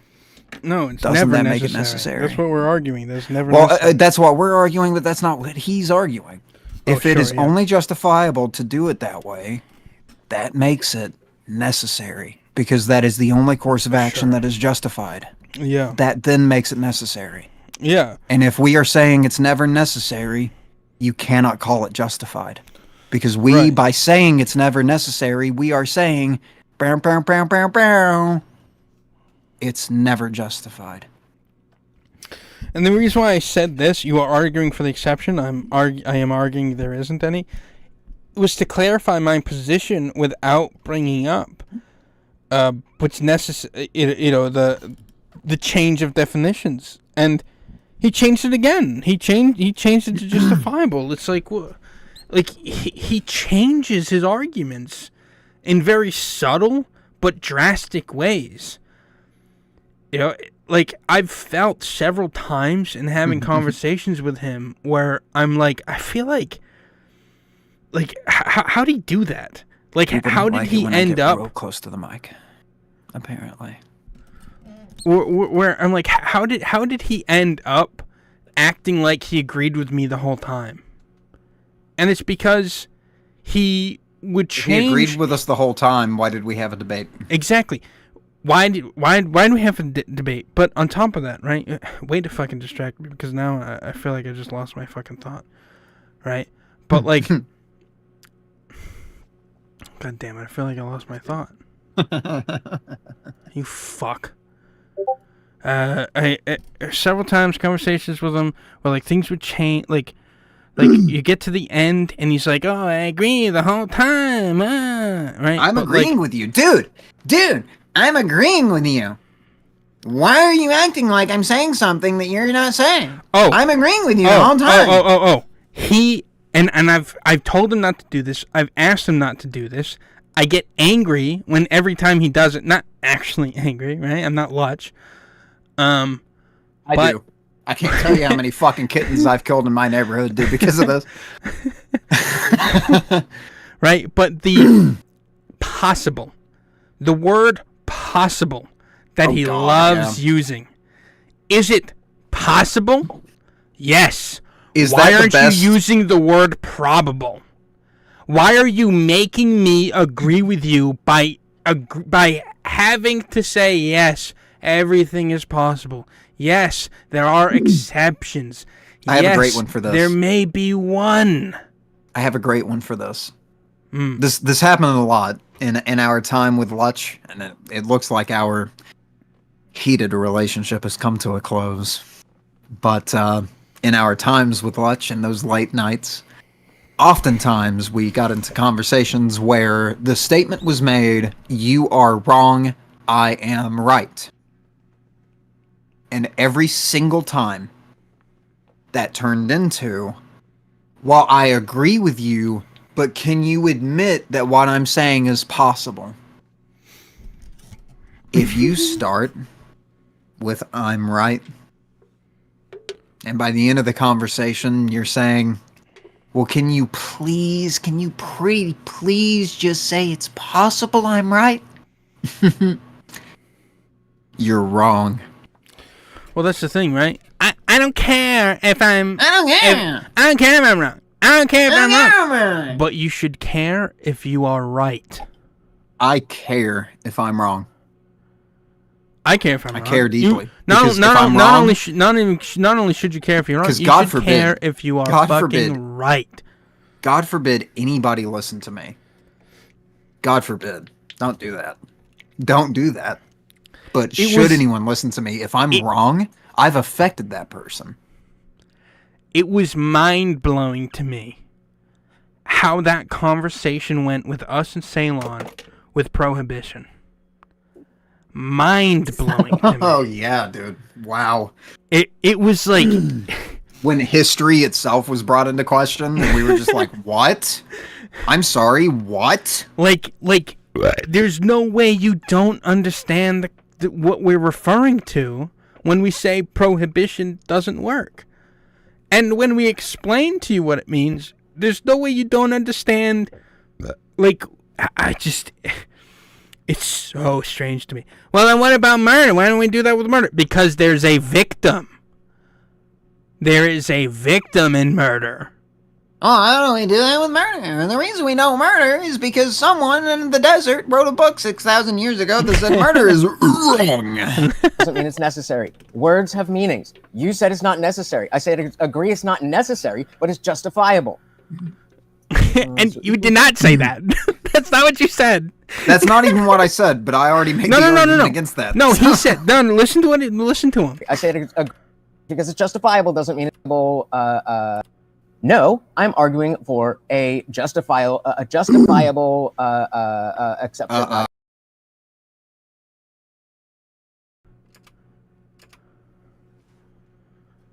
No, it's doesn't never that necessary. Make it necessary? That's what we're arguing. That's never necessary. That's what we're arguing, but that's not what he's arguing. If it is only justifiable to do it that way, that makes it necessary. Because that is the only course of action that is justified. Yeah. That then makes it necessary. Yeah. And if we are saying it's never necessary, you cannot call it justified. Because by saying it's never necessary, we are saying, it's never justified. And the reason why I said this, you are arguing for the exception, I am arguing there isn't any, was to clarify my position without bringing up what's necessary, the change of definitions. And he changed it again. He changed it to justifiable. It's like, he changes his arguments in very subtle but drastic ways. I've felt several times in having conversations with him where I'm like, I feel like how did he do that? How did he end up real close to the mic? Apparently, where I'm like, how did he end up acting like he agreed with me the whole time? And it's because he would change. He agreed with us the whole time. Why did we have a debate? Exactly. Why do we have a debate? But on top of that, right? Way to fucking distract me, because now I feel like I just lost my fucking thought. Right? But God damn it! I feel like I lost my thought. You fuck. I several times conversations with him where things would change. Like you get to the end and he's like, "Oh, I agree the whole time." Right? I'm agreeing with you, dude. I'm agreeing with you. Why are you acting like I'm saying something that you're not saying? Oh, I'm agreeing with you the whole time. He and I've told him not to do this. I've asked him not to do this. I get angry when every time he does it. Not actually angry, right? I'm not Lutch. I do. I can't tell you how many fucking kittens I've killed in my neighborhood, dude, because of this. Right, but the word possible that he loves using. Is it possible? Yes. Why aren't you using the word probable? Why are you making me agree with you by having to say yes, everything is possible? Yes, there are exceptions. I have a great one for this. There may be one. I have a great one for this. This happened a lot in our time with Lutch, and it looks like our heated relationship has come to a close. But in our times with Lutch and those late nights, oftentimes we got into conversations where the statement was made, "You are wrong, I am right." And every single time that turned into, "Well, I agree with you, but can you admit that what I'm saying is possible?" If you start with "I'm right," And by the end of the conversation, you're saying, well, can you please just say it's possible I'm right? You're wrong. Well, that's the thing, right? I don't care if I'm... I don't care. I don't care if I'm wrong. I don't care if I'm wrong. But you should care if you are right. I care if I'm wrong. I care if I'm wrong. I care deeply. Not only should you care if you're wrong, you God should forbid, care if you are fucking right. God forbid anybody listen to me. God forbid. Don't do that. Don't do that. But should anyone listen to me, if I'm wrong, I've affected that person. It was mind-blowing to me how that conversation went with us and Ceylon with Prohibition. Mind-blowing to me. Oh, yeah, dude. Wow. It was like... when history itself was brought into question, and we were just like, what? I'm sorry, what? Like, there's no way you don't understand what we're referring to when we say Prohibition doesn't work. And when we explain to you what it means, there's no way you don't understand. Like, it's so strange to me. Well, then what about murder? Why don't we do that with murder? Because there's a victim. There is a victim in murder. Oh, I don't only do that with murder. And the reason we know murder is because someone in the desert wrote a book 6,000 years ago that said murder is wrong. Doesn't mean it's necessary. Words have meanings. You said it's not necessary. I said agree it's not necessary, but it's justifiable. And you did not say that. That's not what you said. That's not even what I said, but I already made the argument against that. No, he said, no, listen to him. I said because it's justifiable doesn't mean it's no, I'm arguing for a justifiable exception.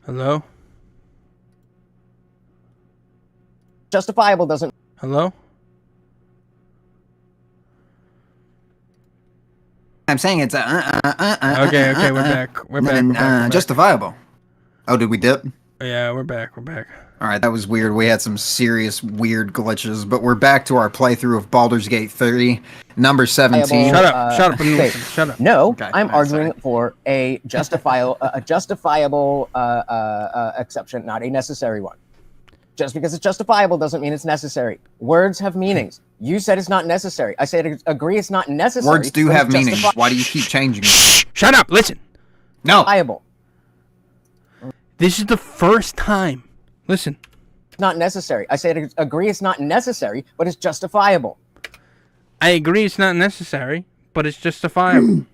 Hello? Justifiable doesn't... Hello? I'm saying it's Okay, we're back. We're back. Justifiable. Oh, did we dip? Yeah, we're back. All right, that was weird. We had some serious weird glitches, but we're back to our playthrough of Baldur's Gate 3, number 17. Shut up. Shut up. No, okay, I'm arguing for a justifiable exception, not a necessary one. Just because it's justifiable doesn't mean it's necessary. Words have meanings. You said it's not necessary. I said agree it's not necessary. Words do have meanings. Why do you keep changing it? Shut up. Listen. No. Justifiable. This is the first time. Listen. Not necessary. I said agree it's not necessary, but it's justifiable. I agree it's not necessary, but it's justifiable.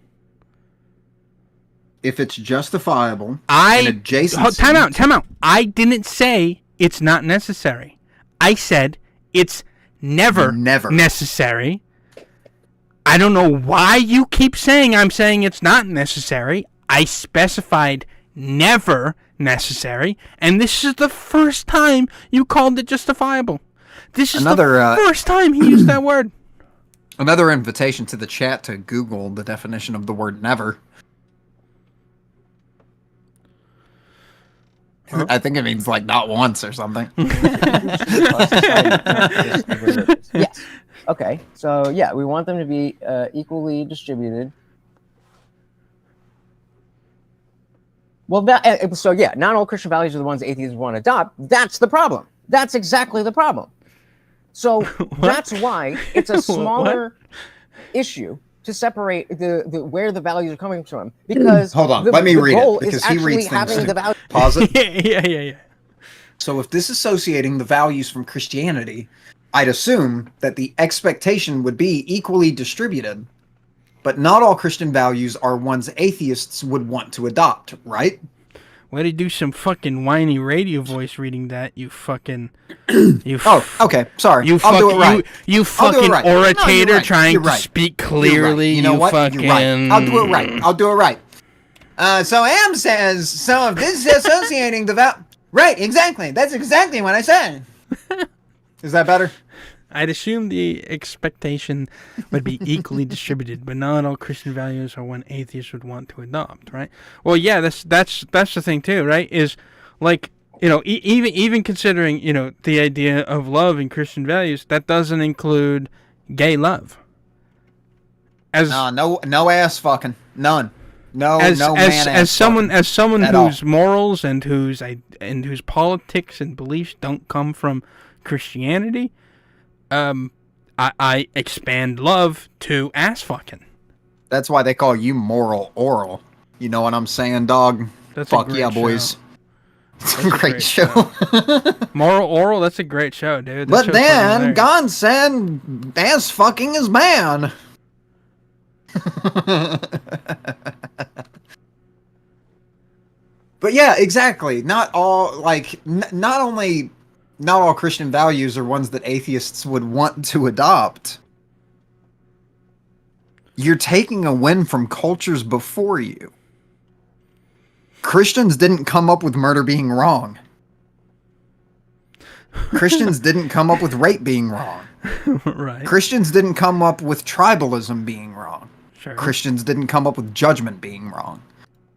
If it's justifiable and adjacent... Time out. I didn't say it's not necessary. I said it's never necessary. I don't know why you keep saying I'm saying it's not necessary. I specified never necessary, and this is the first time you called it justifiable. This is the first time he used that word. Another invitation to the chat to Google the definition of the word never. Huh? I think it means like not once or something. Yes. Okay. So yeah, we want them to be equally distributed. Well, not all Christian values are the ones atheists want to adopt. That's the problem. That's exactly the problem. So that's why it's a smaller issue to separate the where the values are coming from. Because hold on, let me read it because he reads things. Pause it. Yeah. So if disassociating the values from Christianity, I'd assume that the expectation would be equally distributed. But not all Christian values are ones atheists would want to adopt, right? Way to do some fucking whiny radio voice reading that, you fucking... okay, sorry. I'll do it right. You fucking orator trying to speak clearly. You know what? Fucking... You're right. I'll do it right. So Am says, so if disassociating the Right, exactly. That's exactly what I said. Is that better? I'd assume the expectation would be equally distributed, but not all Christian values are one atheists would want to adopt, right? Well, yeah, that's the thing too, right? Is like, you know, even considering, you know, the idea of love and Christian values, that doesn't include gay love. No ass fucking none. As someone whose all. morals and whose politics and beliefs don't come from Christianity, I expand love to ass fucking. That's why they call you moral oral. You know what I'm saying, dog? That's Fuck a great yeah, boys. show. It's a great show. Moral oral, that's a great show, dude. But then God said ass fucking is man. But yeah, exactly. Not all not all Christian values are ones that atheists would want to adopt. You're taking a win from cultures before you. Christians didn't come up with murder being wrong. Christians didn't come up with rape being wrong. Right. Christians didn't come up with tribalism being wrong. Sure. Christians didn't come up with judgment being wrong.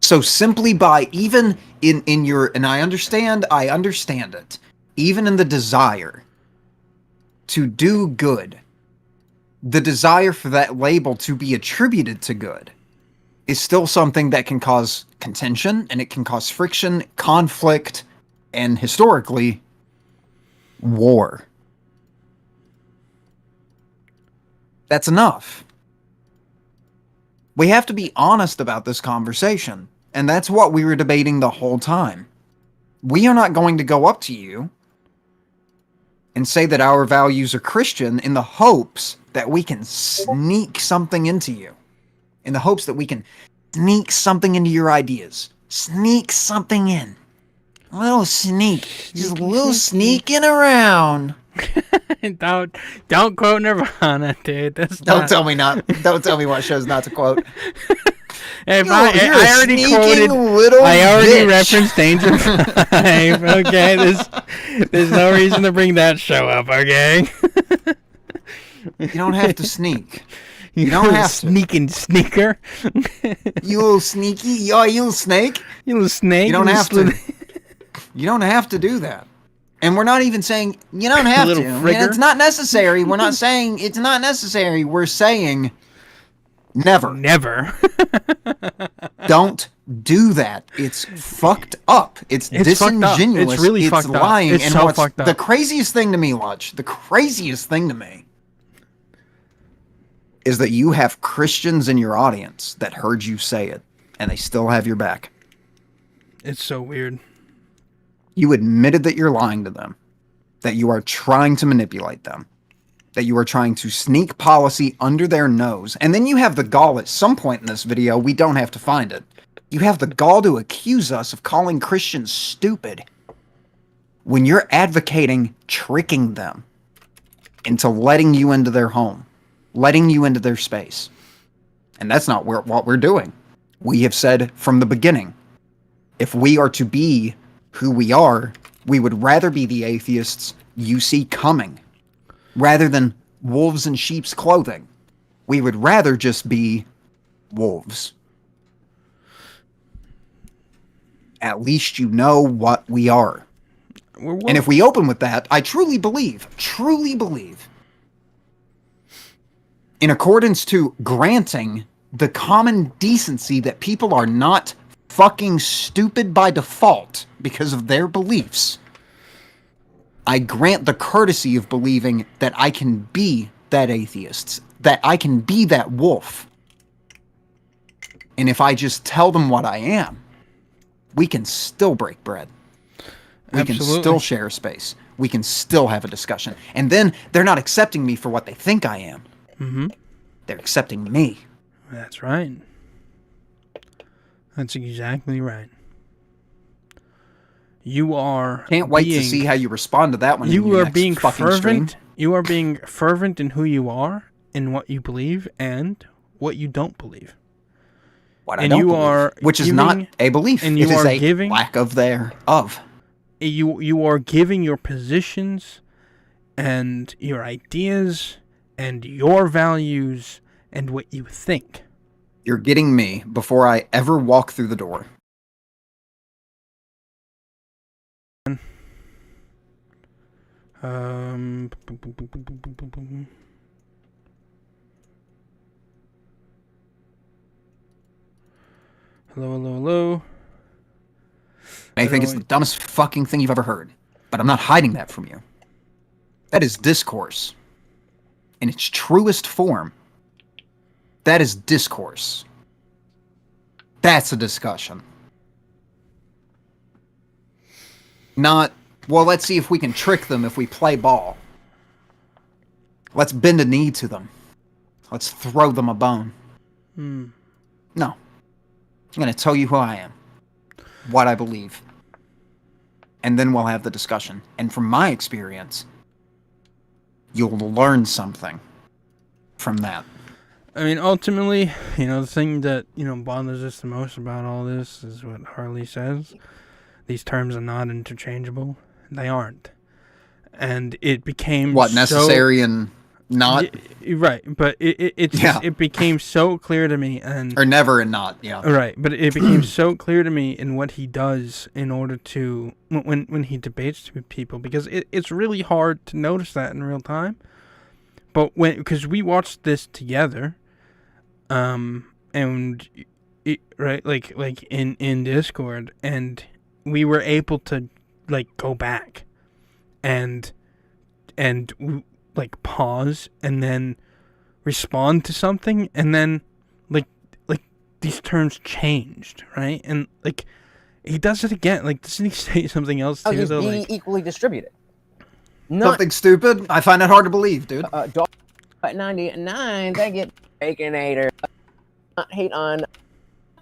So simply by even in your, and I understand it, even in the desire to do good, the desire for that label to be attributed to good is still something that can cause contention, and it can cause friction, conflict, and historically, war. That's enough. We have to be honest about this conversation, and that's what we were debating the whole time. We are not going to go up to you and say that our values are Christian in the hopes that we can sneak something into you. In the hopes that we can sneak something into your ideas. Sneak something in. A little sneak. Just a little sneaking around. Don't quote Nirvana, dude. Don't tell me what shows not to quote. I already referenced Danger 5. Okay, there's no reason to bring that show up. Okay. You don't have to sneak. You don't have sneaking sneaker. You little sneaky. You little snake. You little snake. You don't have to. You don't have to do that. And we're not even saying you don't have to. And it's not necessary. We're not saying it's not necessary. We're saying never. Never. Don't do that. It's fucked up. It's disingenuous. It's really fucked up. Lying. It's and so what's fucked up. The craziest thing to me, Lutch, the craziest thing to me is that you have Christians in your audience that heard you say it, and they still have your back. It's so weird. You admitted that you're lying to them, that you are trying to manipulate them, that you are trying to sneak policy under their nose, and then you have the gall at some point in this video, we don't have to find it, you have the gall to accuse us of calling Christians stupid when you're advocating tricking them into letting you into their home, letting you into their space. And that's not what we're doing. We have said from the beginning, if we are to be who we are, we would rather be the atheists you see coming, rather than wolves in sheep's clothing. We would rather just be wolves. At least you know what we are. And if we open with that, I truly believe, in accordance to granting the common decency that people are not fucking stupid by default because of their beliefs, I grant the courtesy of believing that I can be that atheist, that I can be that wolf. And if I just tell them what I am, we can still break bread. We can still share a space. We can still have a discussion. And then they're not accepting me for what they think I am. Mm-hmm. They're accepting me. That's right. That's exactly right. You are. Can't wait to see how you respond to that one. You are being fervent. You are being fervent in who you are, in what you believe, and what you don't believe. What I don't believe, which is not a belief. And you are giving lack of thereof. You are giving your positions, and your ideas, and your values, and what you think. You're getting me before I ever walk through the door. Hello, hello. I think it's the dumbest fucking thing you've ever heard, but I'm not hiding that from you. That is discourse. In its truest form, that is discourse. That's a discussion. Not, well, let's see if we can trick them if we play ball. Let's bend a knee to them. Let's throw them a bone. No. I'm going to tell you who I am. What I believe. And then we'll have the discussion. And from my experience, you'll learn something from that. I mean, ultimately, the thing that, bothers us the most about all this is what Harley says. These terms are not interchangeable. They aren't. And it became necessary and not? Right, but it became so clear to me. Or never and not, yeah. Right, but it became so clear to me in what he does in order to, when he debates with people, because it's really hard to notice that in real time. But because we watched this together, and like in Discord, and we were able to go back and pause and then respond to something, and then like these terms changed, right? And he does it again. Doesn't he say something else too? He's being equally distributed. Something stupid? I find that hard to believe, dude. Dog 99, they get baconator. Hate on.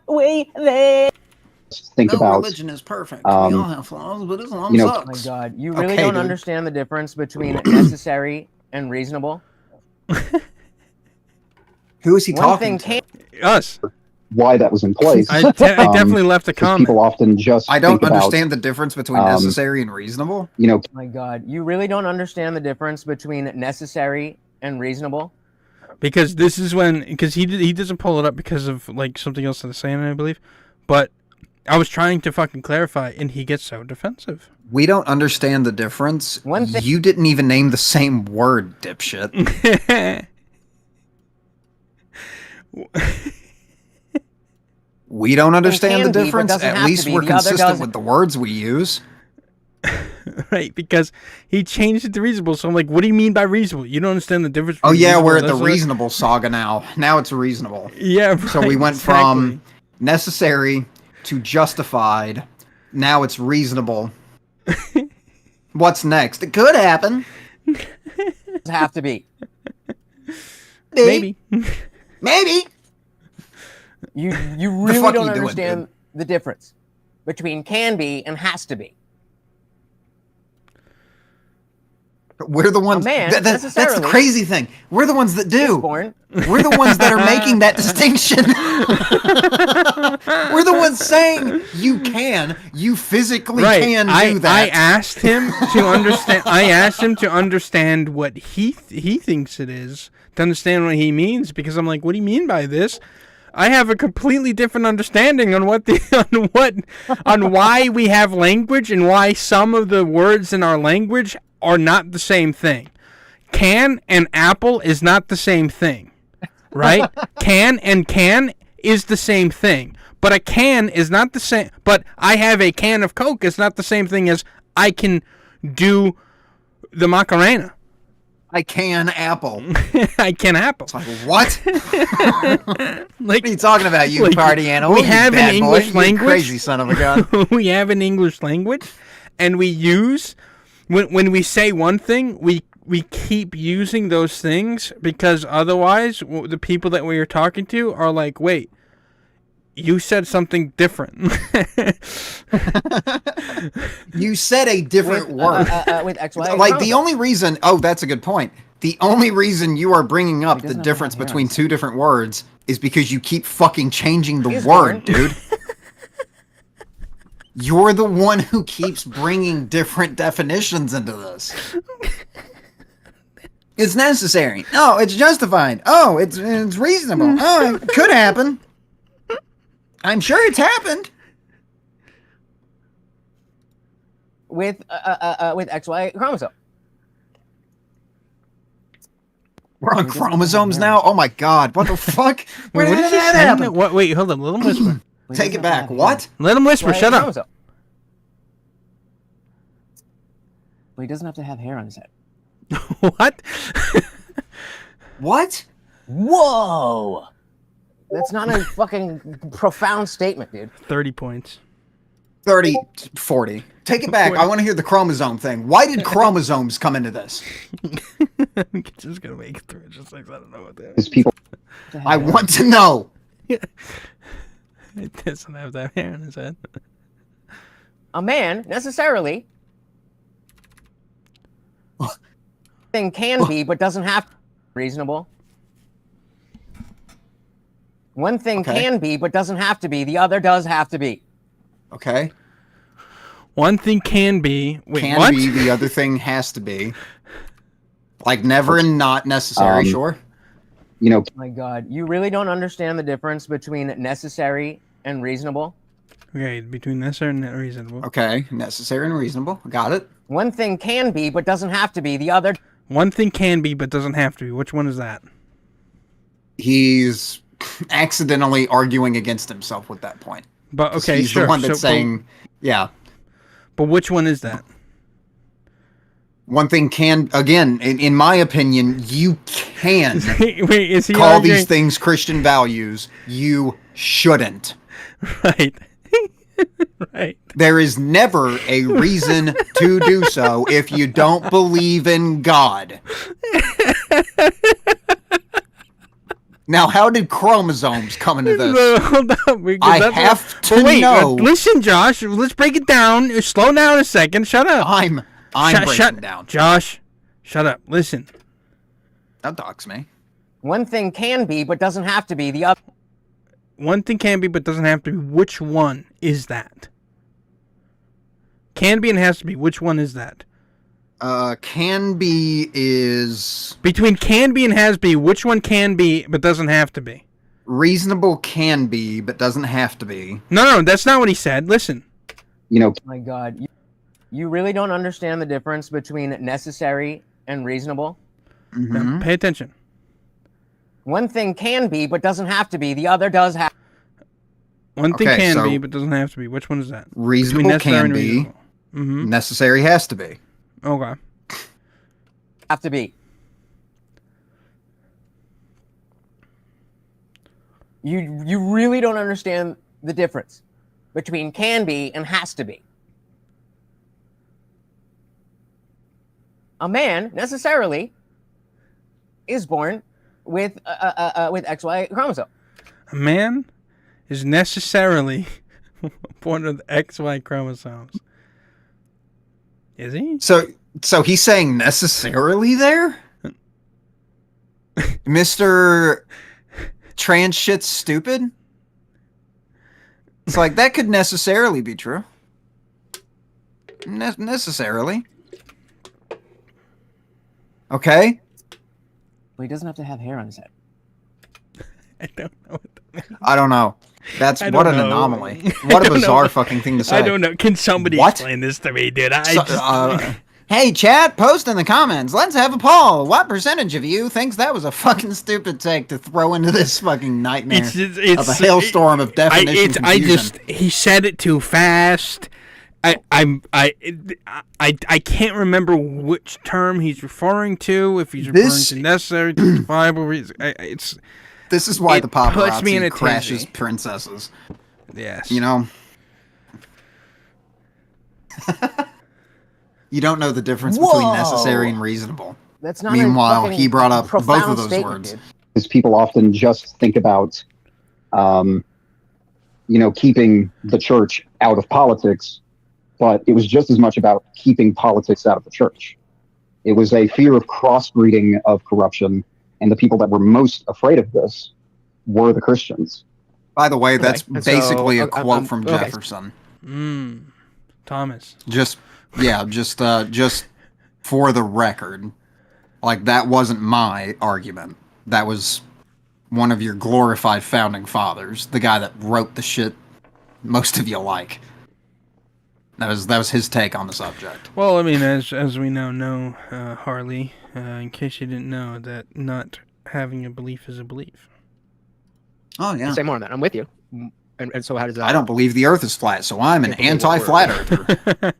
We they. Think about religion is perfect. We all have flaws, but Islam sucks. Oh my God, you really don't understand the difference between necessary and reasonable. Who is he talking to? Us. Why that was in place. I definitely left a comment. People often just I don't understand the difference between necessary and reasonable. Oh my God, you really don't understand the difference between necessary and reasonable. Because this is because he doesn't pull it up because of something else that I'm saying, I believe, but I was trying to fucking clarify, and he gets so defensive. We don't understand the difference. You didn't even name the same word, dipshit. We don't understand the difference. At least we're consistent with the words we use. Right, because he changed it to reasonable. So I'm like, what do you mean by reasonable? You don't understand the difference. Oh yeah, we're at the reasonable saga now. Now it's reasonable. Yeah, right, so we went from necessary to justified. Now it's reasonable. What's next? It could happen. It have to be. Maybe. Maybe. You really don't understand the difference between can be and has to be. We're the ones. That's the crazy thing. We're the ones that do. We're the ones that are making that distinction. We're the ones saying you can. You physically can do that. I asked him to understand. I asked him to understand what he thinks it is, to understand what he means, because I'm like, what do you mean by this? I have a completely different understanding on on why we have language and why some of the words in our language are not the same thing. Can and apple is not the same thing, right? Can and can is the same thing, but a can is not the same. But I have a can of Coke is not the same thing as I can do the Macarena. I can apple. I can apple. It's like, what? What are you talking about, you party animal? We have an English language. You crazy son of a gun. We have an English language, and we use, when we say one thing, we keep using those things, because otherwise the people that we are talking to are like, wait, you said something different. You said a different word. With XY. Like, the only reason... Oh, that's a good point. The only reason you are bringing up the difference between two different words is because you keep fucking changing the word, dude. You're the one who keeps bringing different definitions into this. It's necessary. Oh, it's justified. Oh, it's reasonable. Oh, it could happen. I'm sure it's happened. With XY chromosome. We're on chromosomes now? Oh my god, what the fuck? Wait, what did he say? What? Wait, hold on, let him whisper. Take it back, what? Let him whisper, shut up. Well, he doesn't have to have hair on his head. What? What? Whoa! That's not a fucking profound statement, dude. 30 points. 30, 40. Take it back. I want to hear the chromosome thing. Why did chromosomes come into this? I'm just gonna make it through. Just like I don't know what that Is people. I want to know. It doesn't have that hair on his head. A man necessarily thing can be, but doesn't have to be reasonable. One thing can be, but doesn't have to be. The other does have to be. Okay. One thing can be. Wait, can what? be, the other thing has to be. Like never and not necessary, sure. You know, My God, you really don't understand the difference between necessary and reasonable? Okay, between necessary and reasonable. Okay, necessary and reasonable. Got it. One thing can be, but doesn't have to be. The other. One thing can be, but doesn't have to be. Which one is that? He's accidentally arguing against himself with that point. But okay, he's sure. the one that's saying, yeah. But which one is that? One thing can, again, in my opinion, you can Wait, is he call arguing? these things Christian values. You shouldn't. Right. Right. There is never a reason to do so if you don't believe in God. Now, how did chromosomes come into this? Hold on, I have to know. Listen, Josh. Let's break it down. Slow down a second. Shut up. I'm breaking down. Josh, shut up. Listen. That docs me. One thing can be, but doesn't have to be. The other. One thing can be, but doesn't have to be. Which one is that? Can be and has to be. Which one is that? Can be is... Between can be and has be, which one can be, but doesn't have to be? Reasonable can be, but doesn't have to be. No, that's not what he said. Listen. You know, My God, you really don't understand the difference between necessary and reasonable? Mm-hmm. Now, pay attention. One thing can be, but doesn't have to be. The other does have. One thing Okay, can so be, but doesn't have to be. Which one is that? Reasonable Between necessary can and be. reasonable. Mm-hmm. Necessary has to be. Okay. Have to be. You really don't understand the difference between can be and has to be. A man necessarily is born with XY chromosome. A man is necessarily born with XY chromosomes. Is he? So he's saying necessarily there? Mr. Trans shit's stupid? It's like, that could necessarily be true. Necessarily. Okay. Well, he doesn't have to have hair on his head. I don't know what that means. I don't know. That's I what don't an know. anomaly. What a bizarre fucking thing to say. I don't know. Can somebody explain this to me, dude? Hey, chat, post in the comments. Let's have a poll. What percentage of you thinks that was a fucking stupid take to throw into this fucking nightmare of a hailstorm of definition confusion? He said it too fast. I can't remember which term he's referring to. If he's referring to necessary, justifiable reason. This is why the puts me in paparazzi a crashes tizzy. princesses. Yes. You know? You don't know the difference between necessary and reasonable. That's not. Meanwhile, he brought up both of those words. Is people often just think about, keeping the church out of politics, but it was just as much about keeping politics out of the church. It was a fear of crossbreeding of corruption, and the people that were most afraid of this were the Christians. By the way, that's basically a quote from Jefferson. Thomas. Just for the record, like, that wasn't my argument. That was one of your glorified founding fathers, the guy that wrote the shit most of you like. That was his take on the subject. Well, I mean, as we now know, Harley, in case you didn't know, that not having a belief is a belief. Oh, yeah. Say more on that. I'm with you. And so how does that... I don't believe the Earth is flat, so I'm an anti-flat earther.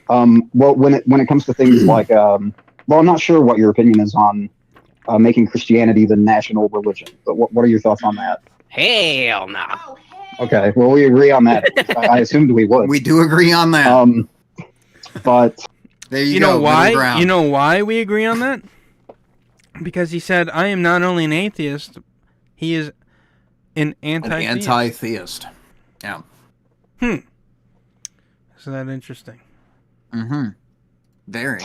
Well, when it comes to things like, well, I'm not sure what your opinion is on making Christianity the national religion, but what are your thoughts on that? Hell no. Okay, well, we agree on that. I assumed we would. We do agree on that. But there you know go. Why? You know why we agree on that? Because he said, "I am not only an atheist, he is an anti-theist." An anti-theist. Yeah. Isn't that interesting? Mm-hmm. Very.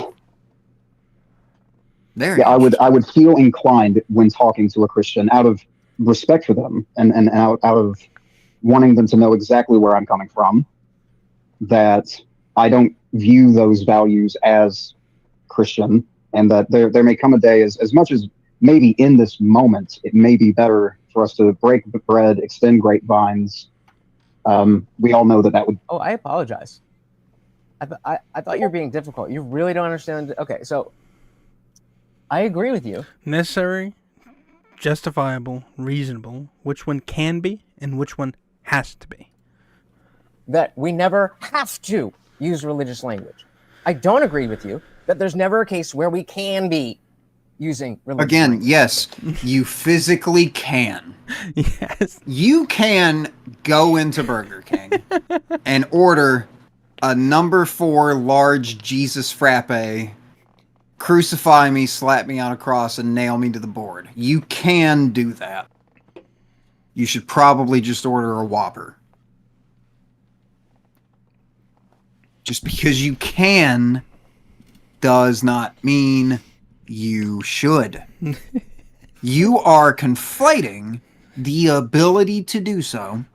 Yeah, I would feel inclined when talking to a Christian out of respect for them and out of wanting them to know exactly where I'm coming from, that I don't view those values as Christian, and that there may come a day, as much as maybe in this moment it may be better for us to break the bread, extend grapevines. We all know that would... Oh, I apologize. I thought you were being difficult. You really don't understand. Okay, so I agree with you. Necessary, justifiable, reasonable. Which one can be and which one has to be. That we never have to use religious language. I don't agree with you that there's never a case where we can be using religious language. Yes, you physically can. Yes. You can go into Burger King and order a number 4 large Jesus frappe, crucify me, slap me on a cross, and nail me to the board. You can do that. You should probably just order a Whopper. Just because you can does not mean you should. You are conflating the ability to do so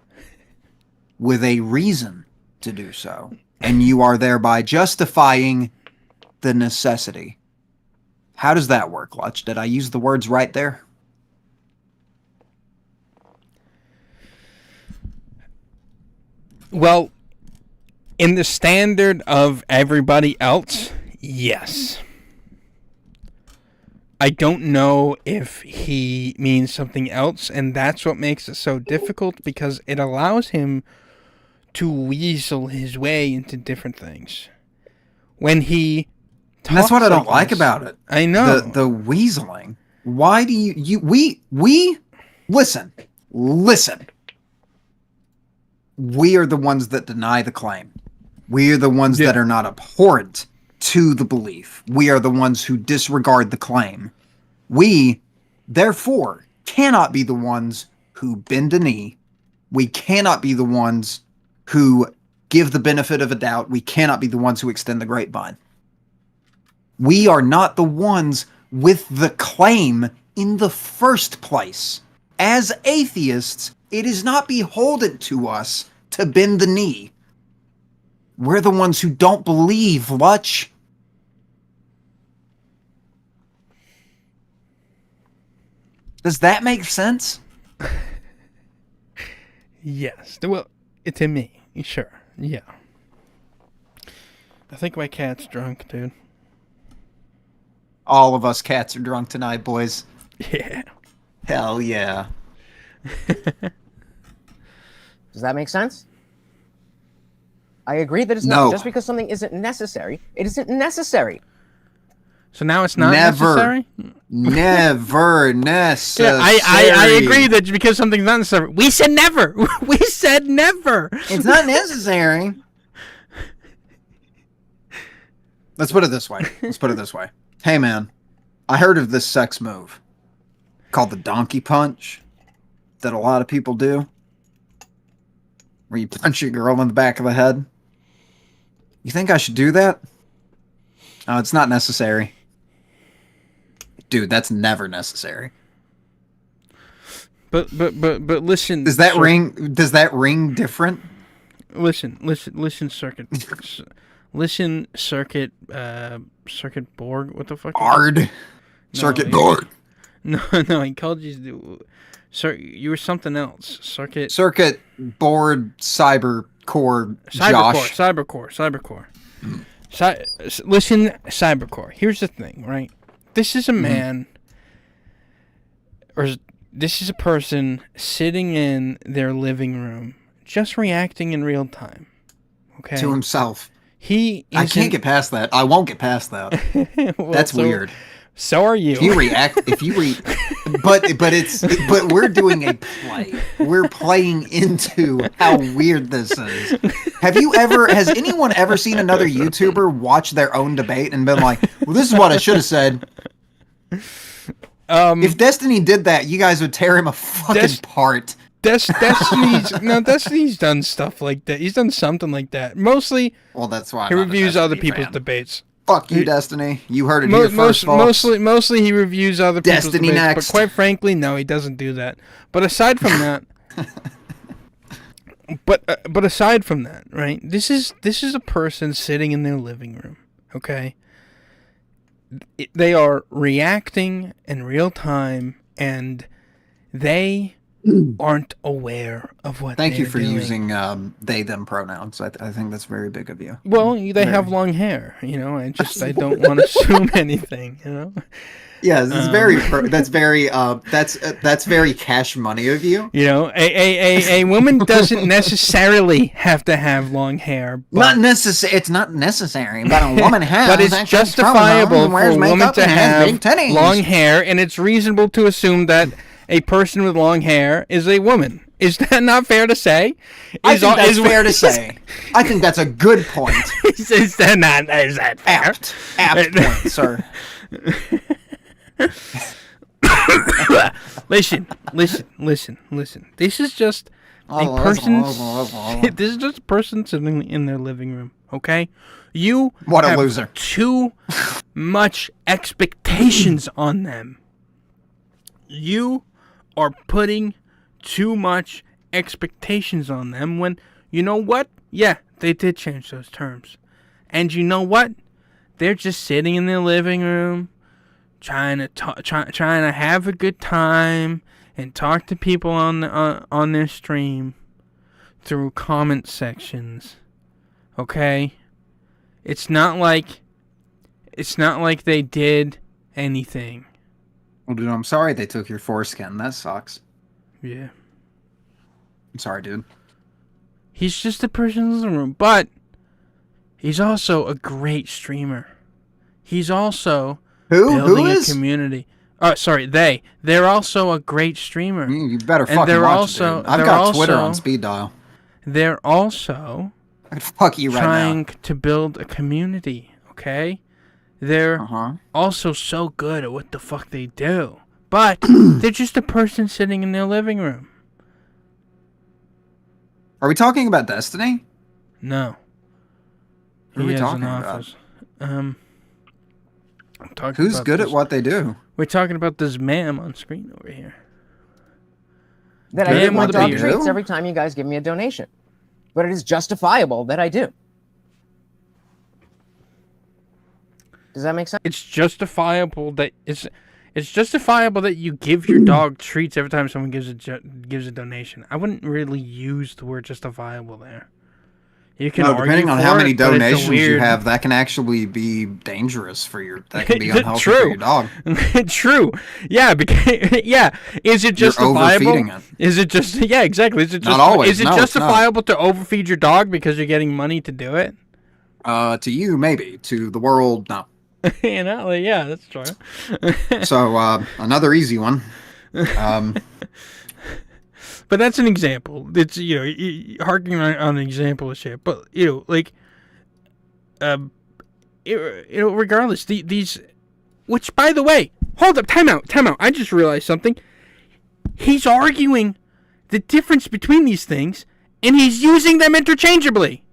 with a reason to do so. And you are thereby justifying the necessity. How does that work, Lutch? Did I use the words right there? Well, in the standard of everybody else, yes. I don't know if he means something else, and that's what makes it so difficult, because it allows him to weasel his way into different things. When he talks, that's what I don't like this, about it. I know. The weaseling. Why do we listen. We are the ones that deny the claim. We are the ones that are not abhorrent to the belief. We are the ones who disregard the claim. We, therefore, cannot be the ones who bend a knee. We cannot be the ones who give the benefit of a doubt. We cannot be the ones who extend the grapevine. We are not the ones with the claim in the first place. As atheists, it is not beholden to us to bend the knee. We're the ones who don't believe, Lutch. Does that make sense? Yes. Well, to me, sure. Yeah. I think my cat's drunk, dude. All of us cats are drunk tonight, boys. Yeah. Hell yeah. Does that make sense? I agree that it's not. Just because something isn't necessary, it isn't necessary. So now it's not necessary? Never necessary. Yeah, I agree that because something's not necessary. We said never. We said never. It's not necessary. Let's put it this way. Hey, man, I heard of this sex move called the donkey punch that a lot of people do, where you punch your girl in the back of the head. You think I should do that? Oh, it's not necessary. Dude, that's never necessary. But listen. Does that ring different? Listen, circuit. Listen, circuit board. What the fuck? Ard. Circuit board. No, he called you. Sir, you were something else. Circuit board cyber cybercore Josh. Cybercore. Listen, cybercore. Here's the thing, right? This is a man, or this is a person sitting in their living room, just reacting in real time. Okay. To himself. I can't get past that. I won't get past that. Well, that's weird. So are you. If you react, but we're doing a play. We're playing into how weird this is. Has anyone ever seen another YouTuber watch their own debate and been like, well, this is what I should have said? If Destiny did that, you guys would tear him a fucking part. Destiny's done stuff like that. He's done something like that. Mostly, well, that's why he reviews other people's debates. Fuck you, Destiny. You heard it here first, folks. Mostly he reviews other people's Destiny debates. next. But quite frankly, no, he doesn't do that. But aside from that, but aside from that, right? This is a person sitting in their living room. Okay, they are reacting in real time, and they aren't aware of what Thank you for doing. using they them pronouns. I think that's very big of you. Well, they have long hair, I don't want to assume anything, Yeah, that's very cash money of you. A woman doesn't necessarily have to have long hair. It's not necessary, but a woman has. But it's justifiable for a woman to have long hair, and it's reasonable to assume that a person with long hair is a woman. Is that not fair to say? I think that's fair to say. I think that's a good point. Is that fair? Apt point, sir. Listen. This is just a person. This is just a person sitting in their living room. Okay, you what a have loser. Too much expectations on them. You are putting too much expectations on them when, you know what? Yeah, they did change those terms. And you know what? They're just sitting in their living room trying to have a good time and talk to people on their stream through comment sections. Okay? It's not like they did anything. Well, dude, I'm sorry they took your foreskin. That sucks. Yeah. I'm sorry, dude. He's just a person in the room, but he's also a great streamer. He's also building a community. Oh, sorry, they're also a great streamer. You better fucking watch it, dude. I've got Twitter on speed dial. They're also fuck you right now. Trying to build a community, okay? They're also so good at what the fuck they do. But they're just a person sitting in their living room. Are we talking about Destiny? No. Who are we talking about? Who's good at what they do? We're talking about this ma'am on screen over here. That I get my dog treats every time you guys give me a donation. But it is justifiable that I do. Does that make sense? It's justifiable that you give your dog treats every time someone gives a donation. I wouldn't really use the word justifiable there. You can argue depending on how many donations you have, that can actually be dangerous for your. That can be unhealthy for your dog. True. Yeah. Is it justifiable? You're overfeeding it. Is it just? Yeah, exactly. Is it just? Not always. Is it justifiable to overfeed your dog because you're getting money to do it? To you, maybe. To the world, no. Yeah, that's true. So another easy one. But that's an example. It's harking on an example of shit. But regardless, these, which by the way, hold up, time out. I just realized something. He's arguing the difference between these things, and he's using them interchangeably.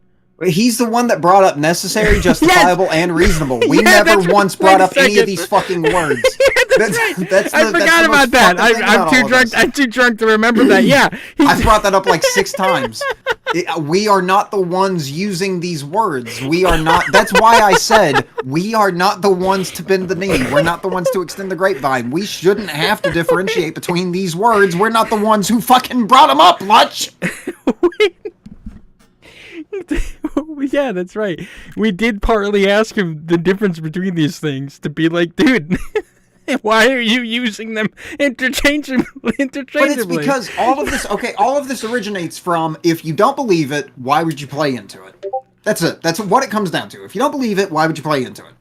He's the one that brought up necessary, justifiable, and reasonable. We never once brought up any of these fucking words. That's right. I forgot about that. I'm too drunk to remember that. Yeah. I've brought that up like 6 times. We are not the ones using these words. We are not. That's why I said we are not the ones to bend the knee. We're not the ones to extend the grapevine. We shouldn't have to differentiate between these words. We're not the ones who fucking brought them up, Lutch. Yeah, that's right. We did partly ask him the difference between these things to be like, dude, why are you using them interchangeably? But it's because all of this originates from, if you don't believe it, why would you play into it? That's it. That's what it comes down to. If you don't believe it, why would you play into it?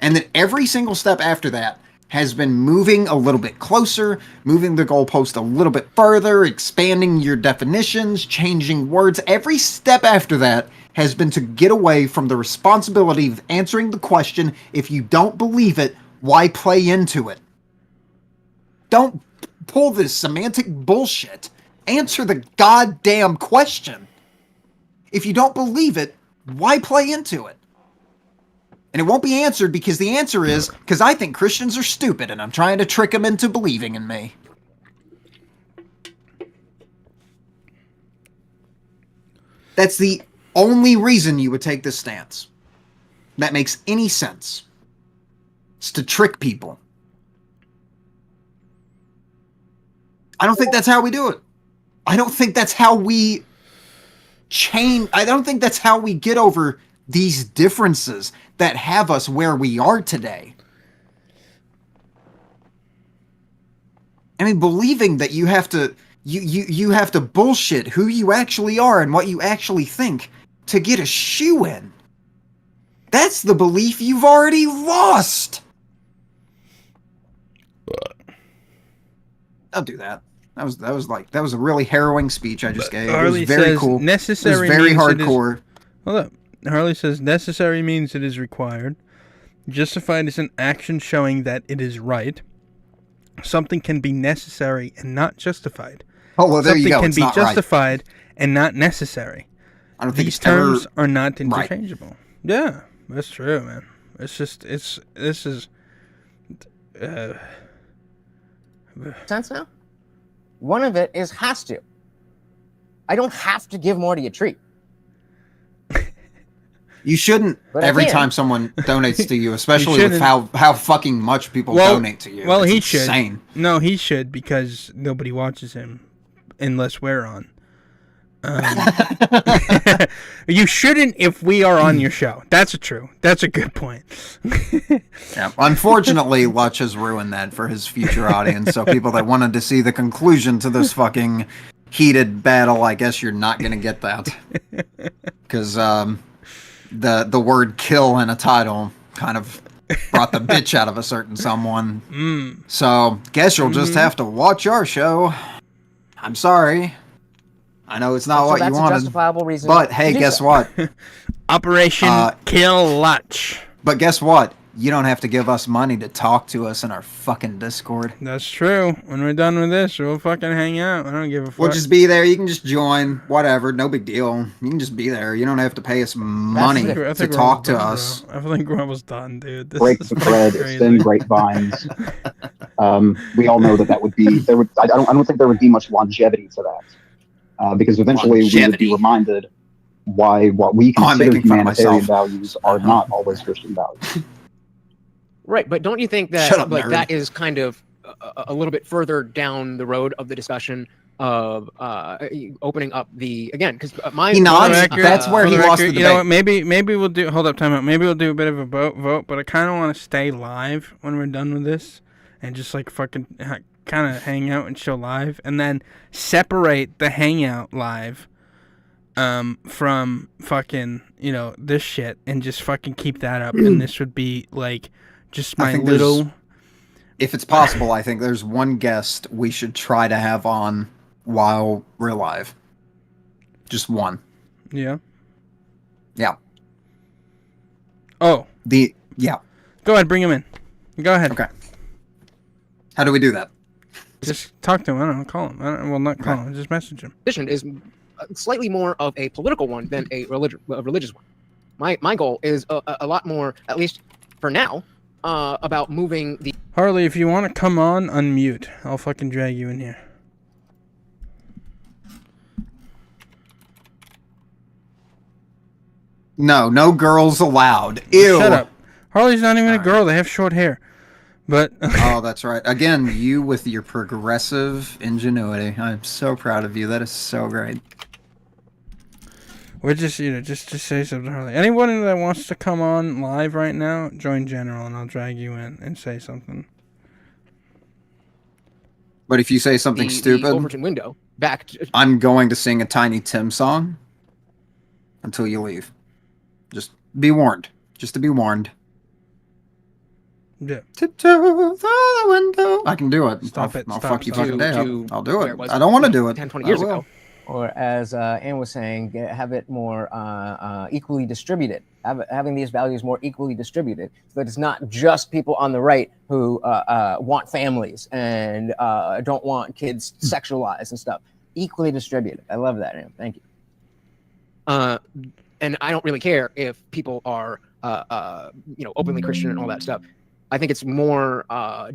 And then every single step after that has been moving a little bit closer, moving the goalpost a little bit further, expanding your definitions, changing words. Every step after that has been to get away from the responsibility of answering the question, if you don't believe it, why play into it? Don't pull this semantic bullshit. Answer the goddamn question. If you don't believe it, why play into it? And it won't be answered because the answer is, because I think Christians are stupid and I'm trying to trick them into believing in me. That's the only reason you would take this stance. That makes any sense. It's to trick people. I don't think that's how we do it. I don't think that's how we change. I don't think that's how we get over these differences that have us where we are today. I mean, believing that you have to you have to bullshit who you actually are and what you actually think to get a shoe in. That's the belief you've already lost. Don't do that. That was a really harrowing speech I just gave. Harley it was very says cool. Necessary it was very means hardcore. Hold up. Harley says necessary means it is required. Justified is an action showing that it is right. Something can be necessary and not justified. Oh, well, there you go. Something can be justified and not necessary. I don't think these terms are not interchangeable. Right. Yeah, that's true, man. This is sense now? One of it is has to. I don't have to give more to your treat. You shouldn't every time someone donates to you, especially with how fucking much people donate to you. Well, it's he insane. should. No, he should, because nobody watches him unless we're on. You shouldn't if we are on your show. That's true. That's a good point. Yeah. Unfortunately, Lutch has ruined that for his future audience. So people that wanted to see the conclusion to this fucking heated battle, I guess you're not going to get that. Because the word kill in a title kind of brought the bitch out of a certain someone. So guess you'll just have to watch our show. I'm sorry. I know it's not what you wanted, justifiable reason, but hey, guess what? Operation Kill Lutch. But guess what? You don't have to give us money to talk to us in our fucking Discord. That's true. When we're done with this, we'll fucking hang out. I don't give a fuck. We'll just be there. You can just join. Whatever. No big deal. You can just be there. You don't have to pay us money to talk to us. I think we're almost done, dude. Break the thread. Extend grapevines. We all know that would be... I don't think there would be much longevity to that. Because eventually we would be reminded why what we consider humanitarian values are not always Christian values. Right, but don't you think that that is kind of a little bit further down the road of the discussion of opening up the because he nods. That's where he lost the debate. You know what? Maybe we'll do. Hold up, time out. Maybe we'll do a bit of a vote, but I kind of want to stay live when we're done with this, and just like fucking kind of hang out and show live, and then separate the hangout live from fucking this shit, and just fucking keep that up, and this would be like. Just my little... If it's possible, I think there's one guest we should try to have on while we're live. Just one. Yeah? Yeah. Oh. Yeah. Go ahead, bring him in. Go ahead. Okay. How do we do that? Just talk to him. I don't know. Call him. Not call him. Just message him. Position is slightly more of a political one than a religious one. My goal is a lot more, at least for now, about moving the... Harley, if you want to come on, unmute. I'll fucking drag you in here. No girls allowed. Ew. Shut up. Harley's not even a girl. They have short hair. But oh, that's right. Again, you with your progressive ingenuity. I'm so proud of you. That is so great. We're just just say something, Harley. Anyone that wants to come on live right now, join General, and I'll drag you in and say something. But if you say something stupid, the Overton window I'm going to sing a Tiny Tim song until you leave. Just be warned. Just to be warned. Yeah. Tiptoe through the window. I can do it. Stop it. I'll Stop, fuck you stop. fucking day up. I'll do it. I don't want to do it. 10, 20 years ago. Or as Anne was saying, have it more equally distributed. Having these values more equally distributed, so that it's not just people on the right who want families and don't want kids sexualized and stuff. Equally distributed. I love that, Anne. Thank you. And I don't really care if people are, openly Christian and all that stuff. I think it's more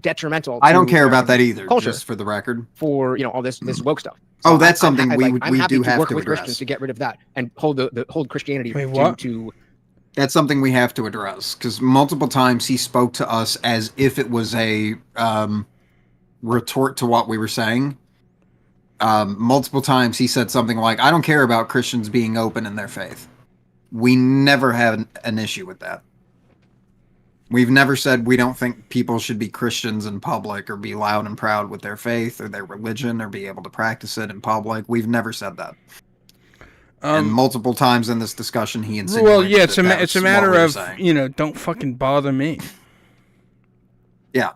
detrimental. I don't care about that either. Culture, just for the record, for all this woke stuff. So that's something we happy do to have work to with address. Christians to get rid of that and hold Christianity to. That's something we have to address because multiple times he spoke to us as if it was a retort to what we were saying. Multiple times he said something like, "I don't care about Christians being open in their faith." We never had an issue with that. We've never said we don't think people should be Christians in public or be loud and proud with their faith or their religion or be able to practice it in public. We've never said that. And multiple times in this discussion, he insinuated. Well, yeah, it's a matter of don't fucking bother me. Yeah.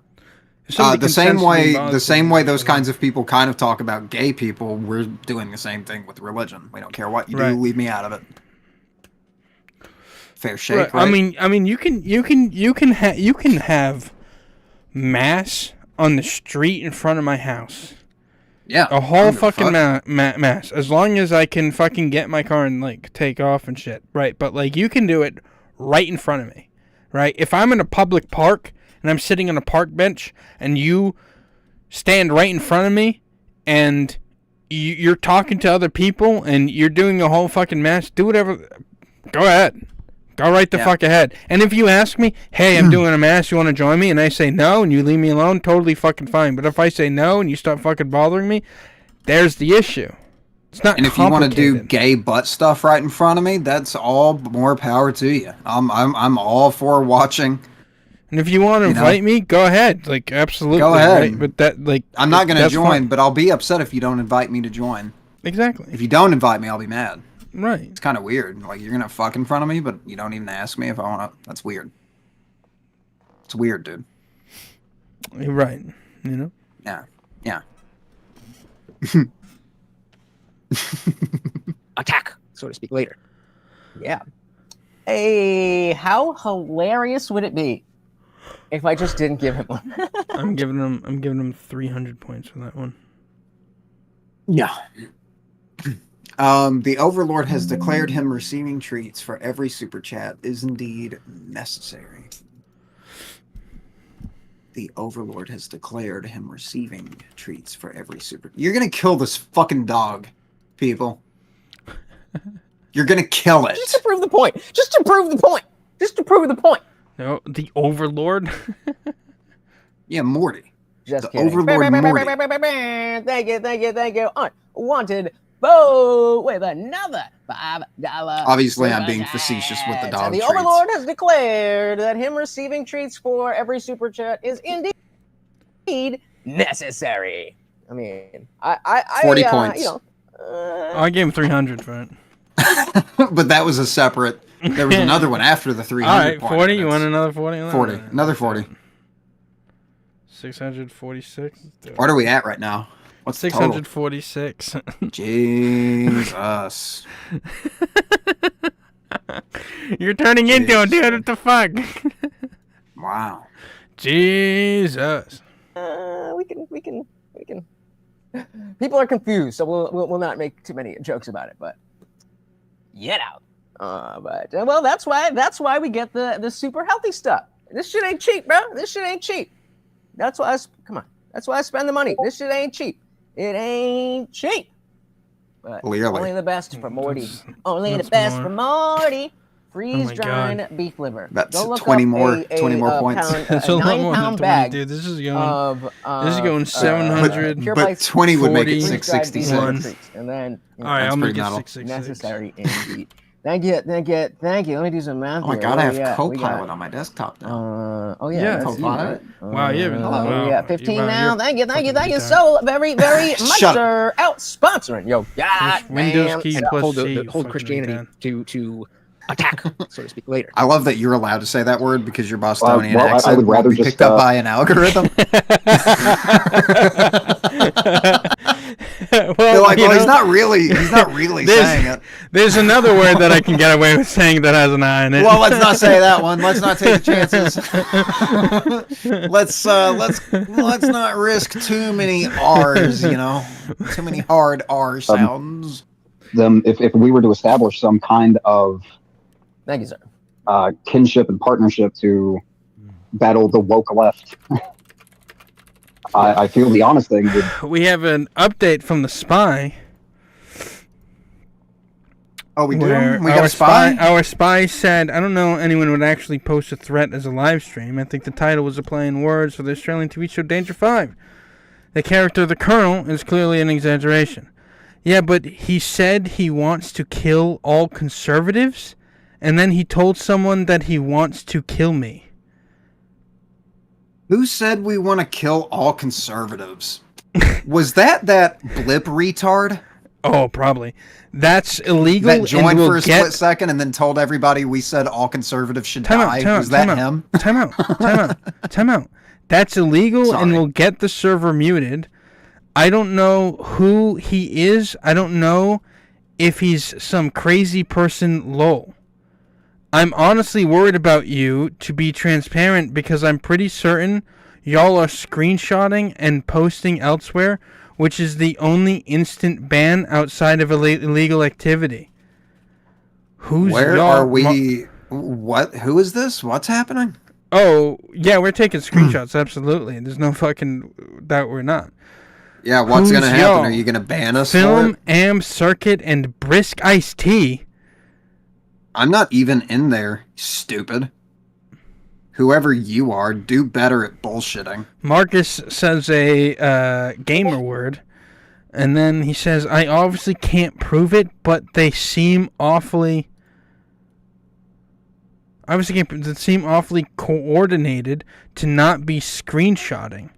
The same way those kinds of people kind of talk about gay people, we're doing the same thing with religion. We don't care what you do, leave me out of it. Fair shake, right? I mean, you can have mass on the street in front of my house. Yeah, a whole fucking mass, as long as I can fucking get my car and take off and shit, right? But you can do it right in front of me, right? If I'm in a public park and I'm sitting on a park bench and you stand right in front of me and you're talking to other people and you're doing a whole fucking mass, do whatever. Go ahead. Go right the fuck ahead. And if you ask me, hey, I'm doing a mass, you want to join me? And I say no, and you leave me alone, totally fucking fine. But if I say no and you start fucking bothering me, there's the issue. It's not. And if you want to do gay butt stuff right in front of me, that's all more power to you. I'm all for watching. And if you want to invite me, go ahead. Absolutely. Go ahead. Right? But that, I'm not going to join, but I'll be upset if you don't invite me to join. Exactly. If you don't invite me, I'll be mad. Right. It's kind of weird. You're going to fuck in front of me, but you don't even ask me if I want to. That's weird. It's weird, dude. You're right. Yeah. Yeah. Attack, so to speak, later. Yeah. Hey, how hilarious would it be if I just didn't give him one? I'm giving him 300 points for that one. Yeah. The Overlord has declared him receiving treats for every super chat is indeed necessary. The Overlord has declared him receiving treats for every super... You're gonna kill this fucking dog, people. You're gonna kill it. Just to prove the point. Just to prove the point. Just to prove the point. No, the Overlord? Yeah, Morty. Just the kidding. Overlord Morty. Thank you. Unwanted Bo with another $5. Obviously, I'm being facetious with the dog The treats. Overlord has declared that him receiving treats for every super chat is indeed necessary. I mean, I 40 points. I gave him 300 for it. But that was a separate. There was another one after the 300. All right, 40. You want another 40? 40. Another 40. 646. What are we at right now? What's 646? Jesus. You're turning into him, dude. What the fuck? Wow. Jesus. We can. People are confused, so we'll not make too many jokes about it. But get out. Well, that's why we get the super healthy stuff. This shit ain't cheap, bro. This shit ain't cheap. That's why That's why I spend the money. This shit ain't cheap. It ain't cheap. But clearly. Only the best for Morty. Only the best for Morty. Freeze-dried beef liver. That's 20 more points. That's a lot more than 20, bag dude. This is going 700. But 20 would make it 666. And then, all right, I'll make it 666. Necessary indeed. Thank you. Let me do some math. Oh my god, I have Copilot on my desktop now. Yeah. Copilot. Wow, hello. Yeah, 15 now. Thank you so very much, sir. Out sponsoring. Yo, Windows key plus hold Christianity to attack, so to speak, later. I love that you're allowed to say that word because your Bostonian accent I would rather be just picked up by an algorithm. He's not really saying it. There's another word that I can get away with saying that has an I in it. Well, let's not say that one. Let's not take the chances. let's not risk too many R's, too many hard R sounds. If we were to establish some kind of thank you, sir. Kinship and partnership to battle the woke left. I feel the honest thing would... We have an update from the spy. Oh, we do? We got a spy? Our spy said, I don't know anyone would actually post a threat as a live stream. I think the title was a play in words for the Australian TV show Danger 5. The character of the Colonel is clearly an exaggeration. Yeah, but he said he wants to kill all conservatives, and then he told someone that he wants to kill me. Who said we want to kill all conservatives? Was that blip retard? Oh, probably. That's illegal. That joined for a split second and then told everybody we said all conservatives should die. Was that him? Time out. That's illegal and will get the server muted. I don't know who he is. I don't know if he's some crazy person, lol. I'm honestly worried about you, to be transparent, because I'm pretty certain y'all are screenshotting and posting elsewhere, which is the only instant ban outside of illegal activity. Where are we? What? Who is this? What's happening? Oh, yeah, we're taking screenshots, absolutely. There's no fucking doubt we're not. Yeah, what's going to happen? Are you going to ban us Film, for it? Am, Circuit, and Brisk Iced Tea. I'm not even in there, stupid. Whoever you are, do better at bullshitting. Marcus says a gamer word, and then he says, I obviously can't prove it, but they seem awfully... They seem awfully coordinated to not be screenshotting.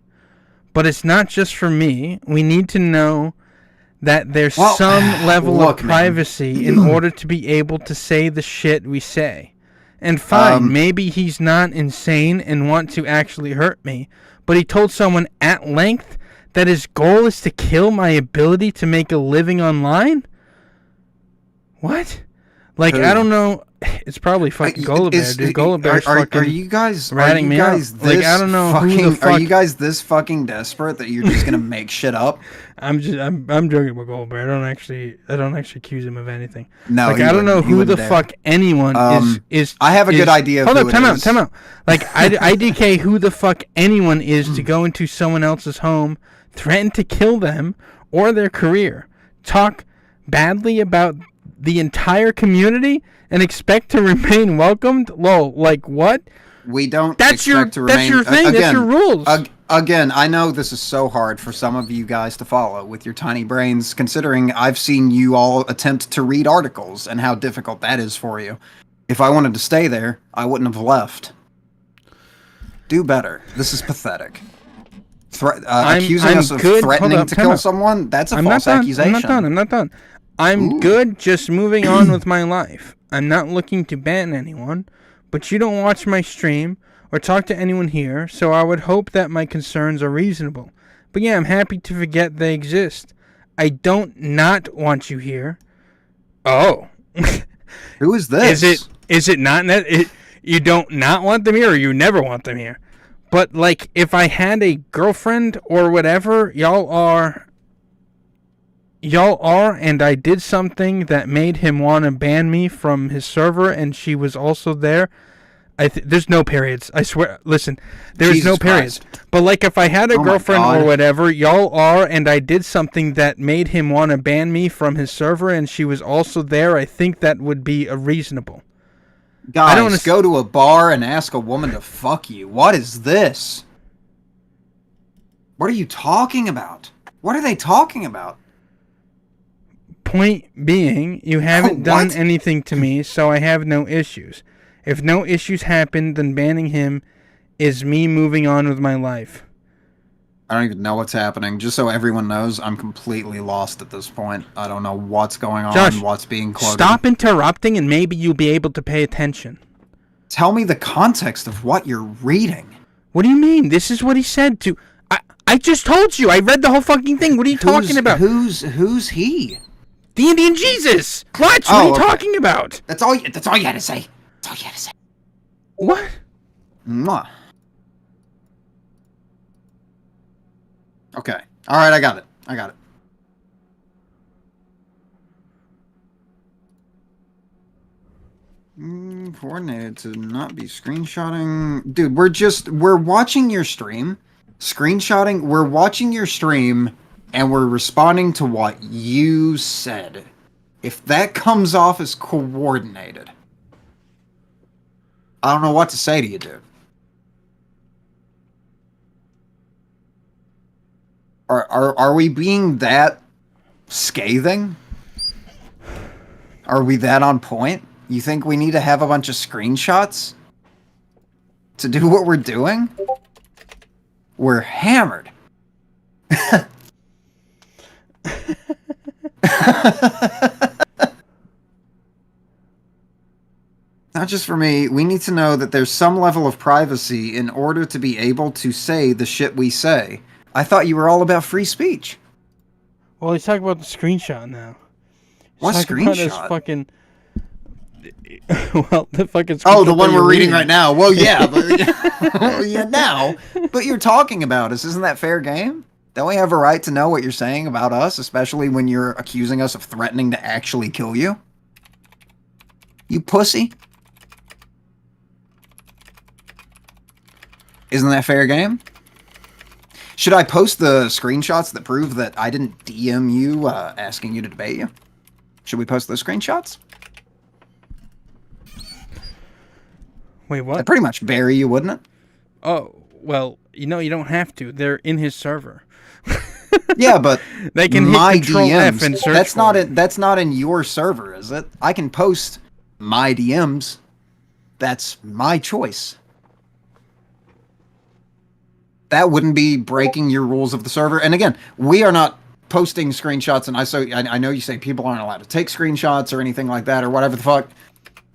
But it's not just for me. We need to know that there's some level of privacy in order to be able to say the shit we say. And fine, maybe he's not insane and want to actually hurt me, but he told someone at length that his goal is to kill my ability to make a living online? What? Like, I don't know. It's probably fucking Gulliver, dude. Gulliver's fucking... Are you guys ratting me out. Like, I don't know who the fuck... Are you guys this fucking desperate that you're just gonna make shit up? I'm joking with Gulliver. I don't actually accuse him of anything. No, like, I don't know who the fuck anyone is. I have a good idea. Hold up, time out. Like, IDK who the fuck anyone is to go into someone else's home, threaten to kill them or their career, talk badly about the entire community, and expect to remain welcomed? Lol, like what? We don't expect to remain... That's your thing, that's your rules. Again, I know this is so hard for some of you guys to follow with your tiny brains, considering I've seen you all attempt to read articles and how difficult that is for you. If I wanted to stay there, I wouldn't have left. Do better. This is pathetic. Accusing us of threatening to kill someone? That's a false accusation. I'm not done. I'm good just moving on with my life. I'm not looking to ban anyone, but you don't watch my stream or talk to anyone here, so I would hope that my concerns are reasonable. But yeah, I'm happy to forget they exist. I don't not want you here. Oh. Who is this? Is it not you don't not want them here, or you never want them here? But like, if I had a girlfriend or whatever, y'all are, and I did something that made him want to ban me from his server, and she was also there. There's no periods. I swear. Listen, there's no periods. But like, if I had a girlfriend or whatever, y'all are, and I did something that made him want to ban me from his server, and she was also there, I think that would be reasonable. Guys, go to a bar and ask a woman to fuck you. What is this? What are you talking about? What are they talking about? Point being, you haven't done anything to me, so I have no issues. If no issues happen, then banning him is me moving on with my life. I don't even know what's happening. Just so everyone knows, I'm completely lost at this point. I don't know what's going on, Josh, what's being quoted. Stop interrupting and maybe you'll be able to pay attention. Tell me the context of what you're reading. What do you mean? This is what he said to... I just told you. I read the whole fucking thing. What are you talking about? Who's he? The Indian Jesus. Lutch, what are you talking about? That's all you had to say. That's all you had to say. What? Mwah. Okay. All right, I got it. Coordinated to not be screenshotting. Dude, we're watching your stream. Screenshotting, we're watching your stream, and we're responding to what you said. If that comes off as coordinated, I don't know what to say to you, dude. Are we being that scathing? Are we that on point? You think we need to have a bunch of screenshots to do what we're doing? We're hammered. Not just for me, we need to know that there's some level of privacy in order to be able to say the shit we say. I thought you were all about free speech. Well, he's talking about the screenshot now. What screenshot? Fucking... Well, the fucking... Oh, the one we're reading right now. Well, yeah. But, yeah, now. But you're talking about us. Isn't that fair game? Don't we have a right to know what you're saying about us, especially when you're accusing us of threatening to actually kill you? You pussy. Isn't that fair game? Should I post the screenshots that prove that I didn't DM you asking you to debate you? Should we post those screenshots? Wait, what? That'd pretty much bury you, wouldn't it? Oh, well, you don't have to. They're in his server. Yeah, but they can my hit Control DMs, F and search that's not in your server, is it? I can post my DMs. That's my choice. That wouldn't be breaking your rules of the server. And again, we are not posting screenshots, and I know you say people aren't allowed to take screenshots or anything like that or whatever the fuck,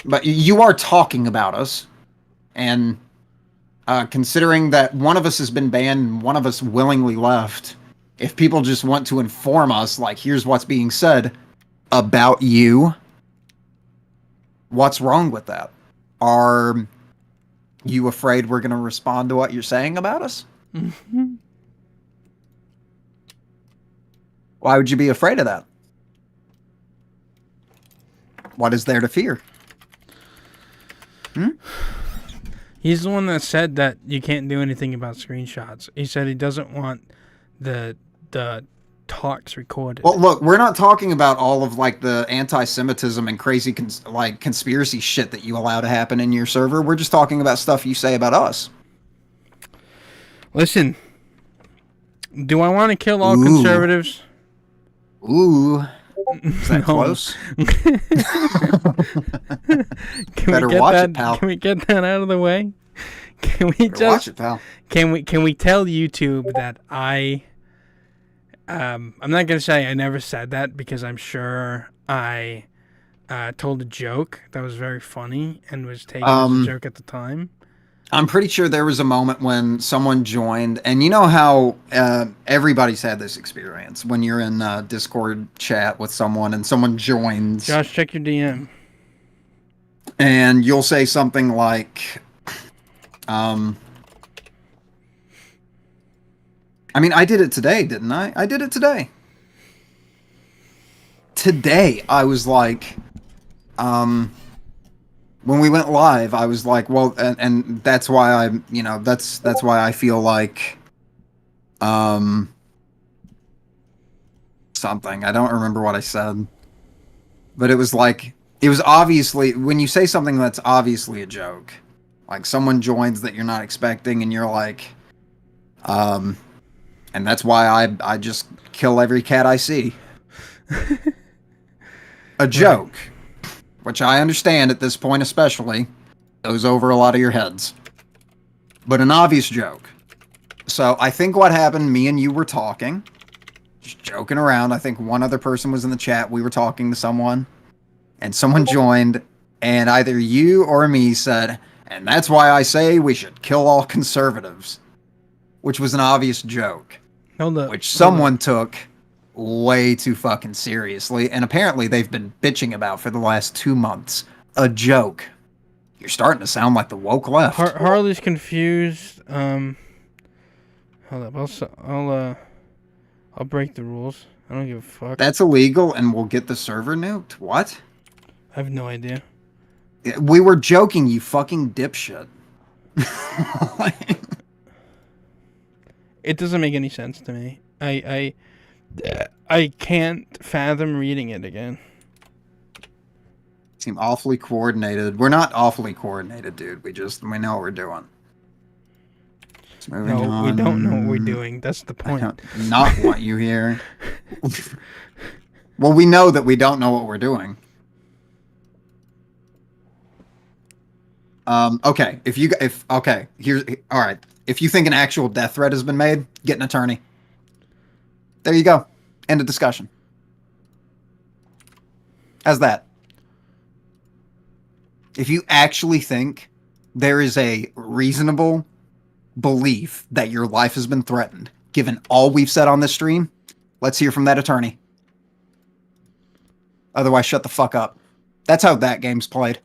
but you are talking about us. And considering that one of us has been banned and one of us willingly left, if people just want to inform us, like, here's what's being said about you, what's wrong with that? Are you afraid we're going to respond to what you're saying about us? Mm-hmm. Why would you be afraid of that? What is there to fear? He's the one that said that you can't do anything about screenshots. He said he doesn't want the talks recorded. Well, look, we're not talking about all of like the anti-Semitism and crazy conspiracy shit that you allow to happen in your server. We're just talking about stuff you say about us. Listen, do I want to kill all conservatives? Ooh. Is that close? Better watch it, pal. Can we get that out of the way? Can we watch it, pal? Can we tell YouTube that I'm not gonna say I never said that, because I'm sure I told a joke that was very funny and was taken as a joke at the time. I'm pretty sure there was a moment when someone joined, and you know how everybody's had this experience when you're in Discord chat with someone and someone joins. Josh, check your DM. And you'll say something like, I mean, I did it today, didn't I? I did it today. Today, I was like, when we went live, I was like, well, and that's why I'm, that's why I feel like, something. I don't remember what I said, but it was like, It was obviously, when you say something that's obviously a joke, like someone joins that you're not expecting and you're like, and that's why I just kill every cat I see. A joke, which I understand at this point especially, goes over a lot of your heads. But an obvious joke. So I think what happened, me and you were talking, just joking around. I think one other person was in the chat. We were talking to someone, and someone joined, and either you or me said, and that's why I say we should kill all conservatives, which was an obvious joke, which someone took way too fucking seriously, and apparently they've been bitching about for the last 2 months. A joke. You're starting to sound like the woke left. Harley's confused. Hold up, I'll break the rules. I don't give a fuck. That's illegal, and we'll get the server nuked. What? I have no idea. We were joking, you fucking dipshit. It doesn't make any sense to me. I can't fathom reading it again. Seem awfully coordinated. We're not awfully coordinated, dude. We know what we're doing. No, we don't know what we're doing. That's the point. I don't not want you here. Well, we know that we don't know what we're doing. Okay. All right. If you think an actual death threat has been made, get an attorney. There you go. End of discussion. How's that? If you actually think there is a reasonable belief that your life has been threatened, given all we've said on this stream, let's hear from that attorney. Otherwise, shut the fuck up. That's how that game's played.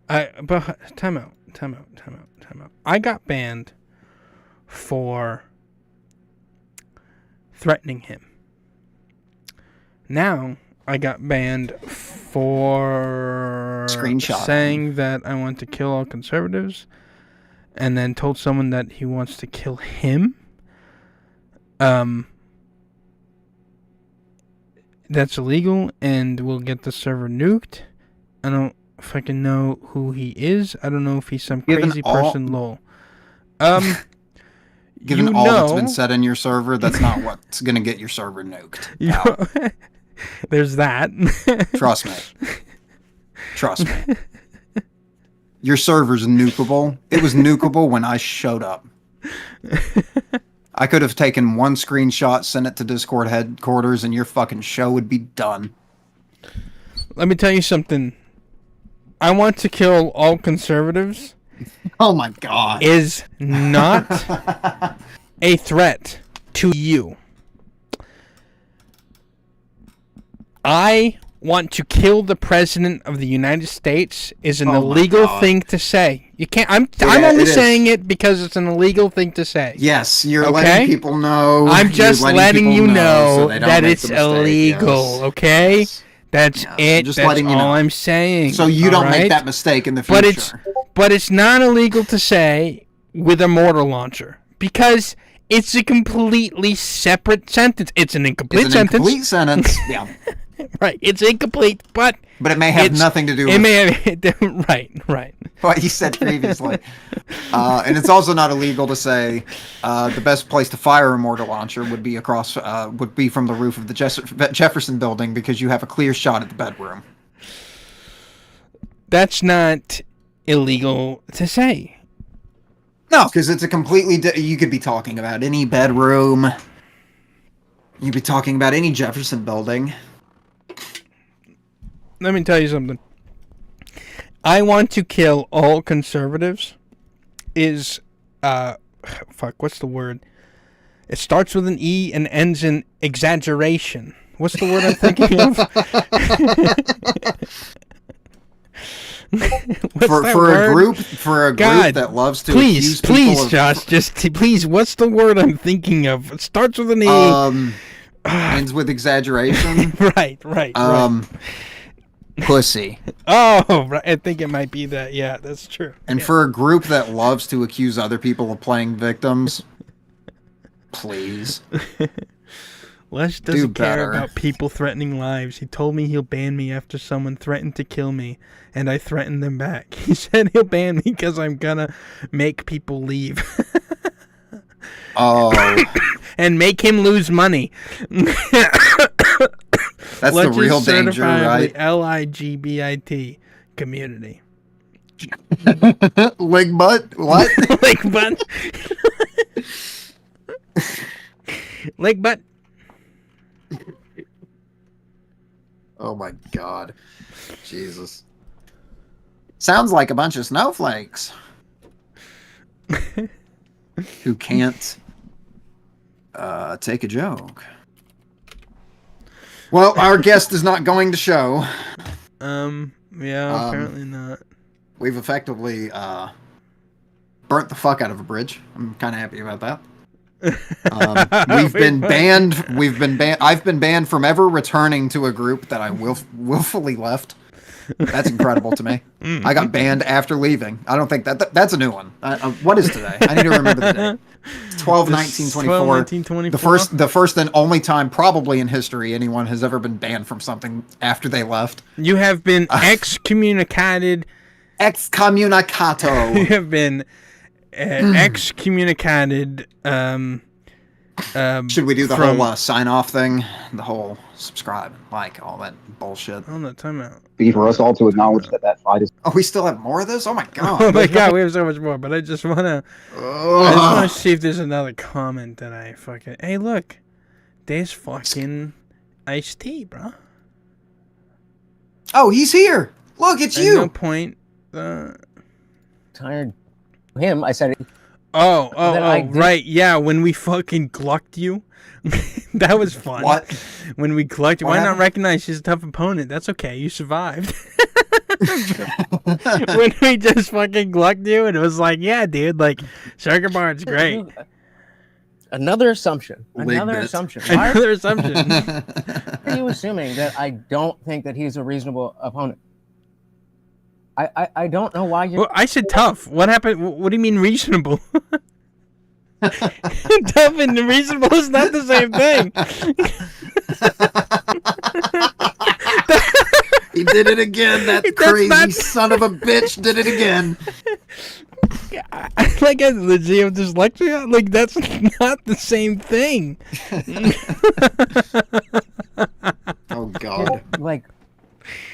But time out. I got banned for threatening him. Now I got banned for saying that I want to kill all conservatives, and then told someone that he wants to kill him. That's illegal and will get the server nuked. I don't fucking know who he is. I don't know if he's some crazy person. Lol. Given all that's been said in your server, that's not what's gonna get your server nuked. There's that. Trust me. Your server's nukeable. It was nukeable when I showed up. I could have taken one screenshot, sent it to Discord headquarters, and your fucking show would be done. Let me tell you something. I want to kill all conservatives. Oh my god. Is not a threat to you. I want to kill the president of the United States is an illegal thing to say. You can't. I'm only saying it because it's an illegal thing to say. Yes, you're letting people know. I'm just letting you know that it's illegal. Yes. Okay, that's it. Just that's all I'm saying. So you don't make that mistake in the future. But it's not illegal to say with a mortar launcher because it's a completely separate sentence. It's an incomplete sentence. Incomplete sentence. Yeah. Right, it's incomplete, but it may have nothing to do with right. What you said previously. And it's also not illegal to say the best place to fire a mortar launcher would be from the roof of the Jefferson building because you have a clear shot at the bedroom. That's not illegal to say. No, because it's a completely you could be talking about any bedroom. You'd be talking about any Jefferson building. Let me tell you something. I want to kill all conservatives is, what's the word? It starts with an E and ends in exaggeration. What's the word I'm thinking of? For a group that loves to accuse people of... Josh, please, what's the word I'm thinking of? It starts with an E. Ends with exaggeration. Right. Pussy. Oh, right. I think it might be that. Yeah, that's true. And for a group that loves to accuse other people of playing victims, please. Lutch doesn't care about people threatening lives. He told me he'll ban me after someone threatened to kill me, and I threatened them back. He said he'll ban me because I'm gonna make people leave. Oh. And make him lose money. That's Lutch the real is danger, right? LIGBIT community. Leg butt? What? Leg butt. Leg butt. Oh my god. Jesus. Sounds like a bunch of snowflakes. Who can't take a joke. Well, our guest is not going to show. Yeah, apparently not. We've effectively burnt the fuck out of a bridge. I'm kind of happy about that. We've been banned. I've been banned from ever returning to a group that I willfully left. That's incredible to me. I got banned after leaving. I don't think that's a new one. What is today? I need to remember the day. 12/19/24. The first and only time probably in history anyone has ever been banned from something after they left. You have been excommunicated. Excommunicato. You have been excommunicated. Should we do the whole sign-off thing? The whole subscribe, like, all that bullshit. Oh, no, time out. Be for us all to acknowledge that fight is... Oh, we still have more of this? Oh my god. Oh my god, we have so much more, but I just want to see if there's another comment that I fucking... Hey, look. There's fucking iced tea, bro. Oh, he's here. Look, it's you. At no point... Tired him, I said it. Oh, right, yeah, when we fucking glucked you. That was fun. What? When we glucked you. Why not recognize she's a tough opponent? That's okay, you survived. When we just fucking glucked you, and it was like, yeah, dude, like, CircuitBard's great. Another assumption. Another assumption. Why Another assumption. are you assuming that I don't think that he's a reasonable opponent? I don't know why you're... Well, I said tough. What happened? What do you mean reasonable? Tough and reasonable is not the same thing. He did it again. That crazy son of a bitch did it again. Like a legit dyslexia? Like, that's not the same thing. Oh, God. Like...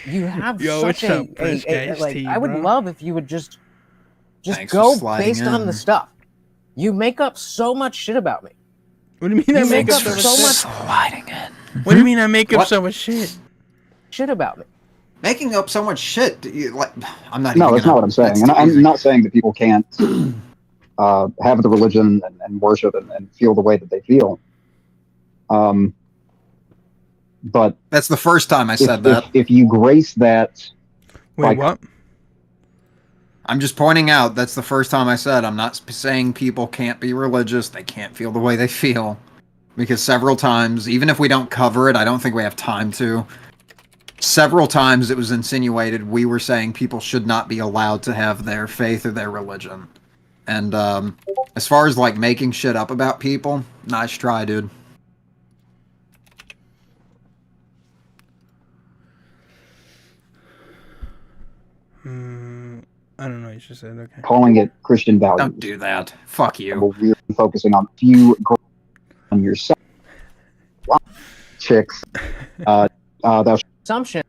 You have such a like. I would love if you would just go based on the stuff. You make up so much shit about me. What do you mean I make up so much? Sliding in. What do you mean I make up so much shit? Shit about me. Making up so much shit. I'm not. No, that's not what I'm saying. And I'm not saying that people can't have the religion and worship and feel the way that they feel. But that's the first time I said that. If you grace that... Wait, what? I'm just pointing out that's the first time I said I'm not saying people can't be religious. They can't feel the way they feel. Because several times, even if we don't cover it, I don't think we have time to. Several times it was insinuated we were saying people should not be allowed to have their faith or their religion. And as far as like making shit up about people, nice try, dude. I don't know what you just said. Okay. Calling it Christian values. Don't do that. Fuck you. We're really focusing on few on yourself. Chicks. Assumption.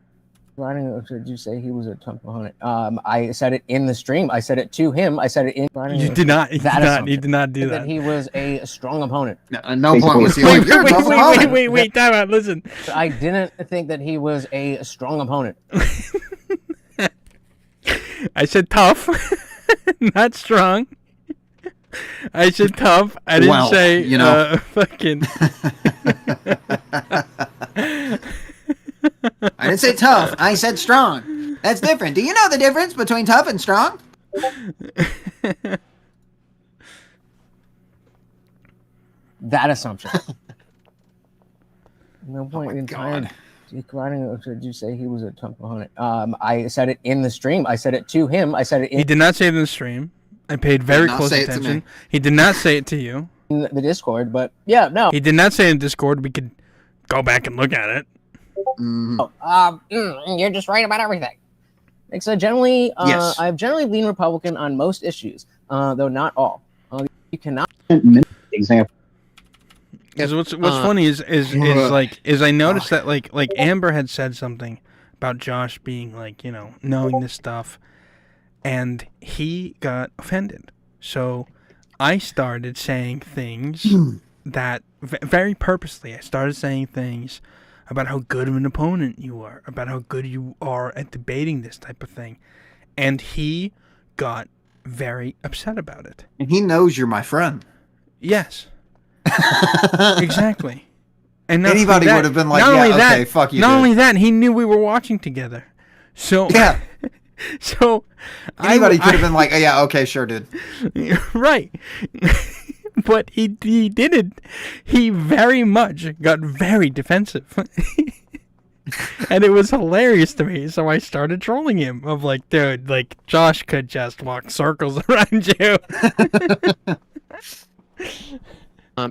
Did you say he was a tough opponent? I said it in the stream. I said it to him. I said it in. You did not. You did not do that. That he was a strong opponent. No point was he like, you're a tough opponent. Wait, time out. Listen. I didn't think that he was a strong opponent. I said tough, not strong. I said tough. I didn't say, you know, fucking. I didn't say tough. I said strong. That's different. Do you know the difference between tough and strong? That assumption. No point in time. Did you say he was a tough opponent? I said it in the stream. I said it to him. I said it in... He did not say it in the stream. I paid very close attention. He did not say it to you. In the Discord, but yeah, no. He did not say it in Discord. We could go back and look at it. You're just right about everything. Like, so generally, Yes. I've generally leaned Republican on most issues, though not all. You cannot Example. Because what's funny is I noticed that like Amber had said something about Josh being like, you know, knowing this stuff, and he got offended. So I started saying things that very purposely. I started saying things about how good of an opponent you are, about how good you are at debating this type of thing, and he got very upset about it. And he knows you're my friend. Yes. Exactly. And anybody would have been like, yeah, okay, fuck you. Not only that, he knew we were watching together. So yeah. So anybody could have been like, oh, yeah, okay, sure, dude. Right. But he didn't. He very much got very defensive. And it was hilarious to me, so I started trolling him. Of like, dude, like, Josh could just walk circles around you.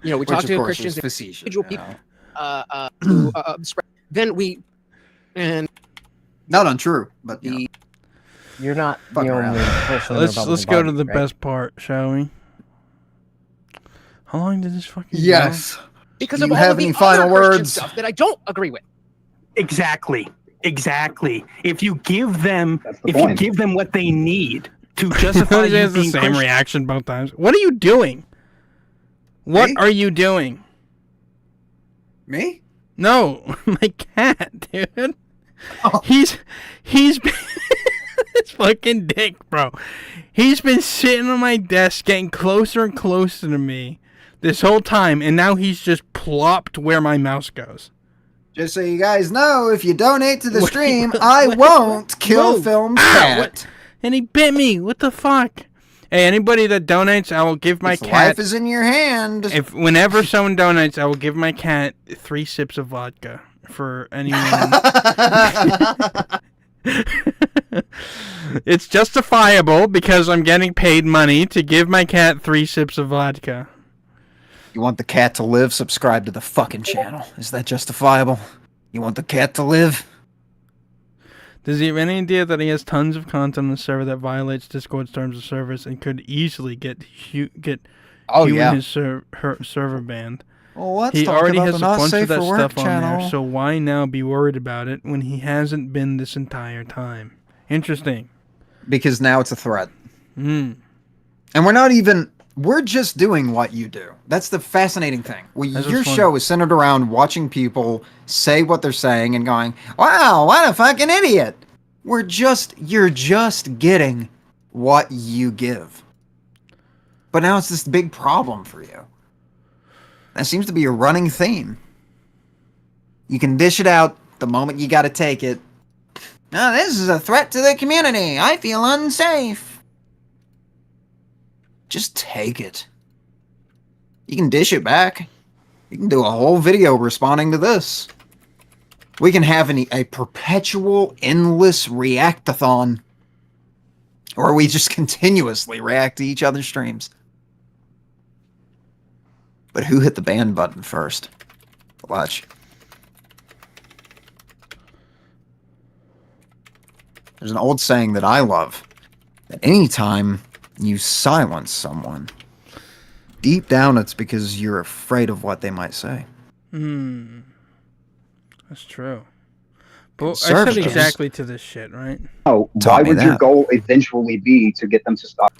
You know, we talk to Christians, individual people, who then we, and not untrue, but you're not the only person. Let's go to the best part, shall we? How long did this fucking go? Because of all of the final words stuff that I don't agree with. Exactly. If you give them what they need to justify you being the same Christian reaction both times. What are you doing? What are you doing? Me? No, my cat, dude. Oh. He's been this fucking dick, bro. He's been sitting on my desk, getting closer and closer to me this whole time, and now he's just plopped where my mouse goes. Just so you guys know, if you donate to the stream, I won't kill Film's cat. And he bit me. What the fuck? Hey, anybody that donates, I will give my cat. Life is in your hand. Whenever someone donates, I will give my cat 3 sips of vodka for anyone. It's justifiable because I'm getting paid money to give my cat 3 sips of vodka. You want the cat to live? Subscribe to the fucking channel. Is that justifiable? You want the cat to live? Does he have any idea that he has tons of content on the server that violates Discord's terms of service and could easily get his server banned? Well, he already has a bunch of that stuff on there, so why now be worried about it when he hasn't been this entire time? Interesting. Because now it's a threat. And we're just doing what you do. That's the fascinating thing. Your show is centered around watching people say what they're saying and going, wow, what a fucking idiot. You're just getting what you give. But now it's this big problem for you. That seems to be a running theme. You can dish it out the moment you gotta take it. Oh, this is a threat to the community. I feel unsafe. Just take it. You can dish it back. You can do a whole video responding to this. We can have a perpetual, endless react-a-thon. Or we just continuously react to each other's streams. But who hit the ban button first? Lutch. There's an old saying that I love. That anytime you silence someone, deep down it's because you're afraid of what they might say. That's true. But I said exactly to this shit, right? Oh, why would your goal eventually be to get them to stop?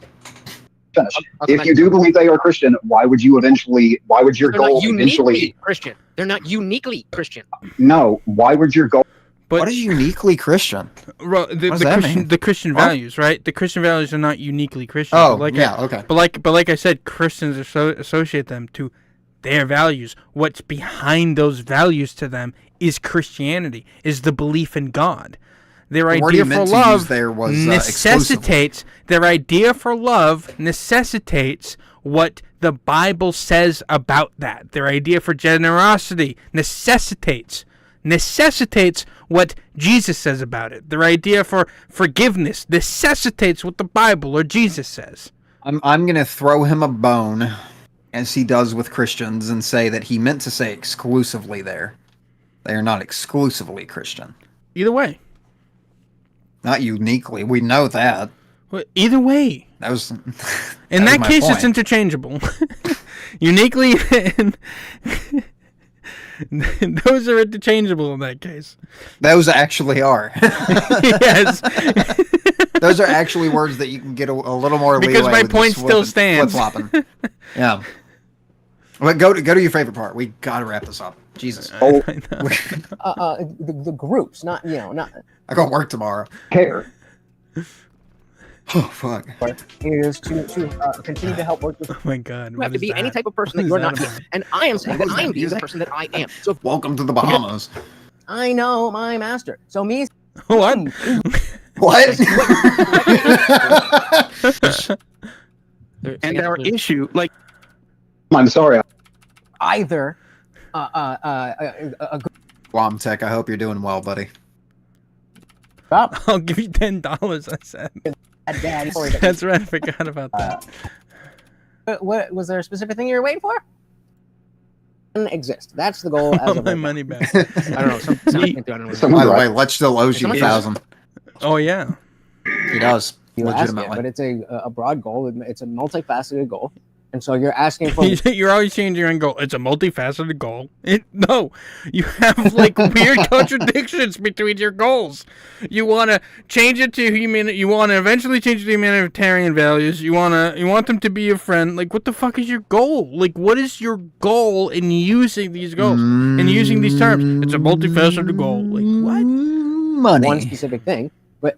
Finish. If you do believe they are Christian, why would your goal eventually Christian? They're not uniquely Christian. No, why would your goal? But what is uniquely Christian? The Christian values, right? The Christian values are not uniquely Christian. Oh, okay. But like I said, Christians associate them to their values. What's behind those values to them is Christianity, is the belief in God. Their idea for love necessitates what the Bible says about that. Their idea for generosity necessitates what Jesus says about it. Their idea for forgiveness necessitates what the Bible or Jesus says. I'm going to throw him a bone, as he does with Christians, and say that he meant to say exclusively there. They are not exclusively Christian. Either way. Not uniquely. We know that. Well, either way. That was. In that case, it's interchangeable. Uniquely, and those are interchangeable in that case. Those actually are. Yes. Those are actually words that you can get a little more leeway because my with point still stands. Flip-flopping. Yeah. But go to your favorite part. We gotta wrap this up. Jesus. Oh, The groups, not not. I got work tomorrow. care. Oh fuck. Is to continue to help work with. Oh my God. You have to be any type of person that you're not. And I am saying that I am being the person that I am. So Welcome to the Bahamas. I know my master. So me. What? What? And our issue, like, I'm sorry. Either Guam Tech, I hope you're doing well, buddy. I'll give you $10. I said. That's right. I forgot about that. What was there a specific thing you were waiting for? Doesn't exist. That's the goal. I want my money back. I don't know. By the way, Lutch still owes you 1,000. Oh yeah. He does. You ask it, Legitimately. but it's a broad goal. It's a multifaceted goal, and so you're asking for. You're always changing your own goal. It's a multifaceted goal. No, you have like weird contradictions between your goals. You want to change it to humanity. You want to eventually change it to humanitarian values. You want them to be your friend. Like, what the fuck is your goal? Like, what is your goal in using these goals and using these terms? It's a multifaceted goal. Like what? Money. One specific thing, but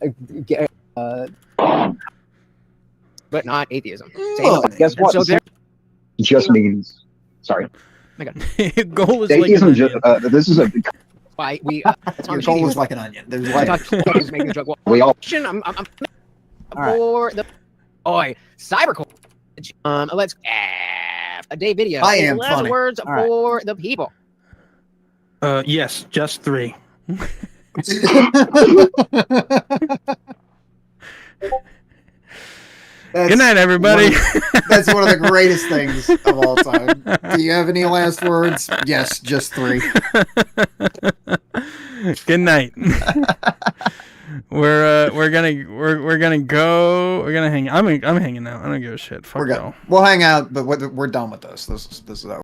not atheism. Guess what? So there, just means. Sorry. Goal is Atheism. like an onion. This is a. why we. Your goal is like an onion. There's like. Making the joke. Well, We all. I'm right. for the. Oi, cybercore. Let's a day video. I am last funny. words All right. for the people. yes, just 3. Good night, everybody. That's one of the greatest things of all time. Do you have any last words? Yes, just 3. Good night. We're gonna hang. I'm hanging out. I don't give a shit. Fuck We're good. y'all. We'll hang out, but we're done with this. This is over.